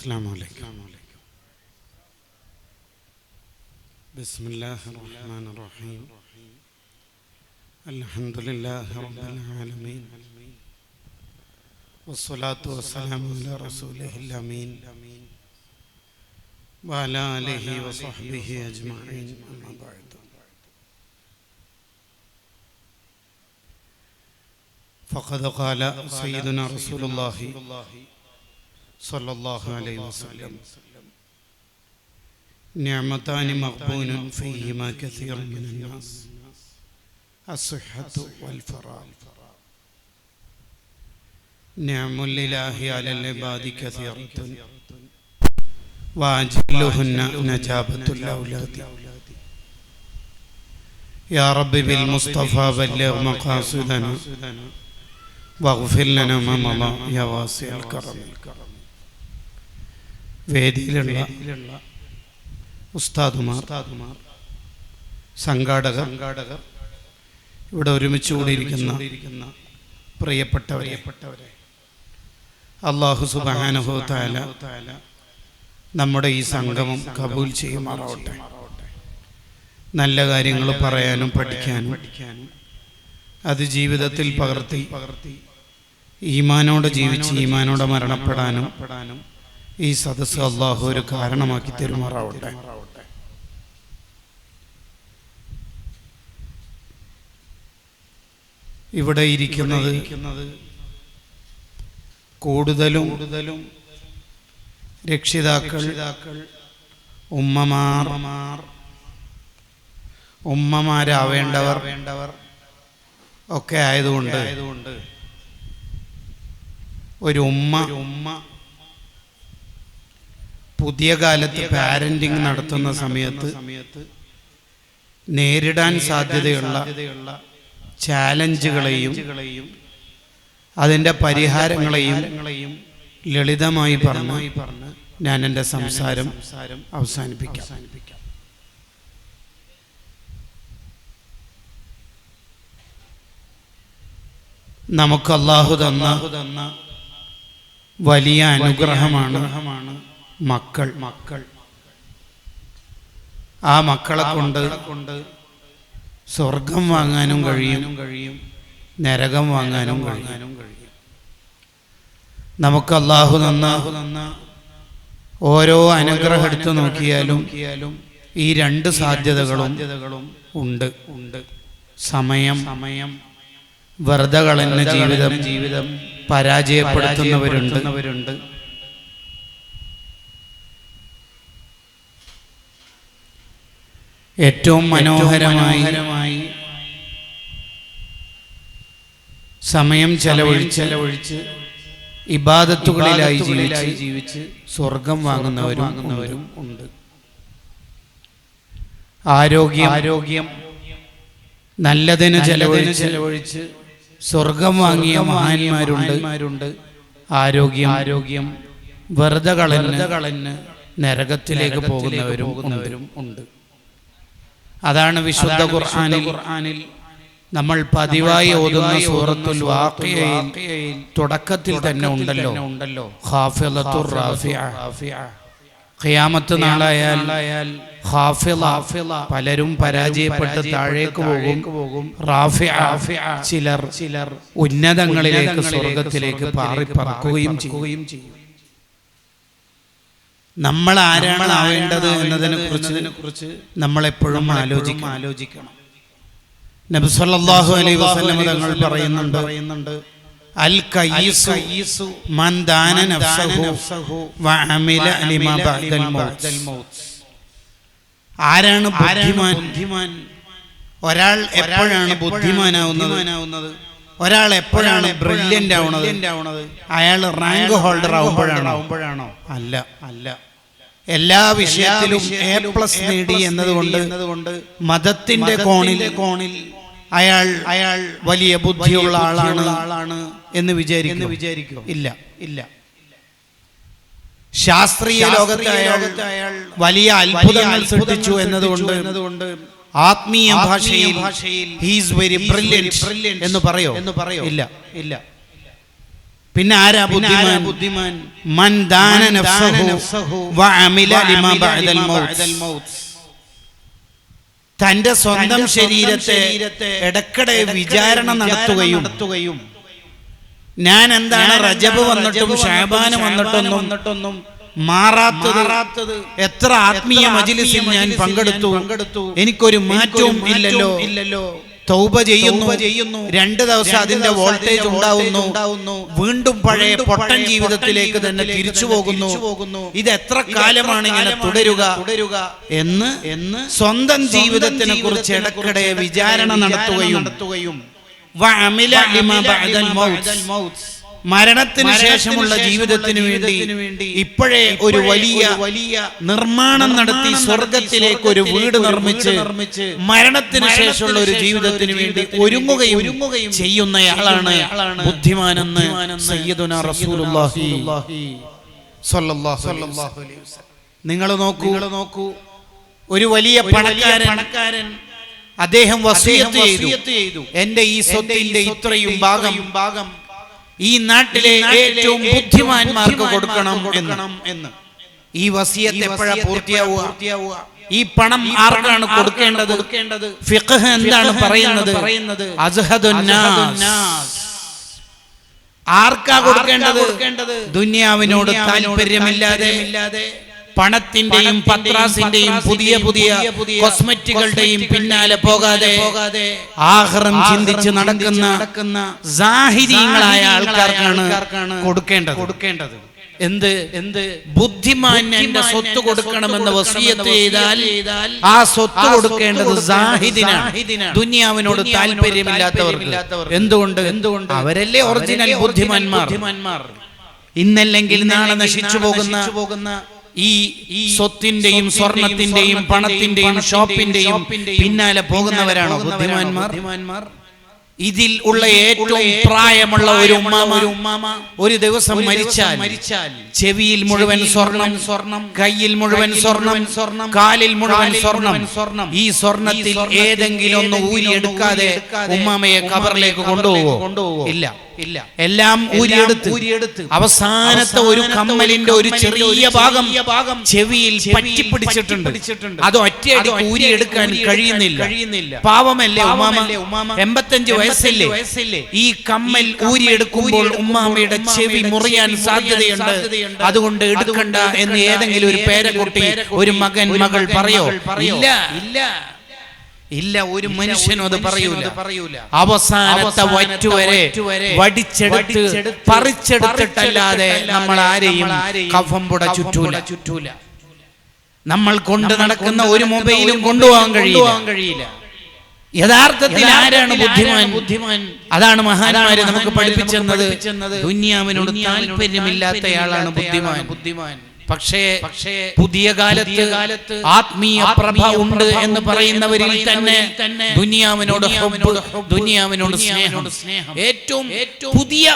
السلام عليكم. بسم الله الرحمن الرحيم. الحمد لله رب العالمين والصلاة والسلام على رسوله الأمين وعلى آله وصحبه أجمعين. أما بعد. فقد قال سيدنا رسول الله صلى الله عليه وسلم: نعمتان مغبون فيهما كثير من الناس الصحة والفراغ. نعم لله على العباد كثيرة وأجلهن نجابة الأولاد. يا رب بالمصطفى بلغ مقاصدنا واغفر لنا ما مضى يا واسع الكرم. വേദിയിലുള്ള ഉസ്താദുമാർ, സംഘാടകർ, ഇവിടെ ഒരുമിച്ച് കൂടിയിരിക്കുന്ന പ്രിയപ്പെട്ടവരെ, അല്ലാഹു സുബ്ഹാനഹു വ തആല നമ്മുടെ ഈ സംഗമം കബൂൽ ചെയ്യുമാറാവട്ടെ. നല്ല കാര്യങ്ങൾ പറയാനും പഠിക്കാനും അത് ജീവിതത്തിൽ പകർത്തി ഈമാനോടെ ജീവിച്ച് ഈമാനോടെ മരണപ്പെടാനും ഈ സദസ്സ് അല്ലാഹു ഒരു കാരണമാക്കി തരുമാറാവട്ടെ. ഇവിടെ ഇരിക്കുന്നത് കൂടുതലും രക്ഷിതാക്കൾ, ഉമ്മമാരാവേണ്ടവർ ഒക്കെ ആയതുകൊണ്ട് ഒരു ഉമ്മ പുതിയ കാലത്ത് പാരന്റിങ് നടത്തുന്ന സമയത്ത് നേരിടാൻ സാധ്യതയുള്ള ചാലഞ്ചുകളെയും അതിൻ്റെ പരിഹാരങ്ങളെയും ലളിതമായി പറഞ്ഞ് ഞാൻ എൻ്റെ സംസാരം അവസാനിപ്പിക്കാം. നമുക്ക് അല്ലാഹു തന്ന വലിയ അനുഗ്രഹമാണ് മക്കൾ. ആ മക്കളെ കൊണ്ട് സ്വർഗം വാങ്ങാനും കഴിയും, നരകം വാങ്ങാനും കഴിയും. നമുക്ക് അല്ലാഹു തന്ന ഓരോ അനുഗ്രഹം എടുത്തു നോക്കിയാലും ഈ രണ്ട് സാധ്യതകളും ഉണ്ട്. സമയം വെറുതെ കളഞ്ഞ ജീവിതം പരാജയപ്പെടുത്തുന്നവരുണ്ട്. ഏറ്റവും മനോഹരമായി സമയം ചെലവഴിച്ച് ഇബാദത്തുകളിലായി ജീവിച്ച് സ്വർഗം വാങ്ങുന്നവരും ഉണ്ട്. ആരോഗ്യം നല്ലതിന് ചെലവഴിച്ച് സ്വർഗം വാങ്ങിയ മഹാന്മാരുണ്ട്. ആരോഗ്യം വെറുതെ കളഞ്ഞ് നരകത്തിലേക്ക് പോകുന്നവരും ഉണ്ട്. അതാണ് വിശുദ്ധ ഖുർആനിൽ നമ്മൾ പതിവായി ഓതുന്ന സൂറത്തുൽ വാഖിയയിൽ തുടക്കത്തിൽ തന്നെ ഉണ്ടല്ലോ ഖാഫിളത്തുർ റാഫിഅ. ഖിയാമത്ത് നാളായാൽ ഖാഫിള പലരും പരാജയപ്പെട്ട് താഴേക്ക് പോകും. റാഫിഅ ചിലർ ഉന്നതങ്ങളിലേക്ക് സ്വർഗത്തിലേക്ക് പറക്കുകയും ചെയ്യും. നമ്മൾ ആരാണ് ആവേണ്ടത് എന്നതിനെ കുറിച്ച് നമ്മൾ എപ്പോഴും ആലോചിക്കണം. നബി സല്ലല്ലാഹു അലൈഹി വസല്ലം തങ്ങൾ പറയുന്നുണ്ട്, അൽ കയ്യിസു മൻ ദാന നഫ്സഹു വഅമില ലിമാ ബഅദൽ മൗത്ത്. ആരാണ് ബുദ്ധിമാൻ? ഒരാൾ എപ്പോഴാണ് ബുദ്ധിമാനാവുന്നത്? ഒരാൾ എപ്പോഴാണ് ബ്രില്യൻ്റ് ആവുന്നത്? അയാൾ റാങ്ക് ഹോൾഡർ ആവുമ്പോഴാണോ? അല്ല. എല്ലാ വിഷയത്തിലും A+ നേടി എന്നതുകൊണ്ട് മതത്തിന്റെ കോണിൽ അയാൾ വലിയ ബുദ്ധിയുള്ള ആളാണ് എന്ന് വിചാരിക്കും? ഇല്ല. ശാസ്ത്രീയ ലോകത്തെ അയാൾ വലിയ അത്ഭുതങ്ങൾ സൃഷ്ടിച്ചു എന്നതുകൊണ്ട് ആത്മീയ ഭാഷയിൽ he is very brilliant എന്ന് പറയോ? ഇല്ല. പിന്നെ ആരാ ബുദ്ധിമാൻ? മൻ ദാന നഫ്സഹു വഅമില ലിമാ ബഅദൽ മൗത്ത്. തന്റെ സ്വന്തം ശരീരത്തെ ഇടയ്ക്കിടെ വിചാരണ നടത്തുകയും ഞാൻ എന്താണ് റജബ് വന്നിട്ടും ഷഅബാൻ വന്നിട്ടൊന്നും മാറാത്തത്, എത്ര ആത്മീയ മജ്‌ലിസിൽ ഞാൻ പങ്കെടുത്തു, എനിക്കൊരു മാറ്റവും ഇല്ലല്ലോ. തൗബ ചെയ്യുന്നു, 2 ദിവസം അതിന്റെ വോൾട്ടേജ് ഉണ്ടാവുന്നു, വീണ്ടും പഴയ പൊട്ടൻ ജീവിതത്തിലേക്ക് തന്നെ തിരിച്ചു പോകുന്നു. ഇത് എത്ര കാലമാണ് ഇങ്ങനെ തുടരുക എന്ന് സ്വന്തം ജീവിതത്തിനെ കുറിച്ച് ഇടയ്ക്കിടെ വിചാരണ നടത്തുകയും വഅമില ലിമാ ബഅദൽ മൗത്ത്, മരണത്തിന് ശേഷമുള്ള ജീവിതത്തിന് വേണ്ടി ഇപ്പോഴേ ഒരു വലിയ നിർമ്മാണം നടത്തി സ്വർഗത്തിലേക്ക് ഒരു വീട് നിർമ്മിച്ച് മരണത്തിന് ശേഷമുള്ള ഒരു ജീവിതത്തിന് വേണ്ടി ഒരുങ്ങുകയും ചെയ്യുന്നയാളാണ് ബുദ്ധിമാനെന്ന് സയ്യിദുനാ റസൂലുള്ളാഹി സ്വല്ലല്ലാഹു അലൈഹി വസല്ലം. നിങ്ങൾ നോക്കൂ, ഒരു വലിയ പണക്കാരൻ അദ്ദേഹം വസിയത്ത് ചെയ്തു, എന്റെ ഈ സ്വത്തിന്റെ ഇത്രയും ഭാഗം ഈ നാട്ടിലെ ഏറ്റവും ബുദ്ധിമാന്മാർക്ക് കൊടുക്കണം എന്ന്. ഈ വസിയത്ത് എപ്പോഴാ പൂർത്തിയാവുക? ഈ പണം ആർക്കാണ് കൊടുക്കേണ്ടത്? ഫിഖ്ഹ് എന്താണ് പറയുന്നത്? അസ്ഹദുൻ നാസ്. ആർക്കാ കൊടുക്കേണ്ടത്? ദുനിയാവിനോട് താല്പര്യമില്ലാതെ, പണത്തിന്റെയും പത്രാസിന്റെയും പുതിയ കോസ്മെറ്റിക്കുകളുടെയും പിന്നാലെ പോകാതെ ആഖിറം ചിന്തിച്ച് നടക്കുന്ന സാഹിദീങ്ങളായ ആൾക്കാർക്കാണ് കൊടുക്കേണ്ടത്. എന്ത് ബുദ്ധിമാൻ എന്റെ സ്വത്ത് കൊടുക്കണമെന്ന് വസിയത്ത് ചെയ്താൽ ആ സ്വത്ത് കൊടുക്കേണ്ടത് സാഹിദിനാണ്, ദുനിയാവിനോട് താല്പര്യമില്ലാത്തവർക്ക്. എന്തുകൊണ്ട്? അവരല്ലേ ഒറിജിനൽ ബുദ്ധിമാന്മാർ. ഇന്നല്ലെങ്കിൽ നാളെ നശിച്ചു പോകുന്ന ഈ സ്വത്തിന്റെയും സ്വർണത്തിന്റെയും പണത്തിന്റെയും ഷോപ്പിന്റെയും പിന്നാലെ പോകുന്നവരാണോ ബുദ്ധിമാന്മാർ? ഇതിൽ ഉള്ള ഏറ്റവും പ്രായമുള്ള ഒരു ഉമ്മാമ ഒരു ദിവസം മരിച്ചാൽ ചെവിയിൽ മുഴുവൻ സ്വർണം, കയ്യിൽ മുഴുവൻ സ്വർണം, കാലിൽ മുഴുവൻ സ്വർണം. ഈ സ്വർണത്തിൽ ഏതെങ്കിലും ഒന്ന് ഊരിയെടുക്കാതെ ഉമ്മാമയെ ഖബറിലേക്ക് കൊണ്ടുപോകുമോ? ഇല്ല. എല്ലാം ഊരിയെടുത്ത് അവസാനത്തെ ഒരു കമ്മലിന്റെ ഒരു ചെറിയ ഭാഗം ചെവിയിൽ പറ്റിപ്പിടിച്ചിട്ടുണ്ട്. അത് ഒറ്റയടി ഊരിയെടുക്കാൻ കഴിയുന്നില്ല. പാവമല്ലേ ഉമ്മാമ, 85 വയസ്സല്ലേ. ഈ കമ്മൽ ഊരിയെടുക്കുമ്പോൾ ഉമ്മാമയുടെ ചെവി മുറിയാൻ സാധ്യതയുണ്ട്. അതുകൊണ്ട് എടുക്കണ്ട എന്ന് ഏതെങ്കിലും ഒരു പേരക്കുട്ടി, ഒരു മകൾ പറയോ? ഇല്ല, ഒരു മനുഷ്യനും അത് പറയൂല. അവസാനത്തെ വറ്റുവരെ വടിച്ചെടുത്ത് പറിച്ചെടുത്തിട്ടല്ലാതെ നമ്മൾ ആരെയും കഫംപുട ചുറ്റൂല. നമ്മൾ കൊണ്ട് നടക്കുന്ന ഒരു മൊബൈലും കൊണ്ടുപോകാൻ കഴിയില്ല. യഥാർത്ഥത്തിൽ ആരാണ് ബുദ്ധിമാൻ? അതാണ് മഹാന്മാര് നമുക്ക് പഠിപ്പിച്ചെന്നത്. ദുനിയാവിനോട് താല്പര്യമില്ലാത്തയാളാണ് ബുദ്ധിമാൻ. പക്ഷേ പുതിയ കാലത്ത് ആത്മീയ പ്രഭ ഉണ്ട് എന്ന് പറയുന്നവരിൽ തന്നെ ദുനിയാവിനോട് സ്നേഹം, ഏറ്റവും പുതിയ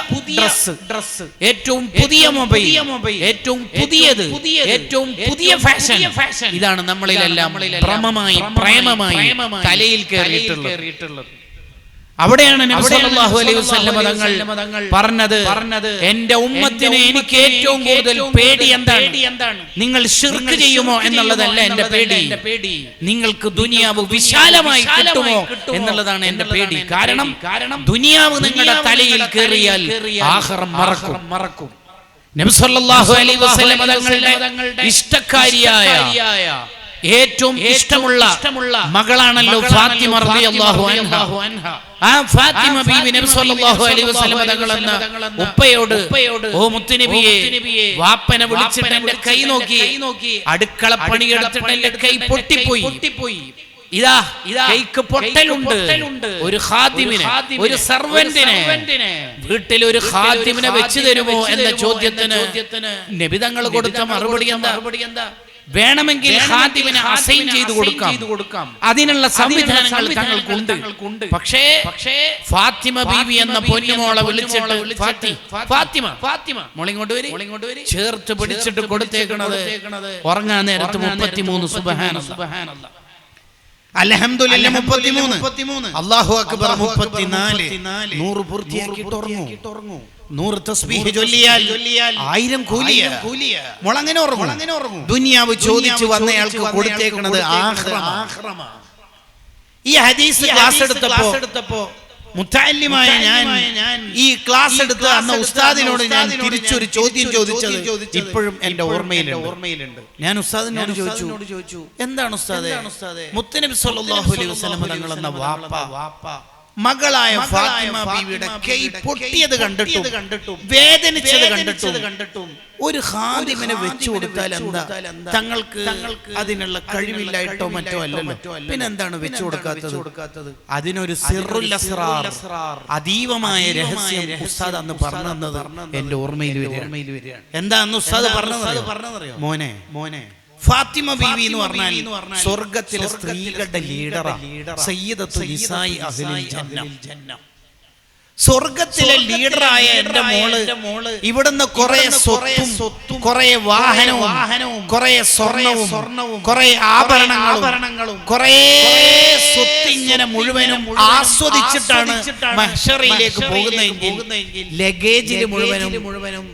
ഡ്രസ്, ഏറ്റവും പുതിയ മൊബൈൽ, ഏറ്റവും പുതിയത്, ഏറ്റവും പുതിയ ഫാഷൻ, ഇതാണ് നമ്മളിലെല്ലാം പ്രേമമായി തലയിൽ കയറിയിട്ടുള്ളത്. അവിടെയാണ് നബി സല്ലല്ലാഹു അലൈഹി വസല്ലം തങ്ങൾ പറഞ്ഞത്, എന്റെ ഉമ്മത്തിന് എനിക്ക് ഏറ്റവും കൂടുതൽ പേടി എന്താണ്? നിങ്ങൾ ശിർക്ക് ചെയ്യുമോ എന്നുള്ളതല്ല എന്റെ പേടി, നിങ്ങൾക്ക് ദുനിയാവ് വിശാലമായി കിട്ടുമോ എന്നുള്ളതാണ് എന്റെ പേടി. കാരണം ദുനിയാവ് നിങ്ങളുടെ തലയിൽ കയറിയാൽ ആഖിറം മറക്കും. നബി സല്ലല്ലാഹു അലൈഹി വസല്ലം തങ്ങളുടെ ഇഷ്ടക്കാരിയായ ഏറ്റവും ഇഷ്ടമുള്ള മകളാണല്ലോ ഫാത്തിമ റളിയല്ലാഹു അൻഹ. ആ ഫാത്തിമ ബീവി നബി സല്ലല്ലാഹു അലൈഹി വസല്ലം തങ്ങളെന്ന ഉപ്പയോട്, ഓ മുത്തുനബിയെ, വാപ്പനെ വിളിച്ചിട്ട് എന്റെ കൈ നോക്കി, അടുക്കള പണിയെടുത്തിട്ട് എന്റെ കൈ പൊട്ടിപ്പോയി. ഇതാ കൈക്ക് പൊട്ടലുണ്ട്. ഒരു ഖാദിമിനെ, ഒരു സർവന്റിനെ, വീട്ടിൽ ഒരു ഖാദിമിനെ വെച്ച് തരുമോ എന്ന ചോദ്യത്തിന് നബി തങ്ങൾ കൊടുത്ത മറുപടി എന്താ? വേണമെങ്കിൽ ഖാദിമിനെ അസൈൻ ചെയ്തു കൊടുക്കാം, അതിനുള്ള സംവിധാനങ്ങൾ തങ്ങൾക്കുണ്ട്. പക്ഷേ ഫാത്തിമ ബീവി എന്ന പൊന്നുമോളെ വിളിച്ചിട്ട് ഫാത്തിമ മോളിങ്ങോട്ട് വരി ചേർത്ത് പിടിച്ചിട്ട് കൊടുത്തേക്കണത് ഉറങ്ങാൻ നേരത്ത് 33 സുബ്ഹാനല്ലാഹ്, അൽഹംദുലില്ലാഹ് 33, അല്ലാഹു അക്ബർ 34, 100 പൂർത്തിയാക്കിയിട്ട് ഉറങ്ങൂ. 100 തസ്ബീഹ് ചൊല്ലിയാൽ 1000 കൂലിയ. മോളങ്ങനെ ഉറങ്ങും. ദുനിയാവ് ചോദിച്ചു വന്നയാൾക്ക് കൊടുത്തേക്കുന്നത് ആഖിറമാണ്. ഈ ഹദീസ് ക്ലാസ് എടുത്തപ്പോ മുത്തഅല്ലിമായ ഞാൻ ഈ ക്ലാസ് എടുത്ത അന്ന് ഉസ്താദിനോട് ഞാൻ തിരിച്ചൊരു ചോദ്യം ചോദിച്ചത് ഇപ്പോഴും എന്റെ ഓർമ്മയിലുണ്ട്. ഞാൻ ഉസ്താദിനോട് ചോദിച്ചു, എന്താണ് ഉസ്താദേ മുത്തനബി സല്ലല്ലാഹു അലൈഹി വസല്ലം തങ്ങൾ എന്ന വാപ്പ മകളായ ഫാത്തിമ ബീവിയുടെ കൈ പൊട്ടിയത് കണ്ടിട്ടും വേദനിച്ചത് കണ്ടിട്ടും ഒരു ഖാദിമിനെ വെച്ചു കൊടുത്താൽ എന്താ, തങ്ങൾക്ക് അതിനുള്ള കഴിവില്ലായിട്ടോ മറ്റോ അല്ലല്ലോ, പിന്നെന്താണ് വെച്ചു കൊടുക്കാത്തത്? അതിനൊരു സിറുൽ അസ്റാർ, അതീവമായ രഹസ്യം ഉസ്താദ് അന്ന് പറഞ്ഞു തന്നത് എന്റെ ഓർമ്മയിൽ വരികയാണ്. എന്താ അന്ന് ഉസ്താദ് പറഞ്ഞതറിയോ? മോനെ ഫാത്തിമ ബീവി എന്ന് പറഞ്ഞാൽ സ്വർഗത്തിലെ സ്ത്രീകളുടെ ലീഡറാണ്. സയ്യിദത്തു നിസാഇ അഹ്ലിൽ ജന്ന. സ്വർഗത്തിലെ ലീഡറായ എന്റെ മോള് ഇവിടുന്ന് കുറെ സ്വത്തും കുറെ വാഹനവും കുറെ സ്വർണവും കുറെ ആഭരണങ്ങളും കുറെ സ്വത്ത് ഇങ്ങനെ മുഴുവനും ആസ്വദിച്ചിട്ടാണ് മഹ്ശറിലേക്ക് പോകുന്നതെങ്കിൽ ലഗേജിൽ മുഴുവനും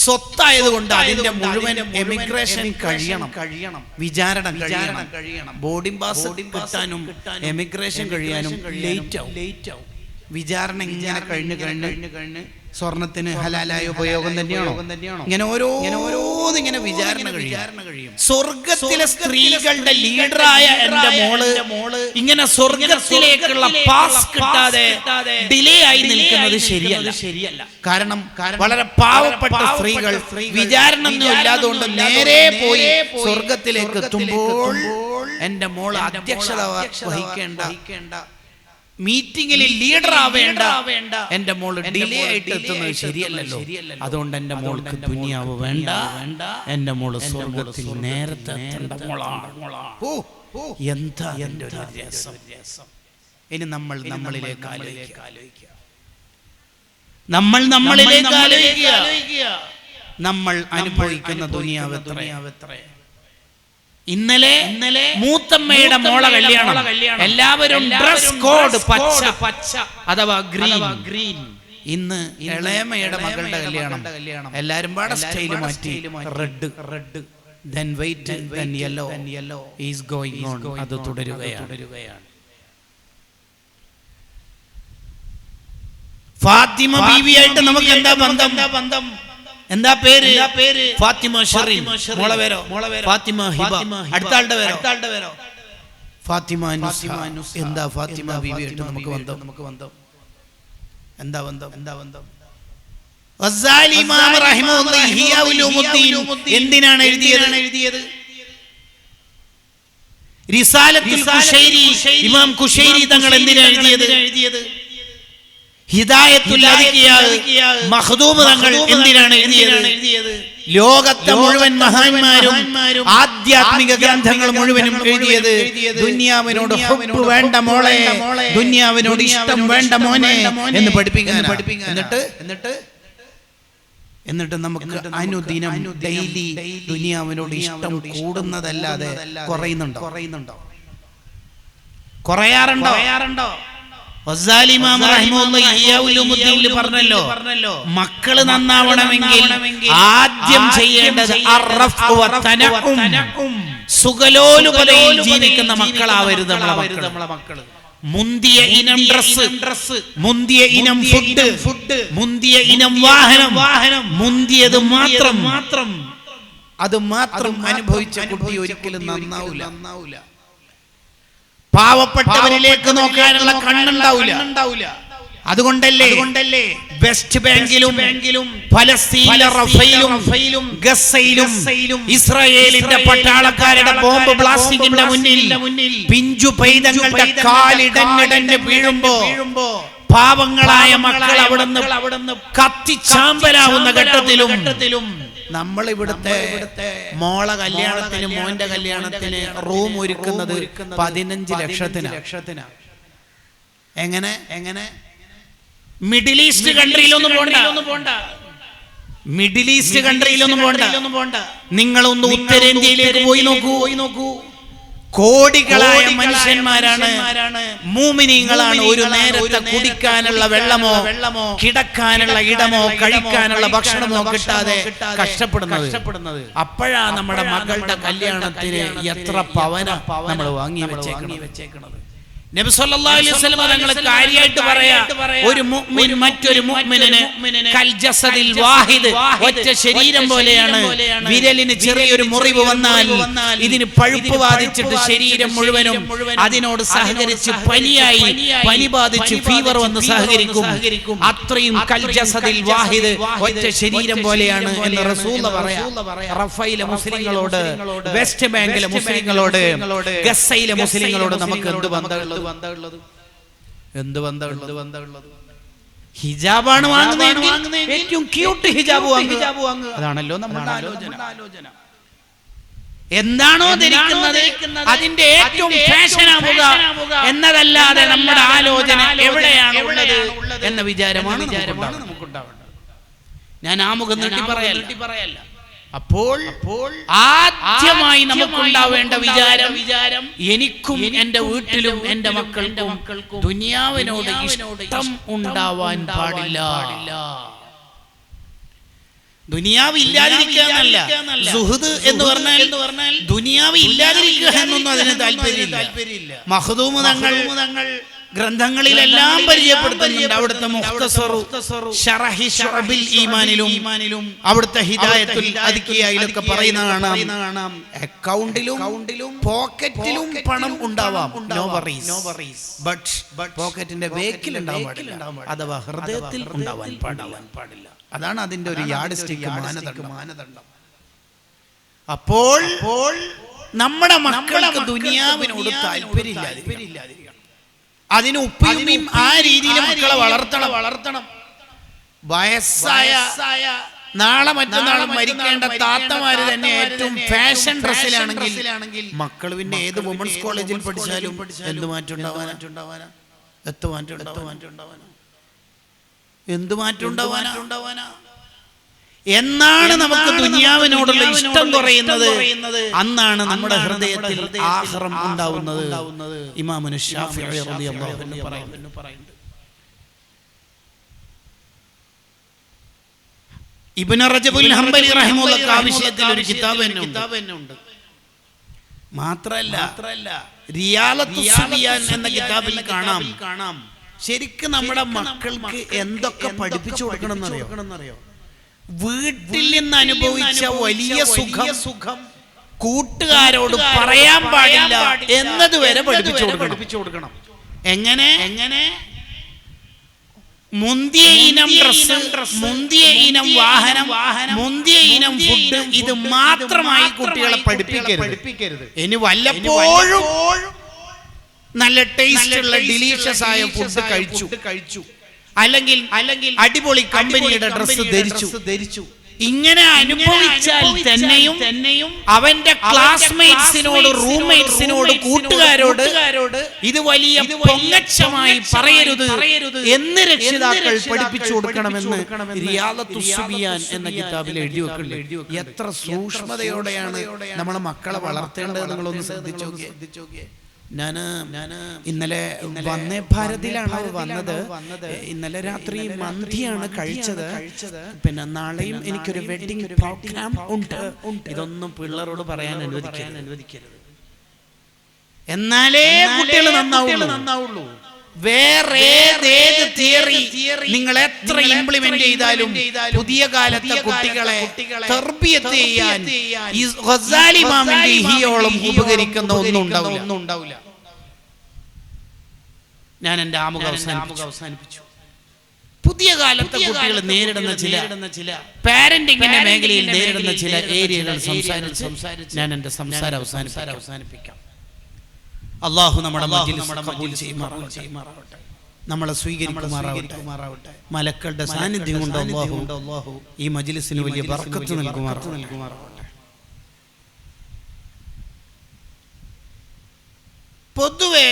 സ്വത്തായതുകൊണ്ട് അതിന്റെ മുഴുവൻ എമിഗ്രേഷൻ കഴിയണം, വിചാരണ കഴിയണം, ബോർഡിംഗ് പാസ് കിട്ടാനും എമിഗ്രേഷൻ കഴിയാനും ലേറ്റ് ആവും. വിചാരണ ഇങ്ങനെ കഴിഞ്ഞ് സ്വർണത്തിന് ഹലാലായ ഉപയോഗം തന്നെയാണോ? ഇങ്ങനെ ഓരോന്നിങ്ങനെ വിചാരണ കഴിയും. സ്വർഗത്തിലെ സ്ത്രീകളുടെ ലീഡറായ എന്റെ മോള് ഇങ്ങനെ സ്വർഗത്തിലേക്കുള്ള പാസ് കിട്ടാതെ ഡിലേ ആയി നിൽക്കുന്നത് ശരിയല്ല. കാരണം വളരെ പാവപ്പെട്ട സ്ത്രീകൾ വിചാരണ ഒന്നും ഇല്ലാതുകൊണ്ട് നേരെ പോയി സ്വർഗത്തിലേക്ക് എത്തുമ്പോൾ എന്റെ മോള് അധ്യക്ഷത വഹിക്കേണ്ട മീറ്റിംഗിൽ ലീഡർ ആവേണ്ട എന്റെ മോള് ഡിലേ ആയിട്ട് എത്തുന്നത് ശരിയല്ലല്ലോ. അതുകൊണ്ട് എന്റെ മോൾക്ക് ദുനിയാവ് വേണ്ട, എന്റെ മോള് സ്വർഗത്തിൽ നേരത്തെ എത്തേണ്ട മോളാണ്. എന്താ എന്റെ ഒരു രസം. ഇനി നമ്മളിലേക്ക് ആലോചിക്കുക. നമ്മൾ അനുഭവിക്കുന്ന ദുനിയാവ് എത്ര. ഇന്നലെ മൂത്തമ്മയുടെ മോളെ കല്യാണം, എല്ലാവരും ഡ്രസ് കോഡ് പച്ച അഥവാ ഗ്രീൻ. ഇന്ന് ഇളയമയുടെ മകളുടെ കല്യാണം, എല്ലാരും പാടെ സ്റ്റൈൽ മാറ്റി red, then white, then yellow is going on. അത് തുടരുകയാണ്. ഫാത്തിമ ബീവിയായിട്ട് നമുക്ക് എന്താ ബന്ധം? എന്താ പേര്? ഫാത്തിമ ഷെറീൻ. മോളെ പേരോ ഫാത്തിമ ഹിബ. അടുത്ത ആളുടെ പേരോ ഫാത്തിമ നുസ. എന്താ ഫാത്തിമ ബീവിയായിട്ട് നമുക്ക് ബന്ധം? എന്താ ബന്ധം? ഗസാലി ഇമാം റഹിമഹുല്ലാഹി ഇഹ്യാ ഉലൂമുദ്ദീൻ എന്തിനാണ് എഴുതിയത്? റിസാലത്തുൽ ഖുശൈരി, ഇമാം ഖുശൈരി തങ്ങൾ എന്തിനാണ് എഴുതിയത്? ഹിദായത്തുൽ അദികിയ മഖ്ദൂം തങ്ങൾ എന്തിനാണ് എഴുതിയത്? ലോകത്തെ മുഴുവൻ മഹാന്മാരും ആധ്യാത്മിക ഗ്രന്ഥങ്ങൾ മുഴുവനും എഴുതിയത് ദുനിയാവിനോട് ഹുബ്ബ് വേണ്ട മോളെ, ദുനിയാവിനോട് ഇഷ്ടം വേണ്ട മോനെ എന്ന് പഠിപ്പിക്കാൻ. എന്നിട്ട് നമുക്ക് അനുദിനം ഡെയിലി ദുനിയാവിനോട് ഇഷ്ടം കൂടുന്നതല്ലാതെ കുറയുന്നുണ്ടോ? കുറയാറുണ്ടോ? ഗസാലി ഇമാം റഹിമഹുല്ലാഹി ഇഹ്യാ ഉലൂമുദ്ദീനിൽ പറഞ്ഞല്ലോ, മക്കള് നന്നാവണമെങ്കിൽ ആദ്യം ചെയ്യേണ്ടത് അർറഫ് വതനഉം, സുഖലോലുപതയിൽ ജീവിക്കുന്ന മക്കളാവരുത് നമ്മളെ മക്കള്. മുന്തിയ ഇനം ഡ്രസ്, മുന്തിയ ഇനം ഫുഡ്, മുന്തിയ ഇനം വാഹനം, മുന്തിയത് മാത്രം അത് മാത്രം അനുഭവിച്ച കുട്ടി ഒരിക്കലും നന്നാവൂല. പാവപ്പെട്ടവരിലേക്ക് നോക്കാനുള്ള കണ്ണുണ്ടാവില്ല. അതുകൊണ്ടല്ലേ വെസ്റ്റ് ബാങ്കിലും ഫലസ്തീനിലെ റഫയിലും ഗസയിലും ഇസ്രായേലിന്റെ പട്ടാളക്കാരുടെ ബോംബ് ബ്ലാസ്റ്റിംഗിന്റെ മുന്നിൽ പിഞ്ചു പൈതങ്ങളുടെ കാലിടഞ്ഞിടഞ്ഞ് വീഴുമ്പോ പാവങ്ങളായ മക്കൾ അവിടുന്ന് കത്തിച്ചാമ്പലാവുന്ന ഘട്ടത്തിലും നമ്മൾ ഇവിടുത്തെ മോളെ കല്യാണത്തിന്, മോന്റെ കല്യാണത്തിന് റൂം ഒരുക്കുന്നത് 15 ലക്ഷത്തിന്. എങ്ങനെ മിഡിൽ ഈസ്റ്റ് കൺട്രിയിലൊന്നും പോണ്ട. മിഡിൽ ഈസ്റ്റ് കൺട്രിയിലൊന്നും പോണ്ട. നിങ്ങളൊന്ന് ഉത്തരേന്ത്യയിലേക്ക് പോയി നോക്കൂ. കോടികളായ മനുഷ്യന്മാരാണ്, മൂമിനീങ്ങളാണ്. ഒരു നേരത്തെ കുടിക്കാനുള്ള വെള്ളമോ കിടക്കാനുള്ള ഇടമോ കഴിക്കാനുള്ള ഭക്ഷണമോ കിട്ടാതെ കഷ്ടപ്പെടുന്നത്. അപ്പോഴാ നമ്മുടെ മകളുടെ കല്യാണത്തിന് എത്ര പവന നമ്മൾ വാങ്ങി വെച്ചേക്കണത്. നബി സല്ലല്ലാഹു അലൈഹി വസല്ലം തങ്ങൾ കാര്യമായിട്ട് പറയാ, ഒരു മുഅ്മിൻ മറ്റൊരു മുഅ്മിനിന് കൽ ജസദിൽ വാഹിദ്, ഒറ്റ ശരീരം പോലെയാണ്. വിരലിന് ചെറിയൊരു മുറിവ് വന്നാൽ ഇതിന് പഴുപ്പ് ബാധിച്ചിട്ട് ശരീരം മുഴുവനും അതിനോട് സഹകരിച്ച് പനിയായി, പനി ബാധിച്ച് ഫീവർ വന്ന് സഹകരിക്കും. അത്രയും കൽ ജസദിൽ വാഹിദ്, ഒറ്റ ശരീരം പോലെയാണ് എന്ന് റസൂൽ പറയാ. റഫയിലെ മുസ്ലിങ്ങളോട്, വെസ്റ്റ് ബാങ്കിലെ മുസ്ലിങ്ങളോട്, ഗസയിലെ മുസ്ലിങ്ങളോട് നമുക്ക് എന്ത് ബന്ധമുള്ളത്? എന്ത് ബന്ധമുള്ളത്? ഹിജാബാണ് വാങ്ങുന്നതെങ്കിൽ ഏറ്റവും ക്യൂട്ട് ഹിജാബ് വാങ്ങുക. അതാണല്ലോ നമ്മുടെ ആലോചന. എന്താണോ ധരിക്കുന്നത് അതിന്റെ ഏറ്റവും ഫാഷൻ ആവുക എന്നതല്ലാതെ നമ്മുടെ ആലോചന എവിടെയാണ് ഉള്ളത് എന്ന വിചാരമാണ് നമുക്കുണ്ടാവേണ്ടത്. ഞാൻ ആമുഖം നീട്ടി പറയല്ല. അപ്പോൾ ആദ്യമായി നമുക്കുണ്ടാവേണ്ട വിചാരം, എനിക്കും എന്റെ വീട്ടിലും എന്റെ മക്കൾക്കും ദുനിയാവിനോട് ഇഷ്ടം ഉണ്ടാവാൻ പാടില്ല. ദുനിയാവ് ഇല്ലാതിരിക്കാന്നല്ല, സുഹൃദ് എന്ന് പറഞ്ഞാൽ ദുനിയാവ് ഇല്ലാതിരിക്കുക എന്നൊന്നും അതിന് താല്പര്യമില്ല. മഖ്ദൂം തങ്ങൾ ഗ്രന്ഥങ്ങളിലെല്ലാം പരിചയപ്പെടുത്തുന്നുണ്ട്. അവിടുത്തെ മുഖ്തസറു ശറഹി ശുഅബിൽ ഈമാനിലും അവിടുത്തെ ഹിദായത്തുൽ അദ്കിയയിലൊക്കെ പറയുന്നതാണ്, അക്കൗണ്ടിലും പോക്കറ്റിലും പണം ഉണ്ടാവാം, നോ വറീസ്, ബട്ട് പോക്കറ്റിന്റെ വേക്കിൽ ഉണ്ടാവാൻ പാടില്ല, അഥവാ ഹൃദയത്തിൽ ഉണ്ടാവാൻ പാടില്ല. അതാണ് അതിന്റെ ഒരു യാർഡ് സ്റ്റിക്ക് മാനദണ്ഡം. അപ്പോൾ നമ്മുടെ മക്കൾക്ക് ദുനിയാവിനോട് താല്പര്യമില്ലാതിരിക്കണം. അതിന് ഉപ്പയും ആ രീതിയിൽ മക്കളെ വളർത്തണം. വയസ്സായ നാളെ മറ്റന്നാളും മരിക്കേണ്ട താത്തമാര് തന്നെ ഏറ്റവും ഫാഷൻ ഡ്രസ്സിലാണെങ്കിൽ മക്കൾ പിന്നെ ഏത് വുമൻസ് കോളേജിൽ പഠിച്ചാലും എന്ത് മാറ്റം ഉണ്ടാവാനാ? എന്ത് മാറ്റം ഉണ്ടാവാനാ? എന്നാണ് നമുക്ക് ദുനിയാവിനോടുള്ള ഇഷ്ടം കുറയുന്നത്, അന്നാണ് നമ്മുടെ ഹൃദയത്തിൽ ആഖിറം ഉണ്ടാവുന്നത്. ഇമാമുന ശാഫിഈ റളിയല്ലാഹു അൻഹു പറയുന്നു. ഇബ്നു റജബുൽ ഹംബലി റഹിമഹുല്ലാഹ് ആ വിഷയത്തിൽ ഒരു കിതാബ് തന്നെ ഉണ്ട്. മാത്രല്ല റിയാലത്തുസ് സുബിയാൻ എന്ന കിതാബിൽ കാണാം ശരിക്കും നമ്മുടെ മക്കൾക്ക് എന്തൊക്കെ പഠിപ്പിച്ചു കൊടുക്കണം എന്നറിയോ? വീട്ടിൽ നിന്ന് അനുഭവിച്ച വലിയ സുഖം കൂട്ടുകാരോട് പറയാൻ പാടില്ല എന്നതുവരെ പഠിപ്പിച്ചു കൊടുക്കണം. എങ്ങനെ? മുന്തിയ ഇനം ഡ്രസ്, മുന്തിയ ഇനം വാഹനം, മുന്തിയ ഇനം ഫുഡ്, ഇത് മാത്രമായി കുട്ടികളെ പഠിപ്പിക്കരുത്. ഇനി വല്ലപ്പോഴും നല്ല ടേസ്റ്റ് ഉള്ള ഡിലീഷ്യസ് ആയ ഫുഡ് കഴിച്ചു, അല്ലെങ്കിൽ അടിപൊളി കമ്പനിയുടെ ഡ്രസ് ധരിച്ചു, ഇങ്ങനെ അനുഭവിച്ചാൽ തന്നെയും അവന്റെ ക്ലാസ്മേറ്റ്സിനോട്, റൂംമേറ്റ്സിനോട്, കൂട്ടുകാരോട് ഇത് വലിയ പൊങ്ങച്ചമായി പറയരുത് എന്ന് രക്ഷിതാക്കൾ പഠിപ്പിച്ചു കൊടുക്കണമെന്ന് റിയാലത്തുസ് സുബിയാൻ എന്ന കിതാബിൽ എഴുതി വെക്കുന്നുണ്ട്. എത്ര സൂക്ഷ്മതയോടെയാണ് നമ്മളെ മക്കളെ വളർത്തേണ്ടത് നിങ്ങളൊന്ന് ശ്രദ്ധിച്ചു നോക്കിയേ. ഞാൻ ഇന്നലെ വന്ദേ ഭാരതിലാണ് വന്നത്. ഇന്നലെ രാത്രി മന്തിയാണ് കഴിച്ചത്. പിന്നെ നാളെയും എനിക്കൊരു വെഡിങ് പ്രോഗ്രാം ഉണ്ട്. ഇതൊന്നും പിള്ളേരോട് പറയാൻ അനുവദിക്കരുത്. എന്നാലേ കുട്ടികൾ നന്നാവുള്ളൂ. വേറെ ഏത് തിയറി നിങ്ങൾ എത്ര ഇംപ്ലിമെന്റ് ചെയ്താലും പുതിയ കാലത്തെ കുട്ടികളെ തർബിയത്ത് ചെയ്യാൻ ഈ ഗസാലി ഇമാമിന്റെ ഇഹിയോളം ഉപകരിക്കുന്ന ഒന്നും ഉണ്ടാവില്ല. ഞാൻ എന്റെ ആമുഖം അവസാനിപ്പിച്ചു. പുതിയ കാലത്തെ കുട്ടികൾ നേരിടുന്ന ചില പാരന്റിങ്ങിന്റെ മേഖലയിൽ നേരിടുന്ന ചില ഏരിയകൾ സംസാരിച്ച് ഞാൻ എന്റെ സംസാരം അവസാനിപ്പിക്കാം. അല്ലാഹു നമ്മുടെ മജ്ലിസ് ഖബൂൽ ചെയ്യുമാറാവട്ടെ, നമ്മളെ സ്വീകരിക്കുമാറാവട്ടെ. മലക്കളുടെ സാന്നിധ്യം കൊണ്ട് അല്ലാഹു ഈ മജ്ലിസിന് വലിയ ബർക്കത്ത് നൽകുമാറാവട്ടെ. പൊതുവേ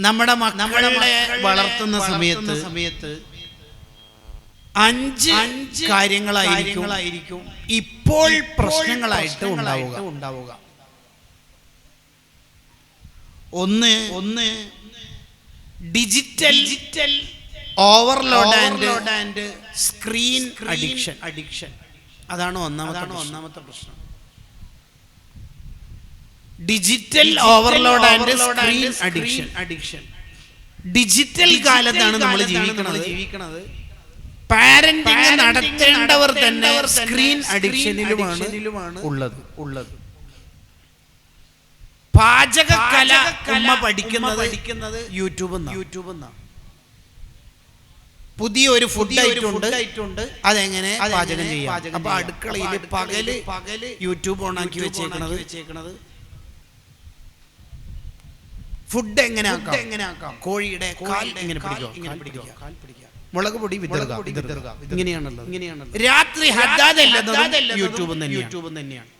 നമ്മുടെ മക്കളെ വളർത്തുന്ന സമയത്ത് 5 കാര്യങ്ങളായിരിക്കും ഇപ്പോൾ പ്രശ്നങ്ങളായിട്ട് ഉണ്ടാവുക. ഒന്ന് digital overload and screen addiction. അതാണ് ഒന്നാമത്തെ പ്രശ്നം. Digital overload and screen addiction. Digital കാലത്താണ് നമ്മൾ ജീവിക്കുന്നത്. പാരന്റിംഗ് നടത്തേണ്ടവർ തന്നെ സ്ക്രീൻ അഡിക്ഷനിലുമാണ് ഉള്ളത്. പാചകകല ഉമ്മ പഠിക്കുന്നത് യൂട്യൂബ്. പുതിയ ഒരു ഫുഡ് ഐറ്റം അതെങ്ങനെ പാചകം ചെയ്യാം. അപ്പൊ അടുക്കളയിൽ പകല് യൂട്യൂബ് ഓൺ ആക്കി വെച്ചേക്കണത് ഫുഡ് എങ്ങനെ ആക്കാം, കോഴിയുടെ കാൽ എങ്ങനെ പിടിക്കാം, മുളക് പൊടി വിതറുക, ഇങ്ങനെയാണല്ലോ. രാത്രി യൂട്യൂബ് തന്നെയാണ്.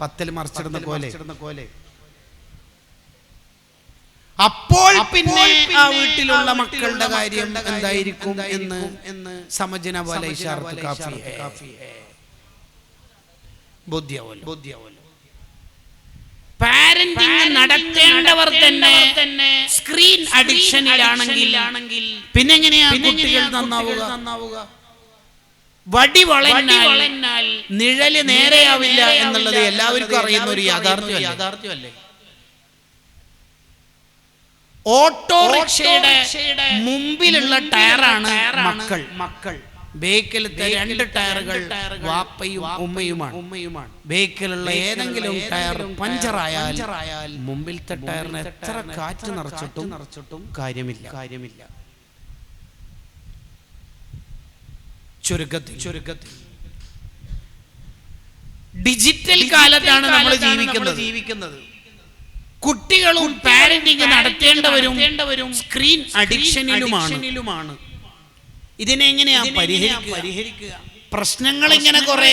പത്തൽ മറിച്ചിടുന്ന പോലെ. അപ്പോൾ പിന്നെ ആ വീട്ടിലുള്ള മക്കളുടെ കാര്യം എന്തായിരിക്കും എന്ന് സമജന പോലെ ബോധ്യാവല്ലോ. പാരന്റിംഗ് നടത്തേണ്ടവർ തന്നെ സ്ക്രീൻ അഡിക്ഷനിലാണെങ്കിൽ പിന്നെ എങ്ങനെയാ കുട്ടികൾ നന്നാവുക? വടി വളഞ്ഞാൽ നിഴല് നേരെയാവില്ല എന്നുള്ളത് എല്ലാവർക്കും അറിയുന്ന ഒരു യാഥാർത്ഥ്യമല്ലേ? ഓട്ടോറിക്ഷയുടെ മുമ്പിലുള്ള ടയറാണ് മക്കൾ. ബേക്കിലത്തെ 2 ടയറുകൾ വാപ്പയും ഉമ്മയുമാണ്. ബേക്കിലുള്ള ഏതെങ്കിലും ടയർ പഞ്ചറായാൽ മുമ്പിലത്തെ ടയറിന് എത്ര കാറ്റ് നിറച്ചിട്ടും കാര്യമില്ല. ചുരുക്കത്തിൽ ഡിജിറ്റൽ കാലത്താണ് നമ്മൾ ജീവിക്കുന്നത്. കുട്ടികളും പാരന്റിംഗ് നടത്തേണ്ടവരും സ്ക്രീൻ അഡിക്ഷനിലുമാണ്. ഇതിനെങ്ങനെയാ പരിഹരിക്കുക? പ്രശ്നങ്ങൾ ഇങ്ങനെ കുറെ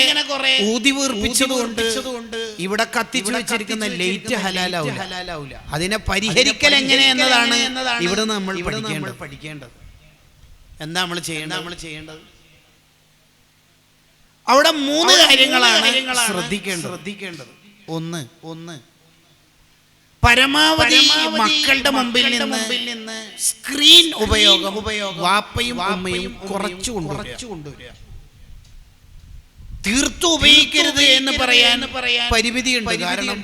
ഊതി വീർപ്പിച്ചതുകൊണ്ട് ഇവിടെ കത്തിച്ചു വെച്ചിരിക്കുന്ന ലൈറ്റ് ഹലാലാവില്ല. അതിനെ പരിഹരിക്കൽ എങ്ങനെ എന്നതാണ് ഇവിടെ നമ്മൾ പഠിക്കേണ്ടത്. എന്താ നമ്മൾ ചെയ്യേണ്ടത്? അവിടെ 3 കാര്യങ്ങളാണ് ശ്രദ്ധിക്കേണ്ടത്. ഒന്ന് പരമാവധി മക്കളുടെ മുമ്പിൽ നിന്ന് സ്ക്രീൻ ഉപയോഗം വാപ്പയും ഉമ്മയും കുറച്ചു കൊണ്ടുവരിക. തീർത്തു ഉപയോഗിക്കരുത് എന്ന് പറയാൻ പരിമിതിയുണ്ട്. കാരണം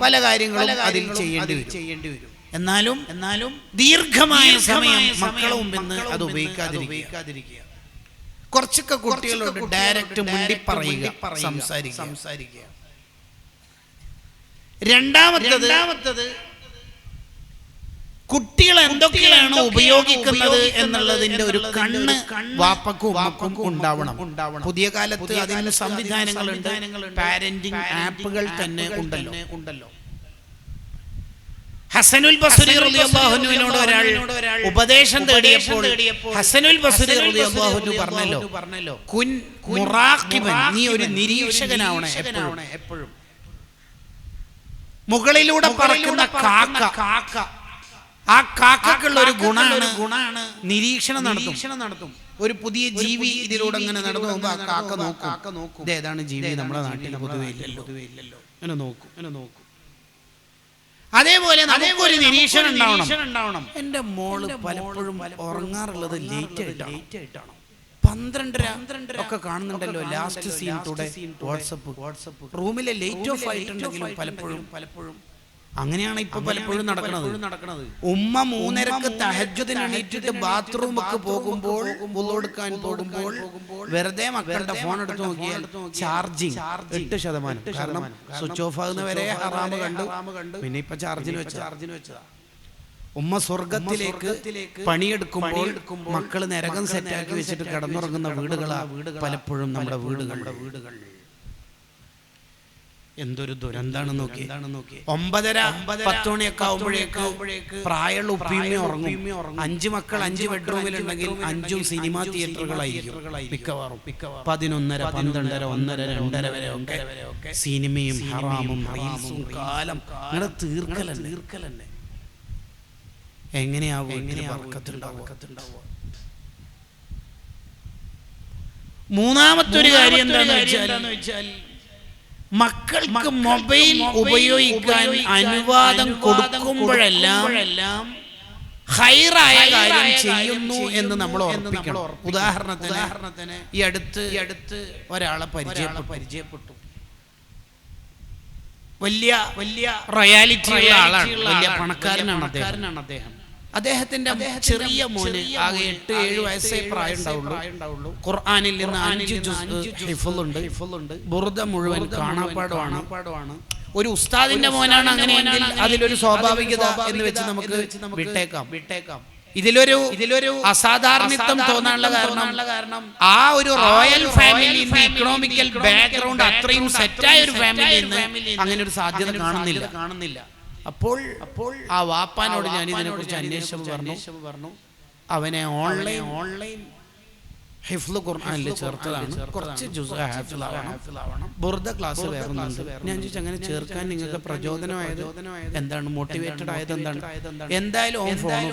പല കാര്യങ്ങളും അതിൽ ചെയ്യേണ്ടി വരും. എന്നാലും ദീർഘമായ സമയം മക്കളുടെ മുമ്പിൽ നിന്ന് അത് ഉപയോഗിക്കാതിരിക്കുക. കുറച്ചൊക്കെ കുട്ടികളോട് ഡയറക്റ്റ് മുണ്ടി പറയുക, സംസാരിക്കുക. രണ്ടാമത്തത് കുട്ടികൾ എന്തൊക്കെയാണ് ഉപയോഗിക്കുന്നത് എന്നുള്ളതിന്റെ ഒരു കണ്ണ് വാപ്പക്കും ഉമ്മക്കും ഉണ്ടാവണം. പുതിയ കാലത്ത് അതിന് സംവിധാനങ്ങളുണ്ട്. പാരന്റിംഗ് ആപ്പുകൾ തന്നെ ഉണ്ടല്ലോ. ഹസനുൽ ബസ്രി റളിയല്ലാഹു അൻഹുവിനോട് ഒരാൾ ഉപദേശം തേടിയപ്പോൾ ഹസനുൽ ബസ്രി റളിയല്ലാഹു അൻഹു പറഞ്ഞല്ലോ, കുൻ മുറാഖിബൻ, നീ ഒരു നിരീക്ഷകനാവണം എപ്പോഴും. മുകളിലൂടെ പറക്കുന്ന കാക്ക, ആ കാക്കക്കുള്ള ഒരു ഗുണാണ് നിരീക്ഷണം നടത്തും. ഒരു പുതിയ ജീവി ഇതിലൂടെ അങ്ങനെ നടന്നു പോകുമ്പോൾ ആ കാക്ക നോക്കും ഇതേതാണ് ജീവി, നമ്മുടെ നാട്ടിൽ പൊതുവേ ഇല്ലല്ലോ, അങ്ങനെ നോക്കും. അതേപോലെ നമുക്കൊരു നിരീക്ഷണം ഉണ്ടാവണം. എന്റെ മോള് പലപ്പോഴും ഉറങ്ങാറുള്ളത് ലേറ്റ് ആയിട്ടാണ്. 12:30 ഒക്കെ കാണുന്നുണ്ടല്ലോ ലാസ്റ്റ് സീൻ ടുഡേ വാട്സപ്പ്. റൂമിലെ ലേറ്റ് ഓഫ് ആയിട്ടുണ്ടെങ്കിലും പലപ്പോഴും അങ്ങനെയാണ് ഇപ്പൊ പലപ്പോഴും നടക്കുന്നത്. ഉമ്മ 3:30 തഹജ്ജുദിന് എണീറ്റിട്ട് ബാത്റൂം ഒക്കെ പോകുമ്പോൾ വുളൂഎടുക്കാൻ പോകുമ്പോൾ വെറുതെ മക്കളുടെ ഫോൺ എടുത്ത് നോക്കിയാൽ ചാർജിങ് 8%. കാരണം സ്വിച്ച് ഓഫ് ആകുന്നവരെ ഹറാമ് കണ്ടു, പിന്നെ ഇപ്പൊ ചാർജിന് വെച്ചതാ. ഉമ്മ സ്വർഗത്തിലേക്ക് പണിയെടുക്കുമ്പോൾ മക്കള് നരകം സെറ്റാക്കി വെച്ചിട്ട് കിടന്നുറങ്ങുന്ന വീടുകളാ പലപ്പോഴും നമ്മുടെ വീടുകൾ. എന്തൊരു ദുരന്താണ് നോക്കി. 9:30-10 മണിയൊക്കെ ആവുമ്പോഴേക്ക് പ്രായമുള്ള ഉപ്പിയുമ്മ ഉറങ്ങും. 5 മക്കൾ 5 ബെഡ്റൂമിലുണ്ടെങ്കിൽ 5ഉം സിനിമാ തിയേറ്ററുകളായിരിക്കും മിക്കവാറും. 11:30, 12:30, 1:30, 2:30 വരെ ഒക്കെ സിനിമയും ഹറാമും റീൽസും കാലം അങ്ങനെ തീർക്കലന്നെ. എങ്ങനെയാവും ബർക്കത്തുണ്ടാവുക? മൂന്നാമത്തെ ഒരു കാര്യം എന്താണെന്ന് വെച്ചാൽ മക്കൾക്ക് മൊബൈൽ ഉപയോഗിക്കാൻ അനുവാദം കൊടുക്കുമ്പോഴെല്ലാം ഹൈറായ കാര്യം ചെയ്യുന്നു എന്ന് നമ്മൾ ഓർമ്മിക്കണം. ഉദാഹരണത്തിന് ഈ അടുത്ത് ഒരാളെ പരിചയപ്പെട്ടു. വലിയ റോയാലിറ്റി ഉള്ള ആളാണ്, വലിയ പണക്കാരനാണ് അദ്ദേഹം. അദ്ദേഹത്തിന്റെ ചെറിയ മോന് ആകെ 8-7 വയസ്സേ പ്രായം ഉണ്ടാവുള്ളൂ. ഖുർആനിൽ നിന്ന് 5 ജുസ് ഹിഫ്ളുണ്ട്. ബുർദ മുഴുവൻ കാണാപ്പാടമാണ്. ഒരു ഉസ്താദിന്റെ മോനാണ് അങ്ങനെയെങ്കിൽ അതിലൊരു സ്വാഭാവികത എന്ന് വെച്ച് നമുക്ക് വിട്ടേക്കാം. ഇതിലൊരു അസാധാരണത്വം തോന്നാനുള്ള കാരണം ആ ഒരു റോയൽ ഫാമിലിയിൽ നിന്ന്, ഇക്കണോമിക്കൽ ബാക്ക്ഗ്രൗണ്ട് അത്രയും സെറ്റായ ഒരു ഫാമിലിയിൽ നിന്ന് അങ്ങനെ ഒരു സാധ്യത കാണുന്നില്ല. അപ്പോൾ ആ വാപ്പാനോട് ഞാൻ ഇതിനെ കുറിച്ച് അന്വേഷിച്ചു പറഞ്ഞു. അവനെ ഓൺലൈൻ ഹിഫ്ള് ഖുർആനിൽ ചേർത്തതാണ്. കുറച്ച് ജുസ് ഹാഫിളാവണം. ബുർദ ക്ലാസ് വേറുന്നുണ്ട്. ഞാൻ ചോദിച്ചു, അങ്ങനെ ചേർക്കാൻ നിങ്ങൾക്ക് പ്രചോദനമായത് എന്താണ്, മോട്ടിവേറ്റഡ് ആയത് എന്താണ്? എന്തായാലും ഓൺ ഫോൺ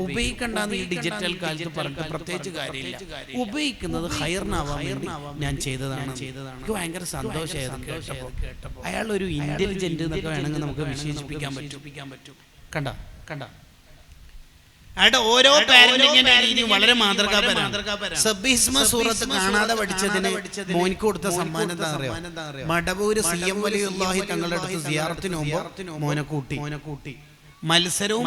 ഉപയോഗിക്കണ്ടെന്ന് ഈ ഡിജിറ്റൽ കാലത്ത് പറഞ്ഞിട്ട് പ്രത്യേകിച്ച് കാര്യമില്ല. ഉപയോഗിക്കുന്നത് ഹൈറിനാവാൻ വേണ്ടി ഞാൻ ചെയ്തതാണ്. എനിക്ക് ഭയങ്കര സന്തോഷമായത് കേട്ടപ്പോൾ. അയാൾ ഒരു ഇന്റലിജന്റ് എന്നൊക്കെ വേണമെങ്കിൽ നമുക്ക് വിശേഷിപ്പിക്കാൻ പറ്റും. കണ്ട അയാളുടെ ഓരോ പാരന്റിങ്ങിന്റെ രീതി വളരെ മാതൃകാപരമാണ്. സബ്ബിഹിസ്മ സൂറത്ത് കാണാതെ പഠിച്ചതിന് മോനിക്ക് കൊടുത്ത സമ്മാനം എന്താ അറിയോ? മടവൂര് CM വലിയുള്ളാഹി തങ്ങളുടെ അടുത്ത് സിയാറത്തിന് മുമ്പ് മോനെ കൂട്ടി. മത്സരവും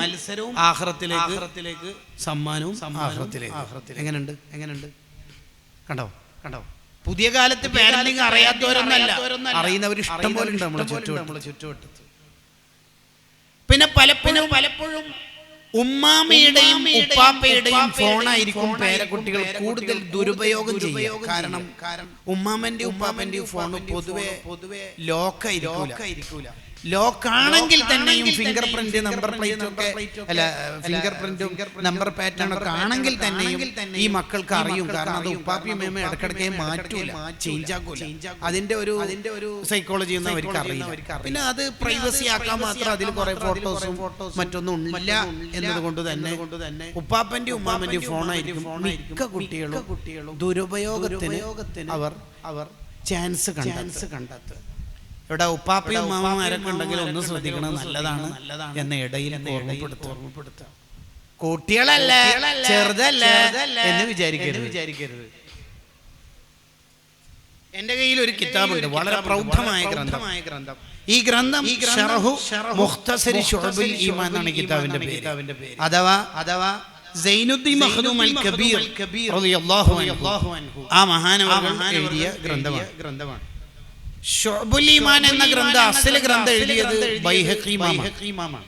ആഖിറത്തിലേക്ക് സമ്മാനവും ആഖിറത്തിലേക്ക്. എങ്ങനെയുണ്ട്? കണ്ടോ? പുതിയ കാലത്ത് പാരന്റിങ് അറിയാത്തവരൊന്നല്ല, അറിയുന്നവർ ഇഷ്ടം പോലെ ഉണ്ട് നമ്മളെ ചുറ്റുവട്ടത്ത്. പിന്നെ പലപ്പോഴും ഉമ്മാമയുടെയും ഉപ്പാപ്പയുടെയും ഫോണായിരിക്കും പേരക്കുട്ടികൾ കൂടുതൽ ദുരുപയോഗം ചെയ്യുക. കാരണം ഉമ്മാമന്റെയും ഉപ്പാപ്പന്റെയും ഫോൺ പൊതുവെ ലോക്കായിരിക്കൂല. ലോക്കാണെങ്കിൽ തന്നെയും ഫിംഗർ പ്രിന്റ്, നമ്പർ പ്ലേറ്റും ഒക്കെ ഫിംഗർ പ്രിന്റും നമ്പർ പാറ്റേണും ഒക്കെ ആണെങ്കിൽ തന്നെയും ഈ മക്കൾക്ക് അറിയും. കാരണം അത് ഉപ്പാപ്പിയും അമ്മയും ഇടക്കിടക്കേ മാറ്റൂല, ചേഞ്ച് ആക്കൂല. അതിന്റെ ഒരു സൈക്കോളജി ഒന്നും അവർക്ക് അറിയില്ല. പിന്നെ അത് പ്രൈവസി ആക്കാൻ മാത്രം അതിൽ കുറെ ഫോട്ടോസും മറ്റൊന്നും ഇല്ല എന്നതുകൊണ്ട് തന്നെ ഉപ്പാപ്പന്റെയും ഉമ്മാമന്റെയും ഫോണായിരിക്കും മിക്ക കുട്ടികളും ദുരുപയോഗത്തിന് അവർ ചാൻസ് കണ്ടെത്തുക. ഇവിടെ ഉപ്പാപ്പയും മാമമാരൊക്കെ ഉണ്ടെങ്കിൽ ഒന്ന് ശ്രദ്ധിക്കണം, നല്ലതാണ് എന്ന ഇടയിൽ ഓർമ്മപ്പെടുത്തുക. കുട്ടികളല്ല, ചെറുതല്ല എന്ന് വിചാരിക്കരുത്. എന്റെ കയ്യിൽ ഒരു കിതാബുണ്ട്, വളരെ പ്രൗഢമായ ഗ്രന്ഥം. ഈ ഗ്രന്ഥം ശറഹു മുഖ്തസരി ശുഅബുൽ ഈമാൻ എന്നാണ് കിതാബിന്റെ പേര്. അഥവാ സൈനുദ്ദീൻ മഖ്ദൂം അൽ കബീർ റളിയല്ലാഹു അൻഹു ആ മഹാനവർ എഴുതിയ ഗ്രന്ഥമാണ്. ശുഅബുൽ ഈമാൻ എന്ന അസൽ ഗ്രന്ഥം എഴുതിയത് ബൈഹഖി ഇമാമാണ്.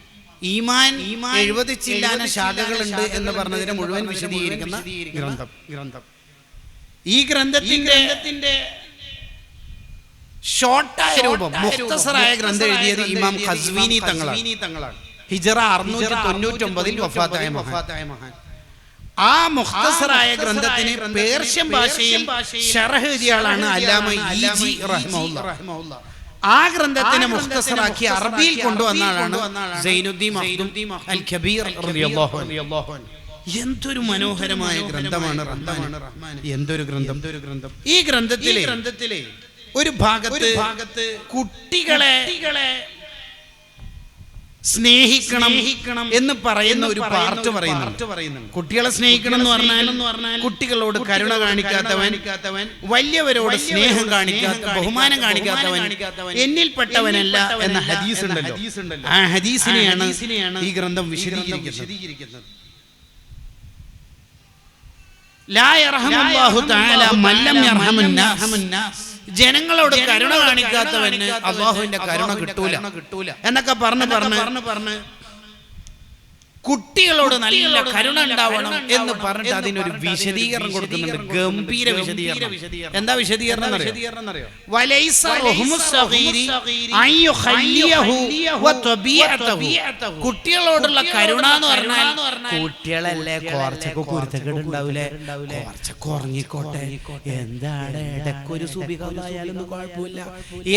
ഈമാൻ 70 ചില്ലാന ശാഖകളുണ്ട് എന്ന് പറഞ്ഞതിനെ മുഴുവൻ വിശദീകരിക്കുന്ന ഗ്രന്ഥം. ഈ ഗ്രന്ഥത്തിന്റെ ഷോർട്ടായ രൂപം, മുഖ്തസറായ ഗ്രന്ഥം എഴുതിയത് ഇമാം ഖസ്വീനി തങ്ങളാണ്. ഹിജറ 699 വഫാത്തായ മഹാൻ. ആ മുഖ്തസറായ ഗ്രന്ഥത്തിന് പേർഷ്യൻ ഭാഷയിൽ ശറഹ് എഴുതിയ ആളാണ് അല്ലാമ ഈജി റഹ്മത്തുള്ളാഹി. ആ ഗ്രന്ഥത്തിനെ മുഖ്തസറാക്കി അറബിയിൽ കൊണ്ടുവന്ന ആളാണ് സൈനുദ്ദീൻ മഖ്ദൂം അൽ കബീർ റളിയല്ലാഹു അൻഹു. എന്തൊരു മനോഹരമായ ഗ്രന്ഥമാണ് റഹ്മാൻ, എന്തൊരു ഗ്രന്ഥം. ഈ ഗ്രന്ഥത്തിലെ ഒരു ഭാഗത്ത് കുട്ടികളെ സ്നേഹിക്കണം എന്ന് പറയുന്ന ഒരു പാർട്ട് പറയുന്നു. കുട്ടികളെ സ്നേഹിക്കണം എന്ന് പറഞ്ഞാൽ കുട്ടികളോട് കരുണ കാണിക്കാത്തവൻ, വലിയവരോട് സ്നേഹം കാണിക്കാത്ത, ബഹുമാനം കാണിക്കാത്തവൻ എന്നിൽപ്പെട്ടവനല്ല എന്ന ഹദീസ് ഉണ്ടല്ലോ. ആ ഹദീസിനെയാണ് ഈ ഗ്രന്ഥം വിശദീകരിക്കുന്നത്. ലാ യർഹമുല്ലാഹു തആല മൻ ലം യർഹമുൻ നാസ്. ജനങ്ങളോട് കരുണ കാണിക്കാത്തവന് അല്ലാഹുവിന്റെ കരുണ കിട്ടൂല എന്നൊക്കെ പറഞ്ഞ് കുട്ടികളോട് നല്ല കരുണ ഉണ്ടാവണം എന്ന് പറഞ്ഞിട്ട് അതിനൊരു വിശദീകരണം കൊടുക്കുന്നുണ്ട്. ഗംഭീര വിശദീകരണം. എന്താ വിശദീകരണം അറിയോ? വലൈസ റഹ്മുസ് സഗീരി അൻ യുഖല്ലിയഹു വതബിയതഹു. കുട്ടികളോടുള്ള കരുണ എന്ന് പറഞ്ഞാൽ കുട്ടികളല്ലേ, കുറച്ചൊക്കെ കുരുത്തക്കേട് ഉണ്ടാവില്ലേ, കുറച്ചൊക്കെ ഉറങ്ങിക്കോട്ടെ, എന്താണ് ഇടയ്ക്കൊരു സുബിഹയാലൊന്നും കുഴപ്പമില്ല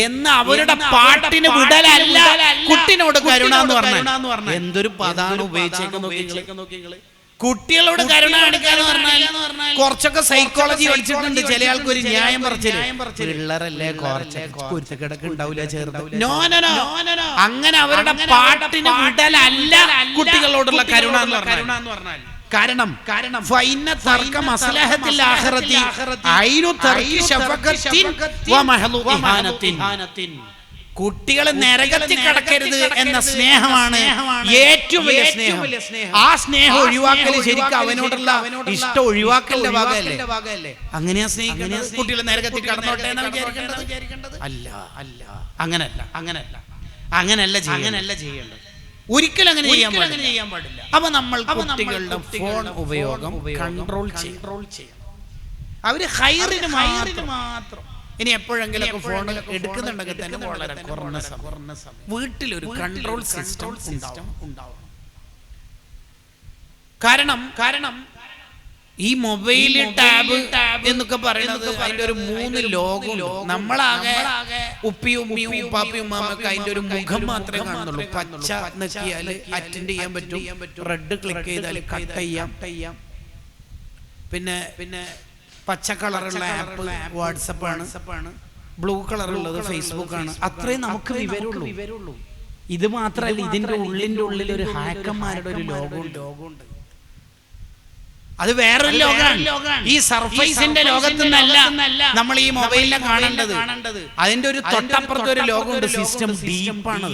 എന്ന് അവരുടെ പാട്ടിന് വിടലല്ല കുട്ടിനോട് കരുണ എന്ന് പറഞ്ഞാൽ. എന്തൊരു പദാണ് ഉപയോഗിച്ചേക്ക് നോക്കി. കുട്ടികളോട് കരുണ കാണിക്കാന്ന് പറഞ്ഞാൽ കുറച്ചൊക്കെ സൈക്കോളജി പഠിച്ചിട്ടുണ്ട്. ചില ആൾക്ക് ഒരു ന്യായം പറച്ചില്ലേ, പിള്ളേരല്ലേ കുറച്ച് കുരുത്തക്കിടക്ക് ഉണ്ടാവില്ല ചേർത്ത്. അങ്ങനെ അവരുടെ പാട്ടിന് വിടലല്ല കുട്ടികളോടുള്ള കരുണ എന്ന് പറഞ്ഞാൽ. കാരണം ഫൈന തർക്ക മസ്ലഹത്തിൽ ആഖിറതി ഐനു തർക്കി ശഫഖത്തിൻ വമഹലു ഇഹാനത്തിൻ. കുട്ടികളെ നരകത്തിൽ കടക്കരുത് എന്ന സ്നേഹമാണ് ഏറ്റവും വലിയ സ്നേഹം. ആ സ്നേഹം ഒഴിവാക്കൽ ശരിക്കും അവനോടുള്ള ഇഷ്ടം ഒഴിവാക്കലിന്റെ ഭാഗമല്ലേ? അങ്ങനെയാ സ്നേഹിക്കുന്നത്. കുട്ടികളെ നരകത്തിൽ കടന്നോട്ടെ എന്നാണ് വിചാരിക്കേണ്ടത്? അല്ല, അങ്ങനല്ല ചെയ്യേണ്ടത്. ഒരിക്കലും അങ്ങനെ ചെയ്യാൻ പാടില്ല. അപ്പൊ നമ്മൾ കുട്ടികളുടെ ഫോൺ ഉപയോഗം കൺട്രോൾ ചെയ്യണം. അവര് ഹൈറിന് മാത്രം. ഇനി എപ്പോഴെങ്കിലും ഫോൺ എടുക്കുന്നുണ്ടെങ്കിൽ തന്നെ വളരെ കുറഞ്ഞ സമയം വീട്ടിലൊരു കൺട്രോൾ സിസ്റ്റം ഉണ്ടാവണം. കാരണം ഈ മൊബൈൽ ടാബ് എന്നൊക്കെ പറയുന്നത് അതിന്റെ ഒരു 3 ലോകം. നമ്മളാകെ ഉപ്പിയും ഉമ്മിയും ഉപ്പാപ്പിയും ഉമ്മാമൊക്കെ അതിന്റെ ഒരു മുഖം മാത്രമേ കാണുന്നുള്ളൂ. പച്ച നോക്കിയാൽ അറ്റൻഡ് ചെയ്യാൻ പറ്റും, റെഡ് ക്ലിക്ക് ചെയ്താൽ കട്ട് ചെയ്യാം. പിന്നെ പച്ച കളറുള്ള ആപ്പ് വാട്സപ്പ് ആണ്, ബ്ലൂ കളറുള്ളത് ഫേസ്ബുക്ക് ആണ്. അത്രയും നമുക്ക് വിവരമുള്ളൂ. ഇത് മാത്രമല്ല, ഇതിന്റെ ഉള്ളിൽ ഒരു ഹാക്കന്മാരുടെ ഒരു ലോകമുണ്ട്. അത് വേറൊരു ലോകമാണ്. ഈ സർഫേസിന്റെ ലോകത്ത് നിന്നല്ല നമ്മൾ ഈ മൊബൈലിനെ കാണേണ്ടത്. അതിന്റെ ഒരു തൊട്ടപ്പുറത്ത് ഒരു ലോകമുണ്ട്. സിസ്റ്റം ഡീപ്പാണ്.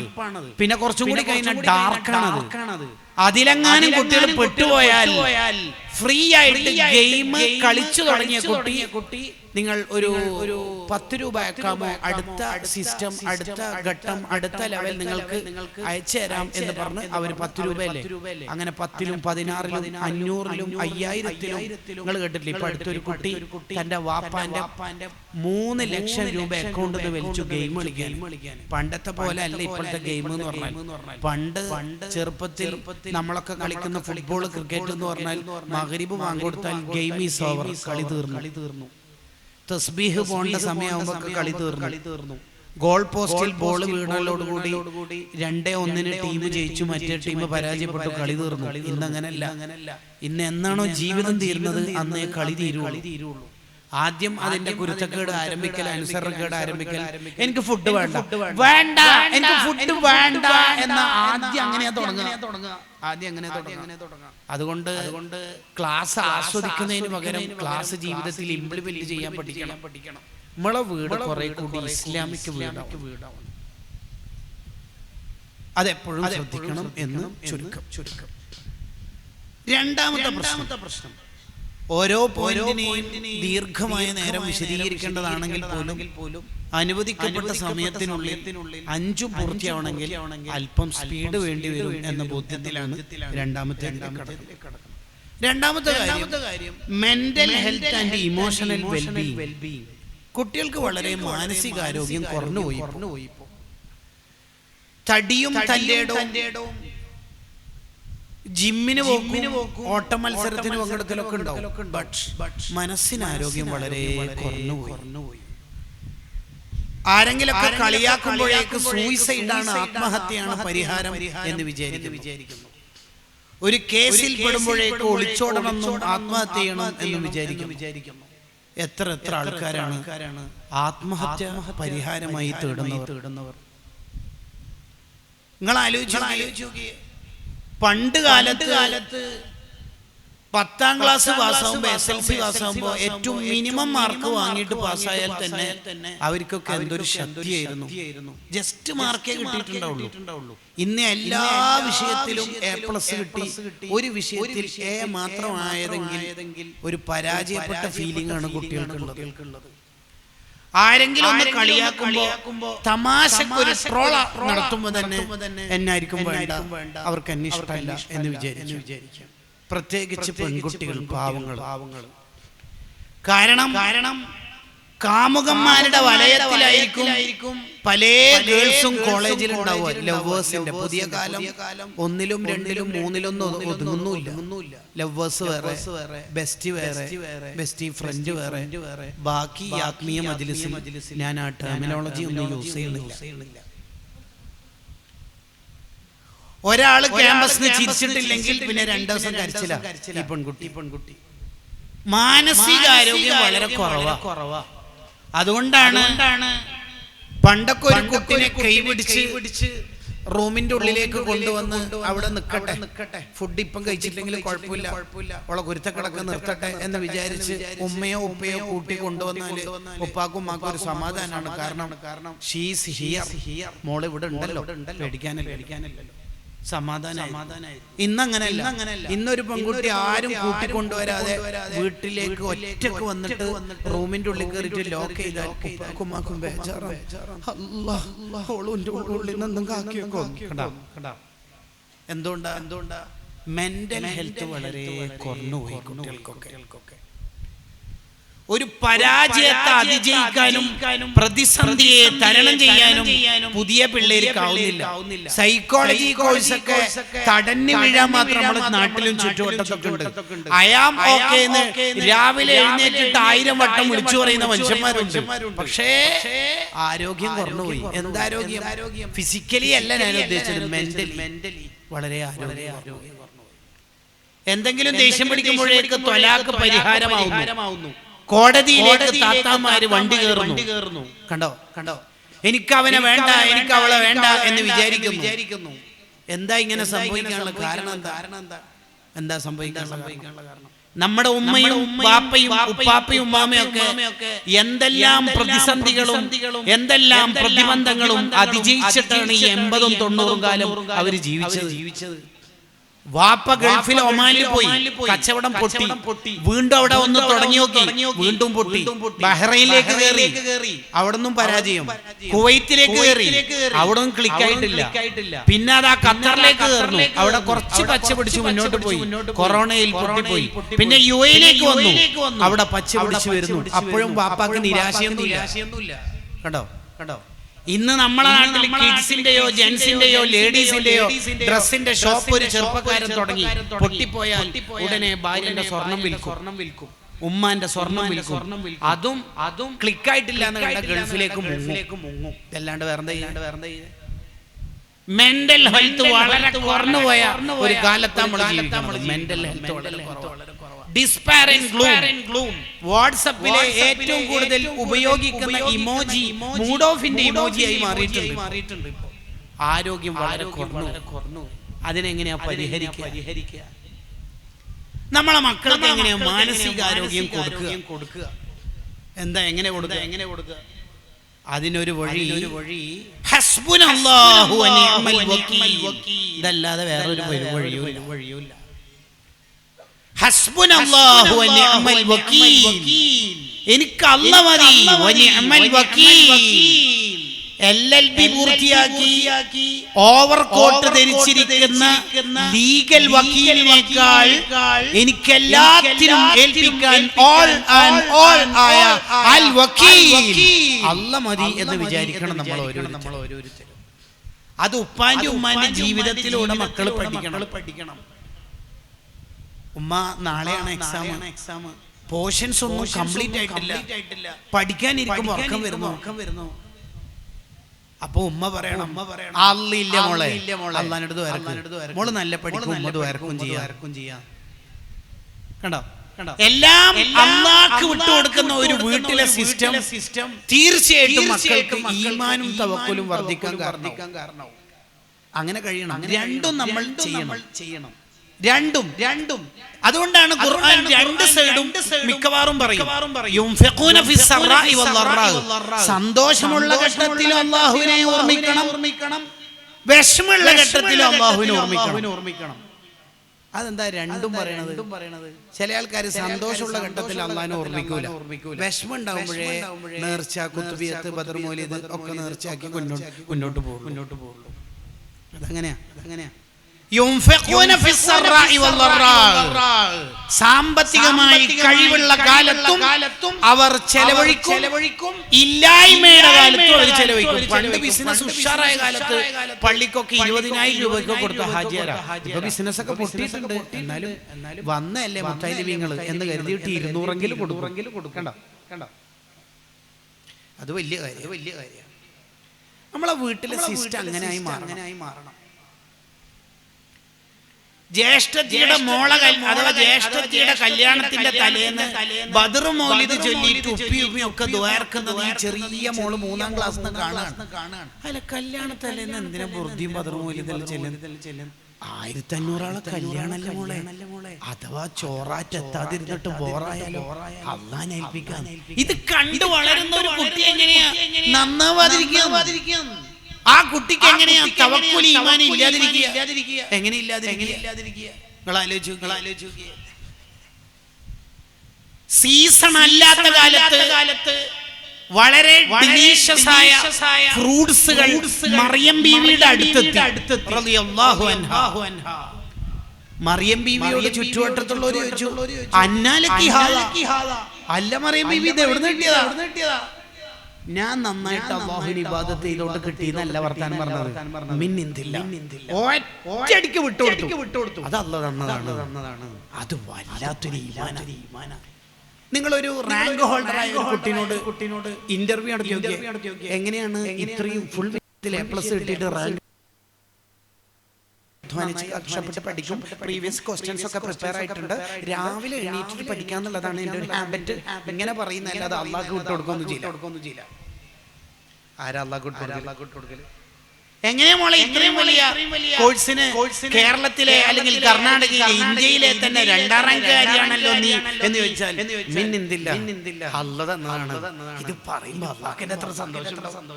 പിന്നെ കുറച്ചും കൂടി കഴിഞ്ഞാൽ ഡാർക്കാണത്. അതിലെങ്ങാനും കുട്ടികൾ പെട്ടുപോയാൽ ഫ്രീ ആയിട്ട് ഗെയിം കളിച്ചു തുടങ്ങിയ കുട്ടി നിങ്ങൾ ഒരു 10 രൂപ അയക്കാമോ, അടുത്ത സിസ്റ്റം, അടുത്ത ഘട്ടം, അടുത്ത ലെവൽ നിങ്ങൾക്ക് അയച്ചു തരാം എന്ന് പറഞ്ഞ് അവർ 10 രൂപയല്ലേ. അങ്ങനെ 10-ലും 16-ലും 500-ലും 5000-ലും നിങ്ങൾ കേട്ടിട്ടില്ല. ഇപ്പൊ അടുത്തൊരു കുട്ടി തന്റെ വാപ്പാന്റെ 3 ലക്ഷം രൂപ അക്കൗണ്ടിൽ നിന്ന് വലിച്ചു ഗെയിം കളിക്കാൻ. പണ്ടത്തെ പോലെ അല്ല ഇപ്പോഴത്തെ ഗെയിം എന്ന് പറഞ്ഞാൽ. പണ്ട് ചെറുപ്പത്തിൽ നമ്മളൊക്കെ കളിക്കുന്ന ഫുട്ബോൾ, ക്രിക്കറ്റ് എന്ന് പറഞ്ഞാൽ മഗ്രിബ് ബാങ്ക് കൊടുത്താൽ ഗെയിം ഈസ് ഓവർ, കളി തീർന്നു. തസ്ബീഹ് പോണ്ട സമയമാകുമ്പോൾ കളി തീർന്നു. ഗോൾ പോസ്റ്റിൽ ബോൾ വീണതോടുകൂടി 2-1 ടീം ജയിച്ചു, മറ്റേ ടീം പരാജയപ്പെട്ടു, കളി തീർന്നു. ഇന്നങ്ങനല്ല. ഇന്ന് എന്നാണോ ജീവിതം തീരുന്നത് അന്നേ കളി തീരുള്ളൂ. ആദ്യം അതിന്റെ കുരുത്തക്കേട് ആരംഭിക്കൽ, അനുസരണക്കേട് ആരംഭിക്കൽ. എനിക്ക് ഫുഡ് വേണ്ട എനിക്ക് ഫുഡ് വേണ്ട എന്ന ആദ്യം അങ്ങനെയാ തുടങ്ങുക. അതുകൊണ്ട് ക്ലാസ് ആസ്വദിക്കുന്നതിന് പകരം ക്ലാസ് ജീവിതത്തിൽ ഇംപ്ലിമെന്റ് ചെയ്യാൻ പഠിക്കണം. നമ്മളെ വീട് കുറെ കൂടി ഇസ്ലാമിക് വീടാണ്. അതെപ്പോഴും ശ്രദ്ധിക്കണം എന്ന് ചുരുക്കം. രണ്ടാമത്തെ പ്രശ്നം, ഓരോ പോയിന്റിനെയും ദീർഘമായ നേരം വിശദീകരിക്കേണ്ടതാണെങ്കിൽ പോലും അനുവദിക്കപ്പെട്ട സമയത്തിനുള്ളിൽ 5 പൂർത്തിയാവണമെങ്കിൽ അല്പം സ്പീഡ് വേണ്ടി വരും എന്ന ബോധ്യത്തിലാണ് രണ്ടാമത്തെ കാര്യം mental health and emotional wellbeing. കുട്ടികൾക്ക് വളരെ മാനസികാരോഗ്യം കുറഞ്ഞുപോയി. തടിയും തല്ലേടവും ജിമ്മിന് പോക്കും ഓട്ട മത്സരത്തിന് പങ്കെടുക്കലൊക്കെ ഉണ്ടാവും. മനസ്സിന് ആരോഗ്യം വളരെ കുറഞ്ഞുപോയി. ആരെങ്കിലൊക്കെ കളിയാക്കുമ്പോഴേക്ക് സൂയിസൈഡാണ്, ആത്മഹത്യയാണ് പരിഹാരം എന്ന് വിചാരിക്കുന്നു. ഒരു കേസിൽ പെടുമ്പോഴേക്ക് ഒളിച്ചോടണമെന്നും ആത്മഹത്യ ചെയ്യണം എന്നും വിചാരിക്കുന്നു. എത്ര ആൾക്കാരാണ് ആത്മഹത്യ പരിഹാരമായി തേടുന്നവർ. നിങ്ങൾ ആലോചിച്ചു, പണ്ട് കാലത്ത് 10ാം ക്ലാസ് പാസ്സാവുമ്പോ SLC പാസ്സാവുമ്പോ ഏറ്റവും മിനിമം മാർക്ക് വാങ്ങിയിട്ട് പാസ്സായാൽ തന്നെ അവർക്കൊക്കെ എന്തൊരു ശക്തിയായിരുന്നു. ജസ്റ്റ് മാർക്കേ കിട്ടിയിട്ടുണ്ടാവുള്ളൂ. ഇന്ന് എല്ലാ വിഷയത്തിലും A+ കിട്ടി. ഒരു വിഷയത്തിൽ A മാത്രമായതെങ്കിൽ ഒരു പരാജയപ്പെട്ട ഫീലിംഗ് ആണ് കുട്ടികൾക്കുള്ളത്. ആരെങ്കിലും ഒന്ന് കളിയാക്കുമ്പോ തമാശക്ക് ഒരു ട്രോൾ നടത്തുമ്പോ തന്നെ എന്നായിരിക്കും വേണ്ട, അവർക്ക് എന്നെ ഇഷ്ടമല്ല എന്ന് വിചാരിക്കാം. പ്രത്യേകിച്ച് പെൺകുട്ടികൾ, പാവങ്ങൾ. കാരണം കാമുകന്മാരുടെ വലയത്തിലായിരിക്കും പല ഗേൾസും കോളേജിൽ ഉണ്ടാവുക. ലവേഴ്സിന്റെ പുതിയ കാലം 1-ലും 2-ലും 3-ലും ഒതുങ്ങുന്നില്ല. ലവേഴ്സ് വേറെ, ബെസ്റ്റി വേറെ, ബെസ്റ്റി ഫ്രണ്ട് വേറെ. ബാക്കി ആത്മീയ മജ്‌ലിസിൽ ഞാൻ ആ ടെർമിനോളജി ഒന്നും യൂസ് ചെയ്യുന്നില്ല. ഒരാള് ക്യാമ്പസിന് ചിരിച്ചിട്ടില്ലെങ്കിൽ പിന്നെ 2 ദിവസം കരച്ചില്ല. ഈ പെൺകുട്ടി മാനസികാരോഗ്യം വളരെ കുറവാ. അതുകൊണ്ടാണ് പണ്ടൊക്കെ ഒരു കുട്ടിനെ കൈപിടിച്ച് റൂമിന്റെ ഉള്ളിലേക്ക് കൊണ്ടുവന്ന് അവിടെ നിൽക്കട്ടെ, ഫുഡ് ഇപ്പം കഴിച്ചില്ലെങ്കിൽ കുഴപ്പമില്ല, അവളെ കുരുത്തക്കിടക്ക് നിർത്തട്ടെ എന്ന് വിചാരിച്ച് ഉമ്മയോ ഉപ്പയോ കൂട്ടി കൊണ്ടുവന്നാല് ഉപ്പാക്കും ഉമ്മാക്കും ഒരു സമാധാനമാണ്. കാരണം ഷീസ് ഹിയർ, മോള് ഇവിടെ ഉണ്ടല്ലോ, പേടിക്കാനില്ലല്ലോ, സമാധാനമായി. ഇന്നങ്ങനല്ല. ഇന്നൊരു പെൺകുട്ടി ആരും കൂട്ടിക്കൊണ്ടുവരാതെ വീട്ടിലേക്ക് ഒറ്റക്ക് വന്നിട്ട് റൂമിന്റെ ഉള്ളിൽ കയറിയിട്ട് ലോക്ക് ചെയ്താൽ ഉപ്പാക്കും ബേജാറാണ്. എന്തുകൊണ്ടാ മെന്റൽ ഹെൽത്ത് വളരെ കുറഞ്ഞുപോയി കുട്ടികൾക്കൊക്കെ. ഒരു പരാജയത്തെ അതിജയിക്കാനും പ്രതിസന്ധിയെ തരണം ചെയ്യാനും പുതിയ പിള്ളേർക്ക് ആവുന്നില്ല. സൈക്കോളജി കോഴ്സൊക്കെ തടഞ്ഞു വീഴാൻ മാത്രം നമ്മുടെ നാട്ടിലും ചുറ്റുവട്ടത്തൊക്കെ ഉണ്ട്. അയാം ഓക്കെ എന്ന് രാവിലെ എഴുന്നേറ്റിട്ട് 1000 വട്ടം വിളിച്ചു പറയുന്ന മനുഷ്യന്മാരുണ്ട്. പക്ഷേ ആരോഗ്യം കുറഞ്ഞുപോയി. എന്താരോഗ്യം? ഫിസിക്കലി അല്ല ഞാൻ ഉദ്ദേശിച്ചത്, മെന്റലി വളരെ ആരോഗ്യം. എന്തെങ്കിലും ദേഷ്യം പിടിക്കുമ്പോഴേക്ക് ത്വലാഖ് പരിഹാരമാവുന്നു. കോടതിയിലേക്ക് താത്താമാര് വണ്ടി കയറുന്നു. കണ്ടോ എനിക്ക് അവനെ വേണ്ട, എനിക്ക് അവളെ വേണ്ട എന്ന് വിചാരിക്കുന്നു. എന്താ ഇങ്ങനെ സംഭവിക്കാനുള്ള കാരണം? എന്താ സംഭവിക്കാനുള്ള കാരണം? നമ്മുടെ ഉമ്മയും ബാപ്പയും ഉപ്പാപ്പയും ഉമ്മാമയും ഒക്കെ എന്തെല്ലാം പ്രതിസന്ധികളും എന്തെല്ലാം പ്രതിബന്ധങ്ങളും അതിജയിച്ചിട്ടാണ് ഈ 80ഉം 90ഉം കാലം അവര് ജീവിച്ചത്. വാപ്പ ഗൾഫിൽ ഒമാനിൽ പോയി, കച്ചവടം പൊട്ടി, വീണ്ടും അവിടെ ഒന്ന് തുടങ്ങി നോക്കി, വീണ്ടും പൊട്ടി. ബഹ്റൈനിലേക്ക് കയറി, അവിടുന്നും പരാജയം. കുവൈത്തിലേക്ക് കയറി, അവിടും ക്ലിക്കായിട്ടില്ല. പിന്നെ അതാ ഖത്തറിലേക്ക് കയറുന്നു, അവിടെ കുറച്ച് പച്ച പിടിച്ച് മുന്നോട്ട് പോയി, കൊറോണയിൽ പൊട്ടിപ്പോയി. പിന്നെ UAE-യിലേക്ക് വന്നു, അവിടെ പച്ച പിടിച്ചു വരുന്നു. അപ്പോഴും വാപ്പാക്ക് നിരാശയൊന്നുമില്ല. കണ്ടോ ഇന്ന് നമ്മളെ നാട്ടിൽ കിഡ്സിന്റെയോ ജെൻസിന്റെയോ ലേഡീസിന്റെയോ ഡ്രസ്സിന്റെ ഷോപ്പ് ഒരു ചെറുപ്പക്കാരൻ തുടങ്ങി. പൊട്ടിപ്പോയാൽ ഉടനെ ഭാര്യന്റെ സ്വർണം വിൽക്കും, ഉമ്മാന്റെ സ്വർണം വിൽക്കും. അതും ക്ലിക്കായിട്ടില്ല എന്ന് കണ്ട ഗൾഫിലേക്ക് മുങ്ങും. ഇതല്ലാണ്ട് വേറെ മെന്റൽ ഹെൽത്ത് വളരെ കുറഞ്ഞുപോയ ഒരു കാലത്താണ്. മെന്റൽ ഹെൽത്ത് വളരെ കുറവാണ്. Despair and gloom. വാട്സാപ്പിലെ ഏറ്റവും കൂടുതൽ ഉപയോഗിക്കുന്ന ഇമോജി മൂഡ് ഓഫിന്റെ ഇമോജിയായി മാറിയിട്ടുണ്ട്. ആരോഗ്യം വളരെ കുറഞ്ഞു. അതിനെങ്ങനെയാ പരിഹരിക്കുക? നമ്മളെ മക്കൾക്ക് എങ്ങനെയാ മാനസികാരോഗ്യം കൊടുക്കുക? എങ്ങനെ കൊടുക്കുക? അതിനൊരു വഴി ഹസ്ബുനല്ലാഹു വ നിഅമൽ വകീൽ. ഇതല്ലാതെ വേറൊരു വഴിയുമില്ല. ഹസ്ബുനല്ലാഹു വ നിഅമൽ വകീൽ. എനിക്ക് അല്ലാഹ് മതി. വ നിഅമൽ വകീൽ. LLB പൂർത്തിയാക്കി ഓവർകോട്ട് ധരിച്ചിരിക്കുന്ന ലീഗൽ വക്കീലിനേക്കാൾ എനിക്ക് എല്ലാത്തിനും ഏൽപ്പിക്കാൻ ഓൾ ആയ അൽ വക്കീൽ അല്ലാഹ് മതി എന്ന് വിചാരിക്കണം നമ്മൾ ഓരോരുത്തരും. അത് ഉപ്പാന്റെ ഉമ്മാന്റെ ജീവിതത്തിലൂടെ മക്കൾ പഠിക്കണം. ഉമ്മ നാളെയാണ് എക്സാം, പോർഷൻസ് ഒന്നും കംപ്ലീറ്റ് ആയിട്ടില്ല, പഠിക്കാനിരിക്കുമ്പോൾ ഉറക്കം വരുന്നു. അപ്പൊ ഉമ്മ പറയണം അല്ലില്ല മോളെ, അള്ളാനടുത്ത് മോള് നല്ല പഠിക്കും, ഉമ്മത് വരക്കും ചെയ്യാം. കണ്ടോ എല്ലാം അല്ലാഹ്ക്ക് വിട്ടുകൊടുക്കുന്ന ഒരു വീട്ടിലെ സിസ്റ്റം തീർച്ചയായിട്ടും മക്കൾക്ക് ഈമാനും തവക്കുലും വർദ്ധിക്കാൻ കാരണമാവും. അങ്ങനെ കഴിയണം. രണ്ടും നമ്മൾ ചെയ്യണം. രണ്ടും. അതുകൊണ്ടാണ് ഖുർആൻ രണ്ട് സൈഡും മിക്കവാറും പറയും. യുൻഫിഖൂന ഫിസ് സറാഇ വൽ ളറാ. സന്തോഷമുള്ള ഘട്ടത്തിൽ അല്ലാഹുവിനെ ഓർമ്മിക്കണം, വിഷമമുള്ള ഘട്ടത്തിൽ അല്ലാഹുവിനെ ഓർമ്മിക്കണം. അതെന്താ രണ്ടും പറയണത്? ചില ആൾക്കാർ സന്തോഷമുള്ള ഘട്ടത്തിൽ അല്ലാഹുവിനെ ഓർമ്മിക്കൂല, വിഷമം ഉണ്ടാവുമ്പോഴേ നേർച്ച, കുത്തുബിയത്ത്, ബദർ മൗലിദ് ഒക്കെ നേർച്ചയാക്കി മുന്നോട്ട് പോകുള്ളൂ. അതങ്ങനെയാ. സാമ്പത്തികമായി കഴിവുള്ള കാലത്തും അവർ ചെലവഴിക്കും, ഇല്ലായ്മയുടെ കാലത്തും അവർ ചെലവഴിക്കും. പണ്ട് ബിസിനസ് ഉഷാറായ കാലത്ത് പള്ളിക്കൊക്കെ 20,000 രൂപയ്ക്ക് കൊടുത്ത ഹാജിയാരാ. ഇപ്പൊ ബിസിനസ് ഒക്കെ പൊട്ടിയിട്ടുണ്ട്. എന്നാലും വന്നല്ലേ മുത്താലിമീങ്ങള് എന്ന് കരുതിയിട്ട് 200 കൊടുക്കണ്ട. അത് വലിയ കാര്യം. നമ്മളെ വീട്ടിലെ സിസ്റ്റം അങ്ങനെയായി മാറണം. ജ്യേഷ്ഠത്തിയുടെ അഥവാ ജ്യേഷ്ഠത്തിയുടെ കല്യാണത്തിന്റെ തലേന്ന് ബദർ മൗലിദ് ചൊല്ലിയിട്ട് ഉപ്പി ഒക്കെ ദ്വാർക്കുന്നത് ഈ ചെറിയ മോള് 3ാം ക്ലാസ്സിൽ കാണാണ്. അല്ല, കല്യാണ തലേന്ന് എന്തിനാ ബുർദിയും ബദർ മൗലിദ് ചെല്ലുന്നത്? 1500 ആളെ കല്യാണല്ലേ മോളെ, അഥവാ ചോറാറ്റെത്താതിരുന്നിട്ട് ബോറായാലോ അള്ളാൻ ഏൽപ്പിക്കാൻ. ഇത് കണ്ടു വളരുന്ന ഒരു കുട്ടി എങ്ങനെയാ നന്നാവാതിരിക്കുക? ആ കുട്ടിക്ക് എങ്ങനെയാ തവക്കുൽ ഈമാൻ ഇല്ലാതിരിക്കുക? എങ്ങനെ ഇല്ലാതിരിക്കുക? നിങ്ങൾ ആലോചിച്ചു. സീസൺ അല്ലാത്ത കാലത്ത് വളരെ ഡിലീഷ്യസ് ആയ ഫ്രൂട്ട്സുകൾ മറിയം ബീവിയുടെ അടുത്തെത്തി. റളിയല്ലാഹു അൻഹാ. മറിയം ബീവിയോട് ചുറ്റുവട്ടത്തുള്ളവർ ചോദിച്ചു, അന്നാലക്കി ഹാദാ, അല്ല മറിയം ബീവി ഇത് എവിടുന്ന് കിട്ടിയതാ? ഞാൻ നന്നായിട്ട് അല്ലാഹുവിനെ ഇബാദത്ത് ചെയ്തോണ്ട് കിട്ടിയെന്നല്ല വർത്താനം പറഞ്ഞത്. മിന്നിന്തില്ല, ഒറ്റയടിക്ക് വിട്ടുകൊടുത്തു. അത് അല്ലാഹ് തന്നതാണ്. അത് വല്ലാത്തൊരു ഈമാനാ. നിങ്ങളൊരു റാങ്ക് ഹോൾഡറായ കുട്ടീനോട് ഇന്റർവ്യൂ നടത്തി എങ്ങനെയാണ് ഇത്രയും ഫുൾ A+ കിട്ടിയിട്ട് റാങ്ക് കഷ്ടപ്പെട്ട് പഠിക്കും, പ്രീവിയസ് ക്വസ്റ്റ്യൻസ് ഒക്കെ പ്രിപ്പയർ ആയിട്ടുണ്ട്, രാവിലെ എണീറ്റിട്ട് പഠിക്കാന്നുള്ളതാണ് എൻ്റെ ഒരു ഹാബിറ്റ്. ഇങ്ങനെ പറയുന്നതല്ലാതെ അള്ളാഹ് വിട്ടുകൊടുക്കൊന്നും ചെയ്യില്ല. ആരാ അള്ളാഹ് വിട്ടുകൊടുക്കല്? എങ്ങനെയാ മോളെ ഇത്രയും വലിയ കോഴ്സിന് കേരളത്തിലെ അല്ലെങ്കിൽ കർണാടകയിലെ ഇന്ത്യയിലെ തന്നെ 2ാം റാങ്കുകാരിയാണല്ലോ നീ എന്ന് ചോദിച്ചാൽ മിന്നിന്തില്ല, അല്ലാഹ് തന്നതാണ്. ഇത് പറയുമ്പോൾ അല്ലാഹുവിന് എത്ര സന്തോഷമുണ്ടാവും.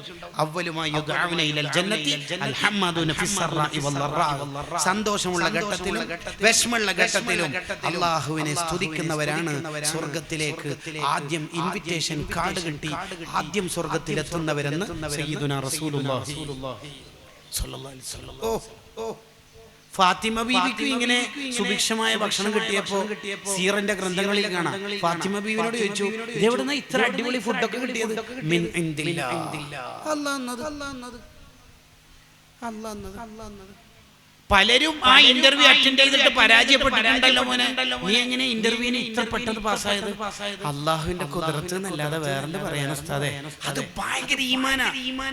അവ്വലുമായി യുദ്അഉന ഇലൽ ജന്നത്തി അൽഹമ്മദുന ഫിസ്സറാഇ വല്ലറാ. സന്തോഷമുള്ള ഘട്ടത്തിലും വിഷമമുള്ള ഘട്ടത്തിലും അല്ലാഹുവിനെ സ്തുതിക്കുന്നവരാണ് സ്വർഗ്ഗത്തിലേക്ക് ആദ്യം ഇൻവിറ്റേഷൻ കാർഡ് കിട്ടി ആദ്യം സ്വർഗ്ഗത്തിലെത്തുന്നവരെന്ന് സയ്യിദുനാ റസൂലുള്ളാഹി സ്വല്ലല്ലാഹു അലൈഹി വസല്ലം. ഫാത്തിമ ബീവിക്ക് ഇങ്ങനെ സുഭിക്ഷമായ ഭക്ഷണം കിട്ടിയപ്പോ സീറന്റെ ഗ്രന്ഥങ്ങളിൽ കാണാം. ഫാത്തിമ ബീവിനോട് ചോദിച്ചു, ഇതെവിടുന്ന ഇത്ര അടിപൊളി ഫുഡൊക്കെ കിട്ടിയത്? മിൻ ഇൻദില്ലാ. അല്ലാഹ്. പലരും ആ ഇന്റർവ്യൂ അറ്റൻഡ് ചെയ്തിട്ട് പരാജയപ്പെട്ടിട്ടുണ്ടല്ലോ മോനെ. നീ എങ്ങനെ ഇന്റർവ്യൂവിന് ഇത്ര പെട്ടെന്ന് പാസ്സായത്? അള്ളാഹുവിന്റെ കുദറത്ത് എന്നല്ലാതെ വേറെ പറയാൻ ഉസ്താദേ, അത് ഭയങ്കര ഈമാനാ.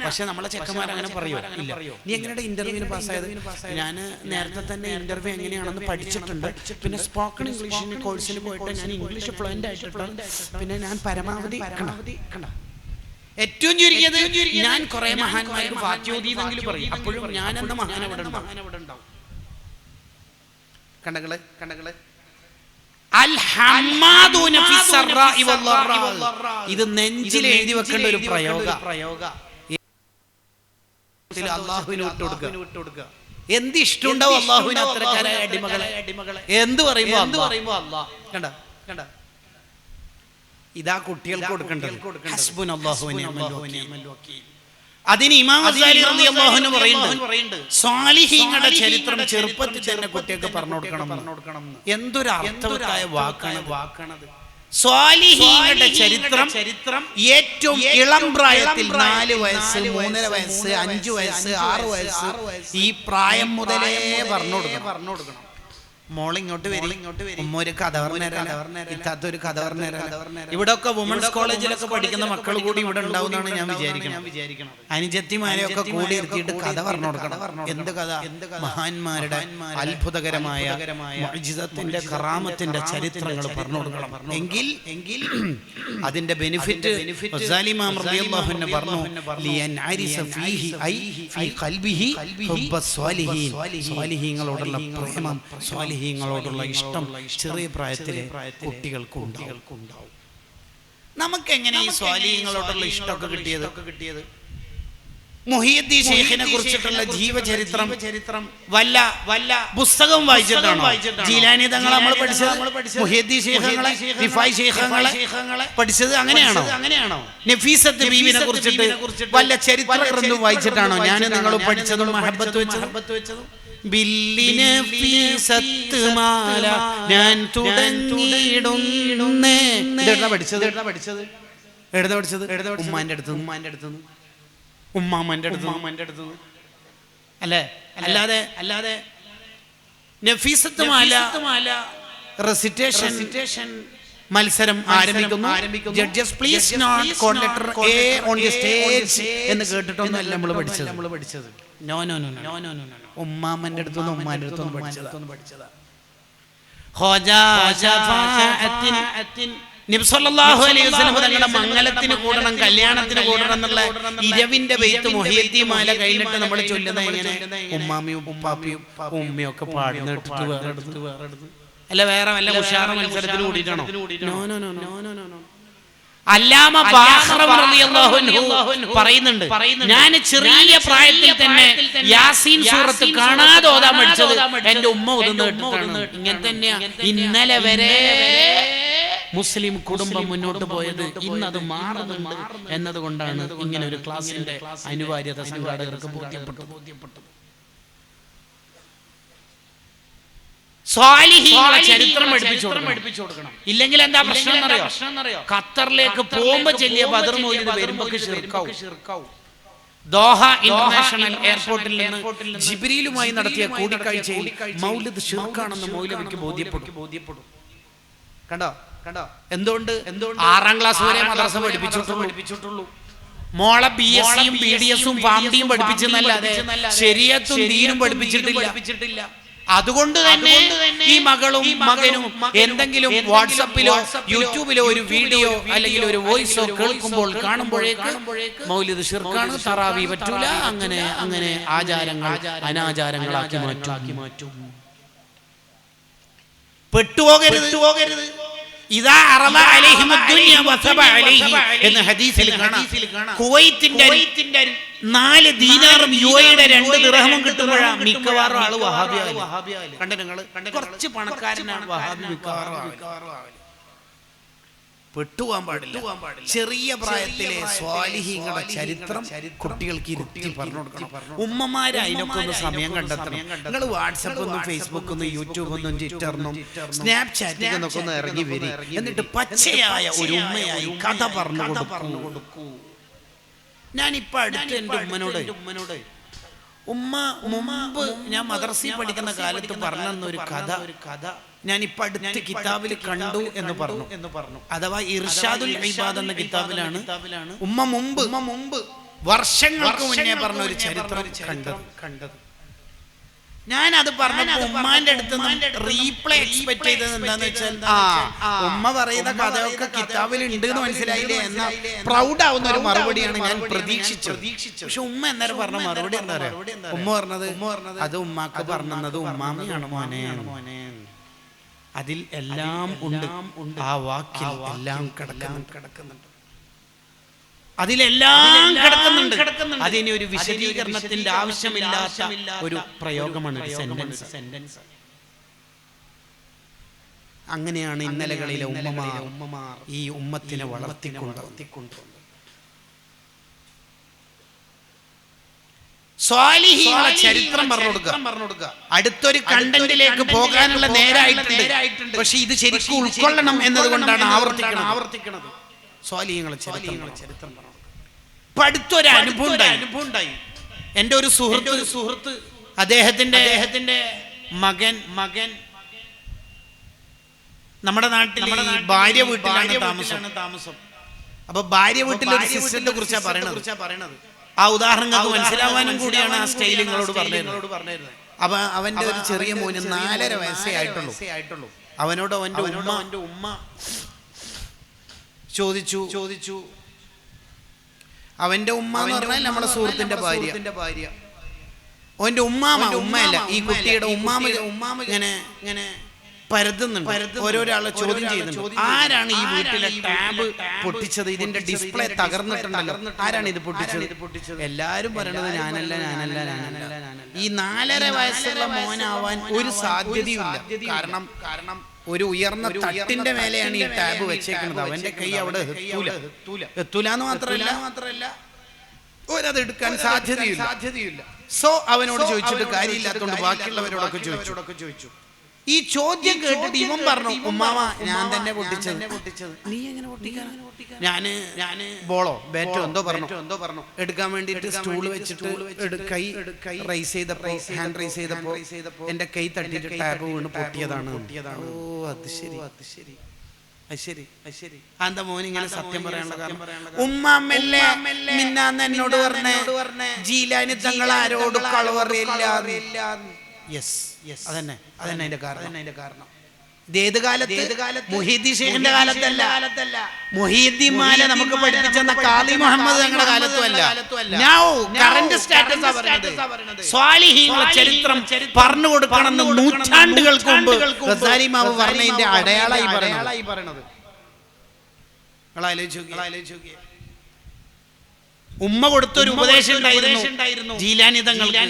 പക്ഷെ നമ്മളെ ചെക്കന്മാർ അങ്ങനെ പറയോ? ഇല്ല. നീ എങ്ങനെയാണ് ഇന്റർവ്യൂവിന് പാസ്സായത്? ഞാൻ നേരത്തെ തന്നെ ഇന്റർവ്യൂ എങ്ങനെയാണെന്ന് പഠിച്ചിട്ടുണ്ട്. പിന്നെ സ്പോക്കൺ ഇംഗ്ലീഷിന് കോഴ്സിന് പോയിട്ട് ഞാൻ ഇംഗ്ലീഷ് ഫ്ലുവന്റ് ആയിട്ടുണ്ട്. പിന്നെ ഞാൻ പരമാവധി കണ്ട ഏറ്റവും ചുരുങ്ങിയത് ഞാൻ കുറെ മഹാന്മാർക്ക് ഫാത്തിഹ എന്നെങ്കിലും പറയും. അപ്പോഴും ഞാൻ എന്ന മഹാൻ അവിടെ ഉണ്ടാവും. കണ്ടകള് ഇത് നെഞ്ചിൽ എഴുതി വെക്കേണ്ട ഒരു പ്രയോഗ. അള്ളാഹുവിന് വിട്ടുകൊടുക്കുക. എന്ത് ഇഷ്ടമുണ്ടാവും അള്ളാഹുവിന് അത്തരക്കാരായ അടിമകളെ. എന്ത് പറയുമ്പോ അള്ളാഹ് കണ്ട ഇതാ കുട്ടികൾക്ക് കൊടുക്കേണ്ടത്. ഹസ്ബുനല്ലാഹു വനിഅമൽ വക്കീൽ. അതിന് ഇമാം ഗസാലി റളിയല്ലാഹു അൻഹു പറയുന്നുണ്ട്, സ്വാലിഹീങ്ങളുടെ ചരിത്രം ചെറുപ്പത്തിൽ തന്നെ കുട്ടികൾക്ക് പറഞ്ഞു കൊടുക്കണം. എന്തൊരു അർത്ഥവത്തായ വാക്കാണത്. സ്വാലിഹീങ്ങളുടെ ചരിത്രം ഏറ്റവും ഇളം പ്രായത്തിൽ 4 വയസ്സ്, 3.5 വയസ്സ്, 5 വയസ്സ്, 6 വയസ്സ് ഈ പ്രായം മുതലേ പറഞ്ഞു കൊടുക്കണം. മോളിങ്ങോട്ട് വരും, ഉമ്മ ഒരു കഥ പറഞ്ഞുതരാം, ഇത്താത്തൊരു കഥ പറഞ്ഞുതരാം. ഇവിടെ ഒക്കെ വുമൻസ് കോളേജിലൊക്കെ പഠിക്കുന്ന മക്കൾ കൂടി ഇവിടെ ഉണ്ടാവുന്നതാണ് ഞാൻ വിചാരിക്കണം. അനുജത്തിമാരെയൊക്കെ കൂടി ഇരുത്തിയിട്ട് കഥ പറഞ്ഞു കൊടുക്കണം. എന്ത് കഥ? മഹാന്മാരുടെ അത്ഭുതകരമായ മുഅ്ജിസത്തിന്റെ കറാമത്തിന്റെ ചരിത്രങ്ങൾ പറഞ്ഞു കൊടുക്കണം. എങ്കിൽ അതിന്റെ ബെനിഫിറ്റ് ഗസാലി ഇമാം റളിയല്ലാഹു അൻഹു പറഞ്ഞു, ലിയൻഅരിസ ഫീഹി ഐ ഫീ ഖൽബിഹി ഹുബ്ബസ് സ്വാലിഹീൻ. സ്വാലിഹീങ്ങളോടുള്ള പ്രേമം, സ്വാലിഹീങ്ങളോടുള്ള ഇഷ്ടം ചെറിയ പ്രായത്തിലെ കുട്ടികൾക്ക് ഉണ്ടാവും. നമുക്ക് എങ്ങനെ ഈ സ്വാലിഹീങ്ങളോടുള്ള ഇഷ്ടമൊക്കെ കിട്ടിയത്? മുഹിയുദ്ദീൻ ശൈഖിനെ കുറിച്ചിട്ടുള്ള ജീവചരിത്രം വല്ല പുസ്തകം വായിച്ചിട്ടാണോ? ജീലാനി തങ്ങൾ നമ്മൾ പഠിച്ചത്, മുഹിയുദ്ദീൻ ശൈഖുകളെ, റിഫായി ശൈഖുകളെ പഠിച്ചത് അങ്ങനെയാണോ? നഫീസത്ത് ബീവിനെ കുറിച്ചിട്ട് വല്ല ചരിത്ര ഗ്രന്ഥം വായിച്ചിട്ടാണോ ഞാൻ നിങ്ങൾ പഠിച്ചതും മഹബത്ത് വെച്ചതും? ബില്ലിനഫീസത്ത് മാല ഞാൻ തുടങ്ങിയിടുന്നേ. എഴുതാ പഠിച്ചത് ഉമ്മാന്റെ അടുത്ത് ഉമ്മാമ്മന്റെ അടുത്ത് അല്ലേ? അല്ലാതെ നഫീസത്ത് മാല റെസിറ്റേഷൻ മത്സരം ആരംഭിക്കുന്നു. Judges please note code letter A on the stage എന്ന് കേട്ടിട്ടൊന്നും അല്ല നമ്മൾ പഠിച്ചത്. No no no no no no ഉമ്മാമ്മന്റെ അടുത്തുനിന്ന് ഉമ്മാന്റെ അടുത്തൊന്നും പഠിച്ചതാ. നബി സല്ലല്ലാഹു അലൈഹി വസല്ലം തങ്ങളുടെ മംഗലത്തിന് കൂടണം, കല്യാണത്തിന് കൂടണം എന്നുള്ള ഇരവിന്റെ ബെയ്ത്ത് മുഹയ്യദ്ദീൻ മാല കഴിഞ്ഞിട്ട് നമ്മൾ ചൊല്ലുന്നത് എങ്ങനെ? ഉമ്മാമിയും ഉപ്പാപ്പിയും ഉമ്മയും ഒക്കെ പാടുന്ന ഇട്ടിട്ട് വേറെ അല്ല, വേറെ വല്ല ഉഷാറ മത്സരത്തിന് കൂടിയിട്ടാണോ? No no no no no no. അല്ലാമ ബാഖറം റളിയല്ലാഹു അൻഹു പറയുന്നുണ്ട്, ഞാൻ ചെറിയ പ്രായത്തിൽ തന്നെ യാസീൻ സൂറത്ത് കാണാതെ ഓതാൻ പഠിച്ചത് എന്റെ ഉമ്മ ഓതുന്നത് കേട്ടിട്ടാണ്. ഇങ്ങനെ തന്നെയാ ഇന്നലെ വരെ മുസ്ലിം കുടുംബം മുന്നോട്ട് പോയത്. ഇന്നത് മാറുന്നുണ്ട് എന്നതുകൊണ്ടാണ് ഇങ്ങനെ ഒരു ക്ലാസിന്റെ അനിവാര്യത സംഘാടകർക്ക് ബോധ്യപ്പെട്ടത്. സ്വാലിഹീങ്ങളുടെ ചരിത്രം പഠിപ്പിച്ചു കൊടുക്കണം. ഇല്ലെങ്കിൽ എന്താ പ്രശ്നം എന്നറിയോ? ഖത്തറിലേക്ക് പോകുമ്പോ ചെല്ലിയ ബദർ മൗലിദ് വരുമ്പോ ശിർക്കാവും. ദോഹ ഇന്റർനാഷണൽ എയർപോർട്ടിൽ നിന്ന് ജിബ്രീലുമായി നടത്തിയ കൂടിക്കാഴ്ചയിൽ മൗലിദ് ശിർക്കാണെന്ന് മൗലവിക്ക് ബോധ്യപ്പെടും. കണ്ടോ? എന്തുകൊണ്ട് 6ാം ക്ലാസ് വരെ മദ്രസ പഠിപ്പിച്ചിട്ടുള്ളൂ. മോളെ BSc യും BDS ഉം ഫാംഡിയും പഠിപ്പിച്ചെന്നല്ലാതെ ശരീഅത്തും ദീനും പഠിപ്പിച്ചിട്ടില്ല. അതുകൊണ്ട് തന്നെ ഈ മകളും മകനും എന്തെങ്കിലും വാട്സപ്പിലോ യൂട്യൂബിലോ ഒരു വീഡിയോ അല്ലെങ്കിൽ ഒരു വോയിസോ കേൾക്കുമ്പോൾ കാണുമ്പോഴേക്ക് മൗലിദ് ശിർക്കാണ്, തറാവി പറ്റൂല, അങ്ങനെ ആചാരങ്ങൾ അനാചാരങ്ങളാക്കി മാറ്റും. പെട്ടുപോകരുത്. ഇദാ അറള അലൈഹിമു ദുനിയ വസബ അലൈഹി എന്ന ഹദീസിൽ കാണാം, കുവൈത്തിന്റെ 4 ദീനാറും UAE-യുടെ 2 ദിർഹമും കിട്ടുമ്പോഴാണ് മിക്കവാറും ആള് വഹാബിയായി. കണ്ടു നിങ്ങൾ, കുറച്ച് പണക്കാരനാണ് വഹാബി മിക്കവാറും. പെട്ടുപോകാൻ പാടില്ല. ചെറിയ പ്രായത്തിലെ സ്വാലിഹീങ്ങളുടെ ചരിത്രം കുട്ടികൾക്ക് ഇരുത്തി പറഞ്ഞു കൊടുക്കണം. ഉമ്മമാര് അതിനൊക്കെ ഒന്ന് സമയം കണ്ടെത്തണം. നിങ്ങൾ വാട്സപ്പൊന്നും ഫേസ്ബുക്കൊന്നും യൂട്യൂബൊന്നും ട്വിറ്ററിനും സ്നാപ്ചാറ്റിനൊക്കെ ഒന്ന് ഇറങ്ങി വരി. എന്നിട്ട് പച്ചയായ ഒരു ഉമ്മയായി കഥ പറഞ്ഞു കൊടുക്കൂ. ഞാനിപ്പോ അടുത്ത് എൻ്റെ ഉമ്മനോട് മുമ്പ് ഞാൻ മദ്രസയിൽ പഠിക്കുന്ന കാലത്ത് പറഞ്ഞൊരു കഥ ഞാനിപ്പോ അടുത്ത കിതാബിൽ കണ്ടു എന്ന് പറഞ്ഞു. അഥവാ ഇർഷാദുൽ ഇബാദ് എന്ന കിതാബിലാണ് ഉമ്മ മുമ്പ് വർഷങ്ങൾക്ക് മുന്നേ പറഞ്ഞ ഒരു ചരിത്രം കണ്ടത്. ഞാൻ അത് പറഞ്ഞപ്പോ ഉമ്മാന്റെ അടുത്ത് റീപ്ലൈ എക്സ്പെക്ട് ചെയ്തത് എന്താന്ന് വെച്ചാൽ, ഉമ്മ പറയുന്ന കഥയൊക്കെ കിതാബിൽ ഉണ്ട് എന്ന് മനസ്സിലായില്ലേ എന്ന പ്രൗഡ് ആവുന്ന ഒരു മറുപടിയാണ് ഞാൻ പ്രതീക്ഷിച്ചത്. പക്ഷെ ഉമ്മ എന്നേരം പറഞ്ഞ മറുപടി എന്താ പറയാ? ഉമ്മ പറഞ്ഞത് അത് ഉമ്മാക്ക് പറഞ്ഞത് ഉമ്മാമയാണ് മോനെ. അതിൽ എല്ലാം ഉണ്ട്, ആ വാക്കിൽ എല്ലാം കിടക്കുന്നുണ്ട്. അതിലെല്ലാം കിടക്കുന്നുണ്ട്. അതിന് ഒരു വിശദീകരണത്തിന്റെ ആവശ്യമില്ലാത്ത ഒരു പ്രയോഗമാണ് സെന്റൻസ്. അങ്ങനെയാണ് ഇന്നലകളിലെ ഉമ്മമാർ ഈ ഉമ്മത്തിനെ വളർത്തിക്കൊണ്ട് സ്വാലിഹീങ്ങളുടെ ചരിത്രം പറഞ്ഞു കൊടുക്കുക. അടുത്തൊരു കണ്ടന്റിലേക്ക് പോകാനുള്ള നേരായിട്ടുണ്ട്. പക്ഷെ ഇത് ശരിക്കും ഉൾക്കൊള്ളണം എന്നതുകൊണ്ടാണ് ആവർത്തിക്കുന്നത്. സ്വാലിഹീങ്ങളുടെ ചരിത്രം പറഞ്ഞു. ഇപ്പൊ അടുത്തൊരു അനുഭവം ഉണ്ടായി. എൻ്റെ ഒരു സുഹൃത്ത് അദ്ദേഹത്തിന്റെ മകൻ നമ്മുടെ നാട്ടിൽ ഭാര്യ വീട്ടിലാണ് താമസം. അപ്പൊ ഭാര്യ വീട്ടിലെ ഒരു സിസ്റ്ററിനെ കുറിച്ചാണ് പറയണത്. ആ ഉദാഹരണങ്ങൾക്ക് മനസ്സിലാവാനും കൂടിയാണ് ആ സ്റ്റൈൽ നിങ്ങളോട് പറഞ്ഞിരുന്നത്. അപ്പൊ അവന്റെ ഒരു ചെറിയ മോന് 4.5 വയസ്സേ ആയിട്ടുള്ളൂ. അവനോട് അവന്റെ ഉമ്മ ചോദിച്ചു. അവന്റെ ഉമ്മ എന്ന് പറഞ്ഞാൽ നമ്മുടെ സുഹൃത്തിന്റെ ഭാര്യ. അവന്റെ ഉമ്മയല്ല, ഈ കുട്ടിയുടെ ഉമ്മാമ ഇങ്ങനെ പരതുന്നുണ്ട്. ഓരോരാളെ ചോദ്യം ചെയ്യുന്നുണ്ട്. ആരാണ് ഈ വീട്ടിലെ ടാബ് പൊട്ടിച്ചത്? ഇതിന്റെ ഡിസ്പ്ലേ തകർന്നിട്ടുണ്ടല്ലോ, ആരാണ് ഇത് പൊട്ടിച്ചത്? എല്ലാരും പറയണത് ഞാനല്ല. ഈ 4.5 വയസ്സുള്ള മോനാവാൻ ഒരു സാധ്യതയുമില്ല. കാരണം ഒരു ഉയർന്ന തട്ടിന്റെ മേലെയാണ് ഈ ടാബ് വെച്ചേക്കുന്നത്. അവന്റെ കൈ അവിടെ എത്തൂല എന്ന് മാത്രമല്ല ഒരത് എടുക്കാൻ സാധ്യതയില്ല. സോ അവനോട് ചോദിച്ചിട്ട് കാര്യമില്ലാത്തതുകൊണ്ട് ബാക്കിയുള്ളവരോടൊക്കെ ചോദിച്ചു. ഈ ചോദ്യം കേട്ടിട്ട് ഇവൻ പറഞ്ഞു, ഉമ്മാമ ഞാൻ തന്നെ പൊട്ടിച്ചത്. നീ എങ്ങനെ പൊട്ടിക്കാൻ? ഞാന് ബോളോ ബാറ്റോ എന്തോ പറഞ്ഞു എടുക്കാൻ വേണ്ടിട്ട് സ്റ്റൂൾ വെച്ചിട്ട് കൈ റൈസ് ചെയ്തപ്പോ ഹാൻഡ് റൈസ് ചെയ്തപ്പോ എന്റെ കൈ തട്ടിയിട്ട് ടാബ് വീണ് പൊട്ടിയതാണ്. ഓ അത് ശരി. ശരി അന്ത മോൻ ഇങ്ങനെ സത്യം പറയാനുള്ള കാരണം ഉമ്മാമ്മല്ലേ മിന്നാന്ന് എന്നോട് പറഞ്ഞേ ജീലാനി തങ്ങൾ ആരോട് കളവ് പറയില്ല. അതന്നെ അതിന്റെ കാരണം. ഏത് കാലത്ത്? മുഹീദ്ദീൻ ശൈഖിന്റെ കാലത്തല്ല, മുഹീദ്ദീൻമാരെ നമുക്ക് പഠിപ്പിച്ചെന്ന ഖാദി മുഹമ്മദ് തങ്ങളുടെ കാലത്തുമല്ല. നൗ കറന്റ് സ്റ്റാറ്റസ് പറയുന്നത് സ്വാലിഹീങ്ങളുടെ ചരിത്രം പറഞ്ഞു കൊടുക്കണമെന്ന് നൂറ്റാണ്ടുകൾക്ക് മുമ്പ് ഗസാലി മാവ് പറഞ്ഞതിന്റെ അടയാളായി പറയണത്. ഉമ്മ കൊടുത്തൊരു ഉപദേശം ഉണ്ടായിരുന്നു ജീലാനി തങ്ങൾക്ക്.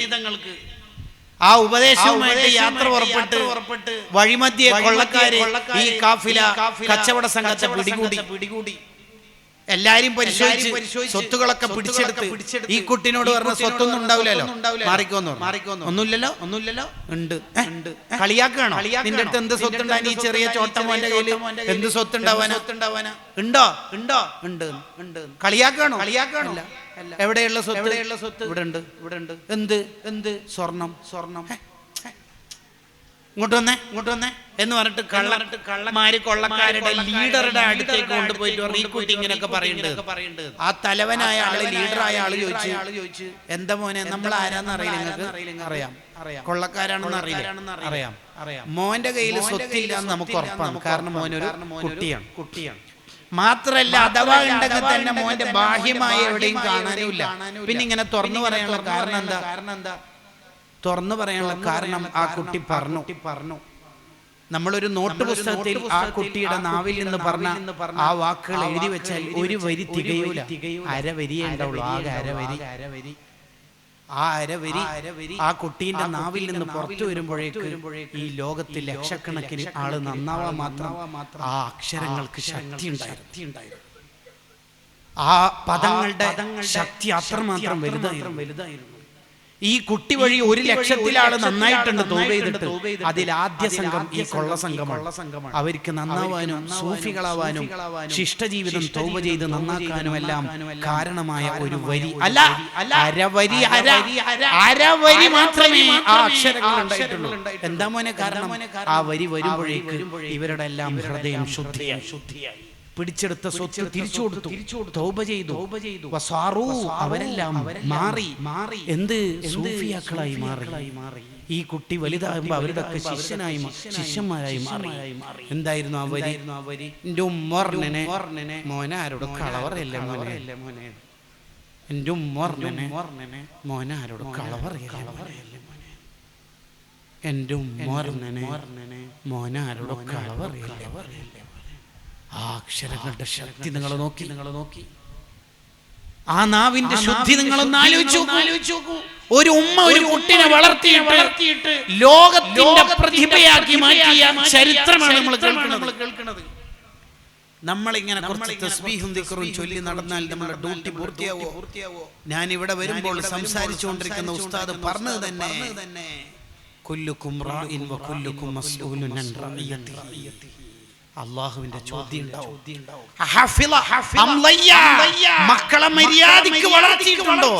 ആ ഉപദേശവുമായിട്ട് യാത്ര പുറപ്പെട്ട് വഴിമധ്യേ കൊള്ളക്കാര് ഈ കാഫില കച്ചവട സംഘത്തെ പിടികൂടി എല്ലാരും പരിശോധിച്ച് സ്വത്തുകളൊക്കെ പിടിച്ചെടുത്ത് ഈ കുട്ടിനോട് പറഞ്ഞ സ്വത്തൊന്നും ഉണ്ടാവില്ലല്ലോ, മാറിക്കോന്നു. ഒന്നുമില്ലല്ലോ ഉണ്ട്. കളിയാക്കാണോ? നിന്റെ അടുത്ത് എന്ത് സ്വത്തുണ്ടായി? ഈ ചെറിയ ചോട്ടമോന്റെ കയ്യിൽ എന്ത് സ്വത്തുണ്ടാവാനാ? ഉണ്ട്. കളിയാക്കാണോ? എവിടെയുള്ള സ്വത്ത്? ഇവിടെ ഉണ്ട്. എന്ത്? സ്വർണം. ഇങ്ങോട്ട് വന്നേ എന്ന് പറഞ്ഞിട്ട് കള്ളന്മാര് കൊള്ളക്കാരുടെ ലീഡറുടെ അടുത്തേക്ക് കൊണ്ടുപോയിട്ട് പറഞ്ഞു ഈ കുട്ടി ഇങ്ങനെയൊക്കെ പറയുന്നുണ്ട്. ആ തലവനായ ആള്, ലീഡറായ ആള് ചോദിച്ചു എന്താ മോനെ നമ്മൾ ആരാന്ന് അറിയില്ല, നിങ്ങൾക്ക് അറിയാം, കൊള്ളക്കാരാണെന്ന് അറിയാം. മോന്റെ കയ്യിൽ സ്വത്തില്ല എന്ന് നമുക്ക് ഉറപ്പാണ്, കാരണം മോനൊരു കുട്ടിയാണ്. മാത്രല്ല അഥവാ ഉണ്ടെങ്കിൽ തന്നെ മോന്റെ ബാഹ്യമായ എവിടെയും കാണാനുമില്ല. പിന്നെ ഇങ്ങനെ തുറന്നു പറയാനുള്ള കാരണം എന്താ? തുറന്നു പറയാനുള്ള കാരണം ആ കുട്ടി പറഞ്ഞു. നമ്മളൊരു നോട്ട് പുസ്തകത്തിൽ ആ കുട്ടിയുടെ നാവിൽ നിന്ന് പറഞ്ഞ ആ വാക്കുകൾ എഴുതി വെച്ചാൽ ഒരു വരി തികയൂല, അരവരിയേ ഉണ്ടാവുള്ളൂ. ആകെ അരവരി. ആ അരവരി ആ കുട്ടീന്റെ നാവിൽ നിന്ന് പുറത്തു വരുമ്പോഴേക്ക് ഈ ലോകത്തിൽ ലക്ഷക്കണക്കിന് ആള് നന്നാവാൻ മാത്രം ആ അക്ഷരങ്ങൾക്ക് ശക്തി ഉണ്ടായിരുന്നു. ആ പദങ്ങളുടെ ശക്തി അത്രമാത്രം വലുതായിരുന്നു. ഈ കുട്ടി വഴി 1,00,000 ആള് നന്നായിട്ടുണ്ട് തൗബ ചെയ്തിട്ട്. അതിൽ ആദ്യ സംഘം ഈ കൊള്ള സംഘമാണ്. അവർക്ക് നന്നാവാനും സൂഫികളാവാനും ശിഷ്ടജീവിതം തൗബ ചെയ്ത് നന്നാക്കാനും എല്ലാം കാരണമായ ഒരു വരി അല്ല, അരവരി മാത്രമേ ആ അക്ഷരങ്ങൾ ഉണ്ടായിട്ടുള്ളൂ. എന്താ മോനെ കാരണം? ആ വരി വരുമ്പോഴേക്ക് ഇവരുടെ എല്ലാം ഹൃദയം ശുദ്ധിയായി. പിടിച്ചെടുത്ത സ്വത്ത് തിരിച്ചു കൊടുത്തു, തൗബ ചെയ്തു. അവരെല്ലാം മാറി എന്ത് സൂഫിയാക്കളായി മാറി. ഈ കുട്ടി വലുതാകുമ്പോ അവരുടെയൊക്കെ ശിഷ്യന്മാരായി മാറി. എന്തായിരുന്നു ആ വരി? എന്റെ ഉമ്മർനെ മോനെ ആരോട് കളവറയല്ലേ മോനെ, എന്റെ ഉമ്മർനെ മോനെ ആരോട് കളവറയല്ലേ മോനെ, എന്റെ ഉമ്മർനെ മോനെ ആരോട് കളവറയല്ലേ. ആ അക്ഷരങ്ങളുടെ ശക്തി നിങ്ങൾ നോക്കി. ആ നാവിന്റെ ശുദ്ധി നിങ്ങളൊന്ന് ആലോചിച്ചു നോക്കൂ. ഒരു ഉമ്മ ഒരു കുട്ടിനെ വളർത്തിയിട്ട് ലോകത്തിന്റെ പ്രതിഭയാക്കി മാറ്റിയ ചരിത്രമാണ് നമ്മൾ കേൾക്കുന്നത്. നമ്മളിങ്ങനെ കുറച്ച് തസ്ബീഹും ദിക്റും ചൊല്ലി നടന്നാൽ നമ്മുടെ ഡ്യൂട്ടി പൂർത്തിയാവോ? ഞാൻ ഇവിടെ വരുമ്പോൾ സംസാരിച്ചുകൊണ്ടിരിക്കുന്ന ഉസ്താദ് പറഞ്ഞത് തന്നെ കുല്ലുക്കും റാഇൻ വ കുല്ലുക്കും മസ്ഊലുൻ അൻ റഅയതിഹി. അല്ലാഹുവിന്റെ ചോദ്യം ഉണ്ടാവും. മക്കളെ മര്യാദയ്ക്ക് വളർത്തിയിട്ടുണ്ടോ,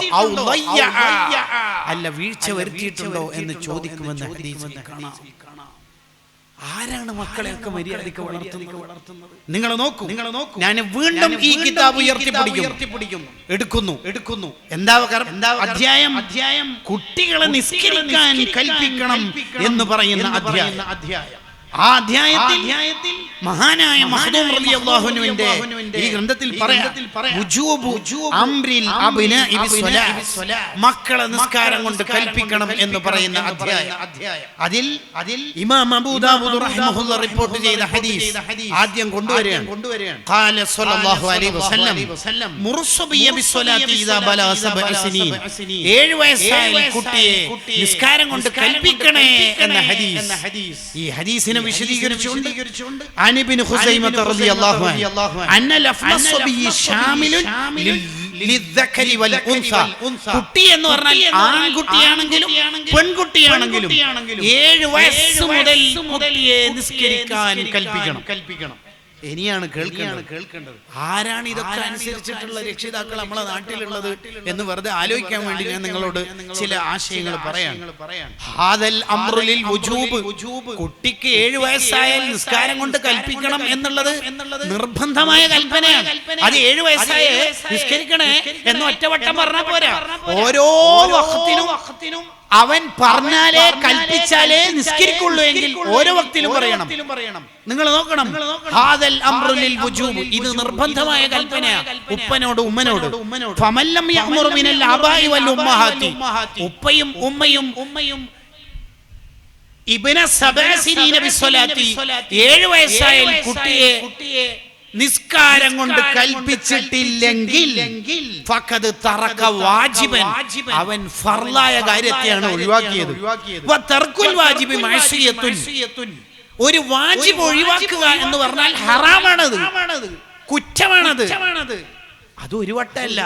അല്ല വീഴ്ച വരുത്തിയിട്ടുണ്ടോ എന്ന് ചോദിക്കുമെന്ന് ഹദീസിൽ കാണാം. ആരാണ് മക്കളെയൊക്കെ മര്യാദയ്ക്ക് വളർത്തുന്നത്? നിങ്ങൾ നോക്കൂ. ഞാൻ വീണ്ടും ഈ കിതാബ് ഉയർത്തിപ്പിടിക്കുന്നു, എടുക്കുന്നു. എന്താ അധ്യായം കുട്ടികളെ നിസ്കരിക്കാൻ കൽപ്പിക്കണം എന്ന് പറയുന്ന അധ്യായം. ആ അധ്യായത്തിൽ മഹാനായ മഖ്ദൂം റളിയല്ലാഹു അൻഹുവിന്റെ ഈ ഗ്രന്ഥത്തിൽ മക്കളെ നിസ്കാരം കൊണ്ട് കൽപ്പിക്കണം എന്ന് പറയുന്ന അധ്യായം. അതിൽ ഇമാം അബൂ ദാവൂദ് റഹിമഹുല്ലാഹ് റിപ്പോർട്ട് ചെയ്ത ഹദീസ് ആദ്യം കൊണ്ടുവരികയാണ്. ഖാല സ്വല്ലല്ലാഹു അലൈഹി വസല്ലം മുർസബിയ ബിസ്സലാത്തി ഇദാ ബലഗ 7 സിനീൻ. 7 വയസ്സായ കുട്ടിയെ നിസ്കാരം കൊണ്ട് കൽപ്പിക്കണേ എന്ന ഹദീസ്. ഈ ഹദീസിനെ വിശദീകരിച്ചുകൊണ്ട് അനിബിൻ ഖുസൈമത റളിയല്ലാഹു അൻഹു അന്ന ലഫ്ള സബിയ ശാമിലുൻ ലിദ്ദക്കരി വൽ ഉൻസ. കുട്ടി എന്ന് പറഞ്ഞാൽ ആൺകുട്ടിയാണെങ്കിലും പെൺകുട്ടിയാണെങ്കിലും 7 വയസ്സ് മുതൽ കുട്ടിയെ നിസ്കരിക്കാൻ കൽപ്പിക്കണം. ഇനിയാണ് കേൾക്കേണ്ടത്. ആരാണ് ഇതൊക്കെ അനുസരിച്ചിട്ടുള്ള രക്ഷിതാക്കൾ നമ്മളെ നാട്ടിലുള്ളത് എന്ന് വെറുതെ ആലോചിക്കാൻ വേണ്ടി ഞാൻ നിങ്ങളോട് ചില ആശയങ്ങൾ പറയാം. ഹാദൽ അംറുലിൽ വുജൂബ്, കുട്ടിക്ക് 7 വയസ്സായാൽ നിസ്കാരം കൊണ്ട് കൽപ്പിക്കണം എന്നുള്ളത് നിർബന്ധമായ കൽപ്പനയാണ്. അത് 7 വയസ്സായ നിസ്കരിക്കണേ എന്ന് ഒറ്റവട്ടം പറഞ്ഞാൽ പോരാ. ഓരോ വഖത്തിനും അവൻ പറഞ്ഞാലേ കൽപ്പിച്ചാലേ നിസ്കരിക്കുള്ളൂ എങ്കിൽ ഓരോ വക്തിലും പറയണം. നിങ്ങൾ നോക്കണം, ഹാദൽ അംറുലിൽ വുജൂബ്, ഇത് നിർബന്ധമായ കൽപ്പനയാണ് ഉപ്പനോട് ഉമ്മനോട്. ഫമല്ലം യഅ്മുറു മിനൽ ആബാഇ വൽ ഉമ്മഹാത്തി, ഉപ്പയും ഉമ്മയും ഇബ്ന 7 സിനീന ബിസ്സലാത്തി, 7 വയസ്സായാൽ കുട്ടിയെ നിസ്കാരം കൊണ്ട് കൽപ്പിച്ചിട്ടില്ലെങ്കിൽ ഫഖദ് തറക വാജിബൻ, അവൻ ഫർളായ കാര്യത്തെയാണ് ഒഴിവാക്കിയത്. വതർകുൽ വാജിബി മഅസിയത്തുൻ, ഒരു വാജിബ് ഒഴിവാക്കുക എന്ന് പറഞ്ഞാൽ ഹറാമാണത്, കുറ്റമാണത്. അത് ഒരു വട്ടമല്ല,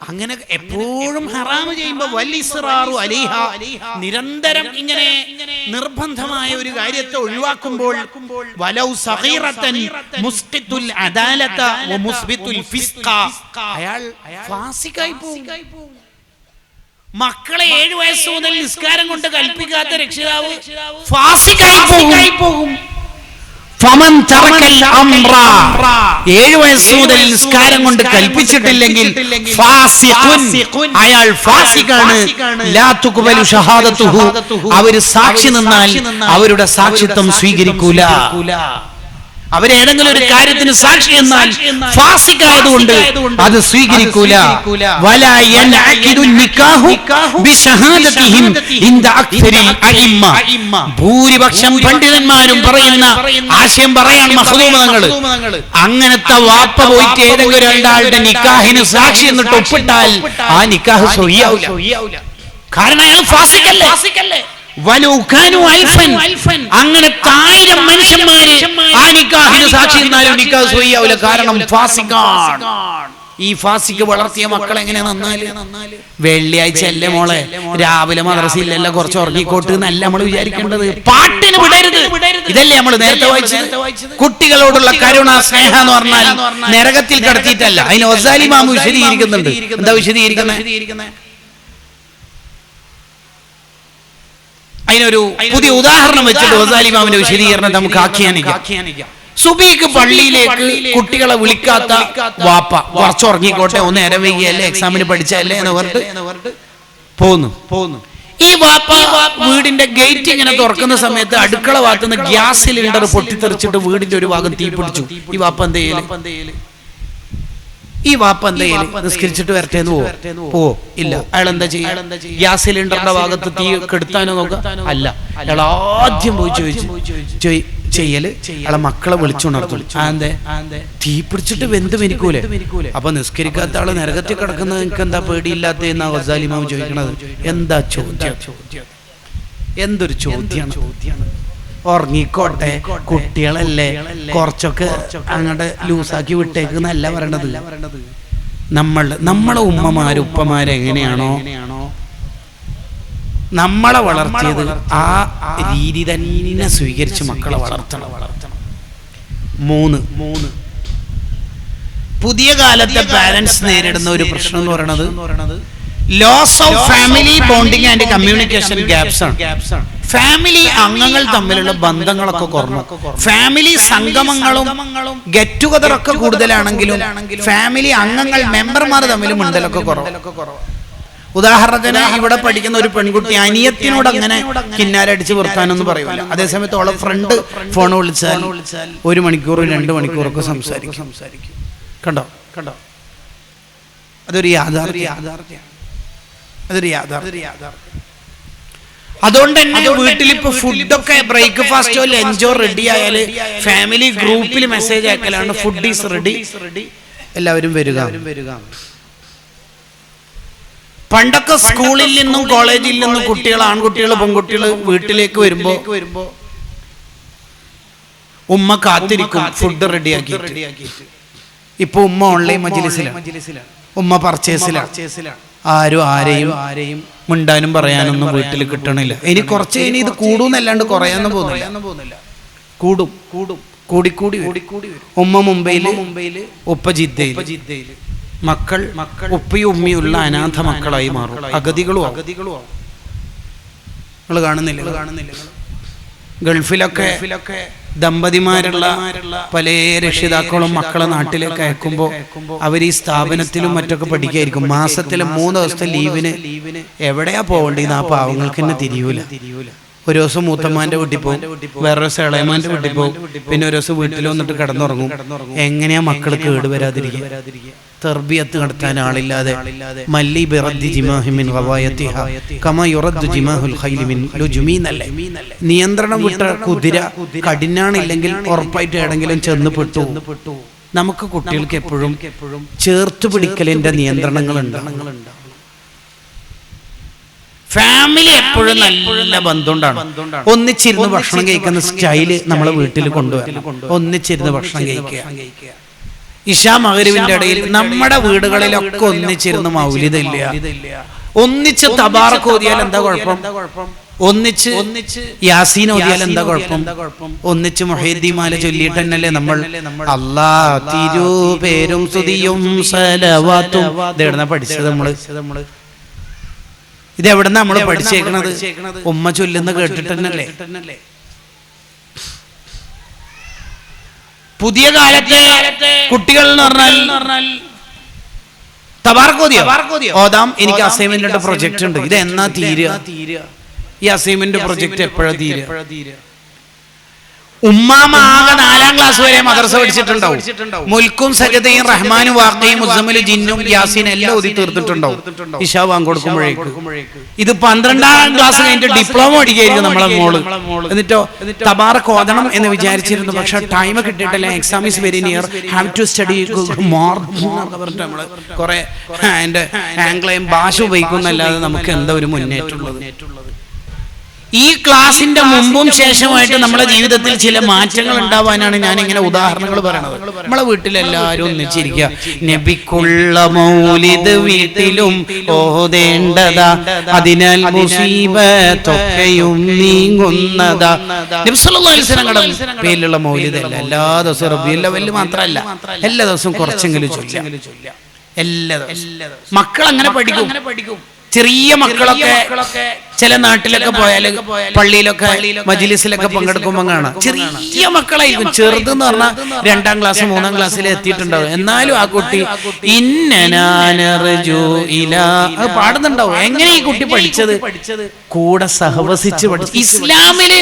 അങ്ങനെ എപ്പോഴും ഹറാമ് ചെയ്യുമ്പോൾ വല്ലിസ്റാറു അലൈഹ, നിരന്തരം ഇങ്ങനെ നിർബന്ധമായ ഒരു കാര്യത്തെ ഒഴിവാക്കുമ്പോൾ വലൗ സഗീറതൻ മുസ്ഖിത്തുൽ അദാലത വമുസ്ബിത്തുൽ ഫിസ്ഖ, അയാൾ ഫാസിഖായി പോകും. മക്കളെ 7 വയസ്സ് മുതൽ നിസ്കാരം കൊണ്ട് കൽപ്പിക്കാത്ത രക്ഷിതാവ് ഫാസിഖായി പോകും. ഫമൻ തറക്കൽ അംറ, 7 വയസ്സ് മുതൽ നിസ്കാരം കൊണ്ട് കൽപ്പിച്ചിട്ടില്ലെങ്കിൽ ഫാസിഖുൻ, അയാൾ ഫാസിഖാണ്. ലാ തുഖ്ബലു ഷഹാദതുഹു, അവർ സാക്ഷി നിന്നാൽ അവരുടെ സാക്ഷിത്വം സ്വീകരിക്കൂല. അവരേതെങ്കിലും ഒരു കാര്യത്തിന് സാക്ഷി എന്നാൽ ഫാസിഖായതുകൊണ്ട് അത് സ്വീകരിക്കൂല. വലാ യൻഅഖിദു നിക്കാഹു ബിശഹാദതിഹിം ഇൻദ അക്സരിൽ അഇമ്മ, ഭൂരിപക്ഷം പണ്ഡിതന്മാരും പറയുന്ന ആശയം പറയാൻ മഖ്ദൂമ തങ്ങൾ, അങ്ങനത്തെ വാപ്പ പോയിട്ട് ഏതെങ്കിലും രണ്ടാളുടെ നിക്കാഹിന് സാക്ഷി എന്നിട്ട് ഒപ്പിട്ടാൽ ആ നിക്കാഹ് സ്വഹിയാവില്ല. കാരണം അയാൾ ഫാസിഖല്ലേ. അങ്ങനെ 1000 മനുഷ്യന്മാര് ആ നിക്കാഹിന് സാക്ഷി നിന്നാലും നിക്കാഹ് സ്വഹിയാവില്ല. കാരണം ഫാസിഖാണ്. ഈ ഫാസിഖ് വളർത്തിയ മക്കൾ എങ്ങനെ നന്നാല്? വെള്ളിയാഴ്ച അല്ലേ മോളെ, രാവിലെ മദ്രസയിലല്ല, കുറച്ച് ഉറങ്ങിക്കോട്ട് എന്നല്ല നമ്മൾ വിചാരിക്കേണ്ടത്. പാട്ടിന് വിടരുത്, ഇതല്ലേ നമ്മൾ നേരത്തെ വായിച്ചത്. കുട്ടികളോടുള്ള കരുണ സ്നേഹ എന്ന് പറഞ്ഞാൽ നരകത്തിൽ കടത്തിയിട്ടല്ല. അതിന് ഗസാലി ഇമാം വിശദീകരിക്കുന്നുണ്ട്. എന്താ വിശദീകരിക്കുന്നത്? അതിനൊരു പുതിയ ഉദാഹരണം വെച്ചിട്ട് ഗസാലി ഇമാമിന്റെ വിശദീകരണം നമുക്ക് ആഖ്യാനിക്കാം. സുബഹിക്ക് പള്ളിയിലേക്ക് കുട്ടികളെ വിളിക്കാത്ത വാപ്പ, കുറച്ചുറങ്ങിക്കോട്ടെ, ഒന്ന് നേരം വൈകിയല്ലേ, എക്സാമിന് പഠിച്ചല്ലേ എന്ന് പറഞ്ഞിട്ട് പോന്നു. ഈ വാപ്പ വീടിന്റെ ഗേറ്റ് ഇങ്ങനെ തുറക്കുന്ന സമയത്ത് അടുക്കള ഭാഗത്തുനിന്ന് ഗ്യാസ് സിലിണ്ടർ പൊട്ടിത്തെറിച്ചിട്ട് വീടിന്റെ ഒരു ഭാഗം തീ പിടിച്ചു. ഈ വാപ്പ എന്ത് ചെയ്യല്? നിസ്കരിച്ചിട്ട് വരട്ടെ എന്ന് പോവോ? ഇല്ല. അയാൾ എന്താ ചെയ്യാ? ഗ്യാസ് സിലിണ്ടറിന്റെ ഭാഗത്ത് തീ കെടുത്താനോ നോക്കുക? അല്ല. അയാൾ ആദ്യം പോയി ചെയ്യല് അയാളെ മക്കളെ വിളിച്ചുണർത്തും. തീ പിടിച്ചിട്ട് വെന്ത് മരിക്കൂലേ? അപ്പൊ നിസ്കരിക്കാത്ത ആള് നരകത്തിൽ കിടക്കുന്നത് നിങ്ങൾക്ക് എന്താ പേടിയില്ലാത്ത എന്നാ ഗസാലി ഇമാം ചോദിക്കണത്. എന്താ ചോദ്യം? എന്തൊരു ചോദ്യമാണ്. ഉറങ്ങിക്കോട്ടെ, കുട്ടികളല്ലേ, കുറച്ചൊക്കെ അങ്ങോട്ട് ലൂസാക്കി വിട്ടേക്കുന്നല്ല പറയണത്. നമ്മളെ ഉമ്മമാര് ഉപ്പമാര് എങ്ങനെയാണോ നമ്മളെ വളർത്തിയത് ആ രീതി തന്നെ സ്വീകരിച്ച് മക്കളെ വളർത്തണം. 3 പുതിയ കാലത്തെ പാരന്റ്സ് നേരിടുന്ന ഒരു പ്രശ്നം എന്ന് പറയുന്നത് loss of family bonding and communication gaps ആണ്. ഫാമിലി അംഗങ്ങൾ തമ്മിലുള്ള ബന്ധങ്ങളൊക്കെ കുറഞ്ഞു. ഫാമിലി സംഗമങ്ങളും ഗെറ്റ് ടുഗദറൊക്കെ കൂടുതലാണെങ്കിലും ഫാമിലി അംഗങ്ങൾ മെമ്പർമാർ തമ്മിൽ മിണ്ടലൊക്കെ കുറവ്. ഉദാഹരണത്തിന് ഇവിടെ പഠിക്കുന്ന ഒരു പെൺകുട്ടി അനിയത്തിനോട് അങ്ങനെ കിന്നാരടിച്ച് വർത്താനൊന്നും പറയൂല. അതേസമയത്ത് അവളെ ഫ്രണ്ട് ഫോൺ വിളിച്ചാൽ 1 മണിക്കൂർ 2 മണിക്കൂറൊക്കെ സംസാരിക്കും. കണ്ടോ? അതൊരു യാഥാർത്ഥ്യം. അതുകൊണ്ട് തന്നെ വീട്ടിലിപ്പോ ഫുഡൊക്കെ ബ്രേക്ക്ഫാസ്റ്റോ ലഞ്ചോ റെഡി ആയാല് ഫാമിലി ഗ്രൂപ്പിൽ മെസ്സേജ് അയക്കലാണ്, ഫുഡ് ഈസ് റെഡി, എല്ലാവരും വരിക. പണ്ടൊക്കെ സ്കൂളിൽ നിന്നും കോളേജിൽ നിന്നും കുട്ടികൾ, ആൺകുട്ടികൾ പെൺകുട്ടികൾ വീട്ടിലേക്ക് വരുമ്പോ ഉമ്മ കാത്തിരിക്കും ഫുഡ് റെഡിയാക്കി. ഇപ്പൊ ഉമ്മ ഓൺലൈൻ മജ്‌ലിസിലാണ്, ഉമ്മ പർച്ചേസിലാണ്. ആരെയും മിണ്ടാനും പറയാനൊന്നും വീട്ടിൽ കിട്ടണില്ല. ഇനി ഇത് കൂടുന്നല്ലാണ്ട് കുറയാനും പോകുന്നില്ല. കൂടും. കൂടിക്കൂടി ഉമ്മ മുംബൈയില് ഉപ്പ ജിദ്ദയിൽ. മക്കൾ ഉപ്പയും ഉമ്മയുള്ള അനാഥ മക്കളായി മാറും, അഗതികളും ആവും. നിങ്ങൾ കാണുന്നില്ല ഗൾഫിലൊക്കെ ദമ്പതിമാരുള്ള പല രക്ഷിതാക്കളും മക്കളെ നാട്ടിലേക്ക് അയക്കുമ്പോൾ അവർ ഈ സ്ഥാപനത്തിലും മറ്റൊക്കെ പഠിക്കായിരിക്കും. മാസത്തിലെ 3 ദിവസത്തെ ലീവിന് എവിടെയാ പോകേണ്ടത് ആ പാവങ്ങൾക്ക് തന്നെ തിരിയൂല. ഒരു ദിവസം മൂത്തമ്മാന്റെ വീട്ടിൽ പോകും, വേറെ ദിവസം ഇളയമാന്റെ വീട്ടിൽ പോകും, പിന്നെ ഒരു ദിവസം വീട്ടിൽ വന്നിട്ട് കിടന്നുറങ്ങും. എങ്ങനെയാ മക്കൾ കേടുവരാതിരിക്കുക? തർബിയത്ത് നടത്താൻ ആളില്ലാതെ മല്ലി ബിറദ്ദി ജിമാഹി മിൻ ഖവായതിഹ കമാ യുറദ്ദു ജിമാഹുൽ ഖൈലി മിൻ ലുജുമീനല്ലേ. നിയന്ത്രണം വിട്ട കുതിര കടിഞ്ഞാണില്ലെങ്കിൽ ഉറപ്പായിട്ട് എവിടെങ്കിലും ചെന്ന് പെട്ടു. നമുക്ക് കുട്ടികൾക്ക് എപ്പോഴും ചേർത്ത് പിടിക്കലിന്റെ നിയന്ത്രണങ്ങളുണ്ട്. ഫാമിലി എപ്പോഴും നല്ല ബന്ധമുണ്ടാണ്. ഒന്നിച്ചിരുന്ന് ഭക്ഷണം കഴിക്കുന്ന സ്റ്റൈല് നമ്മളെ വീട്ടിൽ കൊണ്ടുവരണം. ഒന്നിച്ചിരുന്ന് ഭക്ഷണം കഴിക്കുക. ഇശാ മഗ്‌രിബിന്റെ ഇടയിൽ നമ്മുടെ വീടുകളിലൊക്കെ ഒന്നിച്ചിരുന്ന് മൗലിദ് ഇല്ല, ഒന്നിച്ച് തബാറക്ക് ഓതിയാൽ എന്താ കുഴപ്പം? ഒന്നിച്ച് യാസീൻ ഓതിയാൽ എന്താ കുഴപ്പം? ഒന്നിച്ച് മുഹയ്യിദ്ദീമാല ചൊല്ലിയിട്ട് തന്നെയല്ലേ നമ്മൾ അല്ലാ തിരുപേരും സ്തുതിയും സലവാത്തും ഇതെവിടുന്നാ പഠിച്ചത്? നമ്മള് ഇതെവിടുന്ന നമ്മൾ പഠിച്ചേക്കണത്? ഉമ്മ ചൊല്ലുന്ന കേട്ടിട്ട് തന്നെയല്ലേ. പുതിയ കാലത്തെ കുട്ടികൾ എന്ന് പറഞ്ഞാൽ തബാറക്ക് ഓതാം, എനിക്ക് അസൈൻമെന്റ് പ്രൊജക്ട് ഉണ്ട്, ഇത് എന്നാ തീരുക? ഈ അസൈൻമെന്റ് പ്രൊജക്ട് എപ്പോഴാ തീരുക? ഉമ്മാമ ആകെ 4ാം ക്ലാസ് വരെ മദ്രസ പഠിച്ചിട്ടുണ്ടാവും. മുൽക്കും സജദയും റഹ്മാനും വാഖയും മുസമ്മിലും ജിന്നും യാസീൻ എല്ലാം ഓതി തീർത്തിട്ടുണ്ടാവും ഇശാ ബാങ്ക് കൊടുക്കുമ്പോഴേക്ക്. ഇത് 12ാം ക്ലാസ് കഴിഞ്ഞിട്ട് ഡിപ്ലോമ പഠിക്കുകയായിരിക്കും നമ്മളെ മോള്. എന്നിട്ടോ തബാറക്ക് ഓതണം എന്ന് വിചാരിച്ചിരുന്നു, പക്ഷെ ടൈം കിട്ടിയിട്ടില്ല, exam is very near, have to study more എന്നൊക്കെ പറഞ്ഞിട്ട് നമ്മള് കുറെ അതിന്റെ ആംഗ്ലയും ഭാഷ ഉപയോഗിക്കുന്നല്ലാതെ നമുക്ക് എന്താ ഒരു മുന്നേറ്റമുള്ളത്? ഈ ക്ലാസിന്റെ മുമ്പും ശേഷമായിട്ട് നമ്മുടെ ജീവിതത്തിൽ ചില മാറ്റങ്ങൾ ഉണ്ടാവാനാണ് ഞാൻ ഇങ്ങനെ ഉദാഹരണങ്ങൾ പറയണത്. നമ്മളെ വീട്ടിലെല്ലാവരും ഒന്നിച്ചിരിക്കുക, നബിക്കുള്ള മൗലിദ് വീട്ടിലും ഓതേണ്ടതാ, അതിനാൽ മുസീബത്തൊക്കെയും നീങ്ങുന്നതാ. നബി സല്ലല്ലാഹു അലൈഹി വസല്ലം പേരിലുള്ള മൗലിദ് അല്ല, എല്ലാ ദിവസവും റബീഉൽ അവ്വൽ മാത്രമല്ല, എല്ലാ ദിവസവും കുറച്ചെങ്കിലും ചൊല്ലുക. എല്ലാ ദിവസവും മക്കൾ അങ്ങനെ പഠിക്കും. ചെറിയ മക്കളൊക്കെ ചില നാട്ടിലൊക്കെ പോയാല് പള്ളിയിലൊക്കെ മജ്‌ലിസിലൊക്കെ പങ്കെടുക്കുമ്പോൾ കാണാം ചെറിയ മക്കളായിരിക്കും. ചെറുതെന്ന് പറഞ്ഞാൽ 2ാം ക്ലാസ് 3ാം ക്ലാസ്സിൽ എത്തിയിട്ടുണ്ടാവും. എന്നാലും ആ കുട്ടി അത് പാടുന്നുണ്ടാവും. എങ്ങനെ ഈ കുട്ടി പഠിച്ചത്? കൂടെ സഹവസിച്ച് പഠിച്ചു. ഇസ്ലാമില്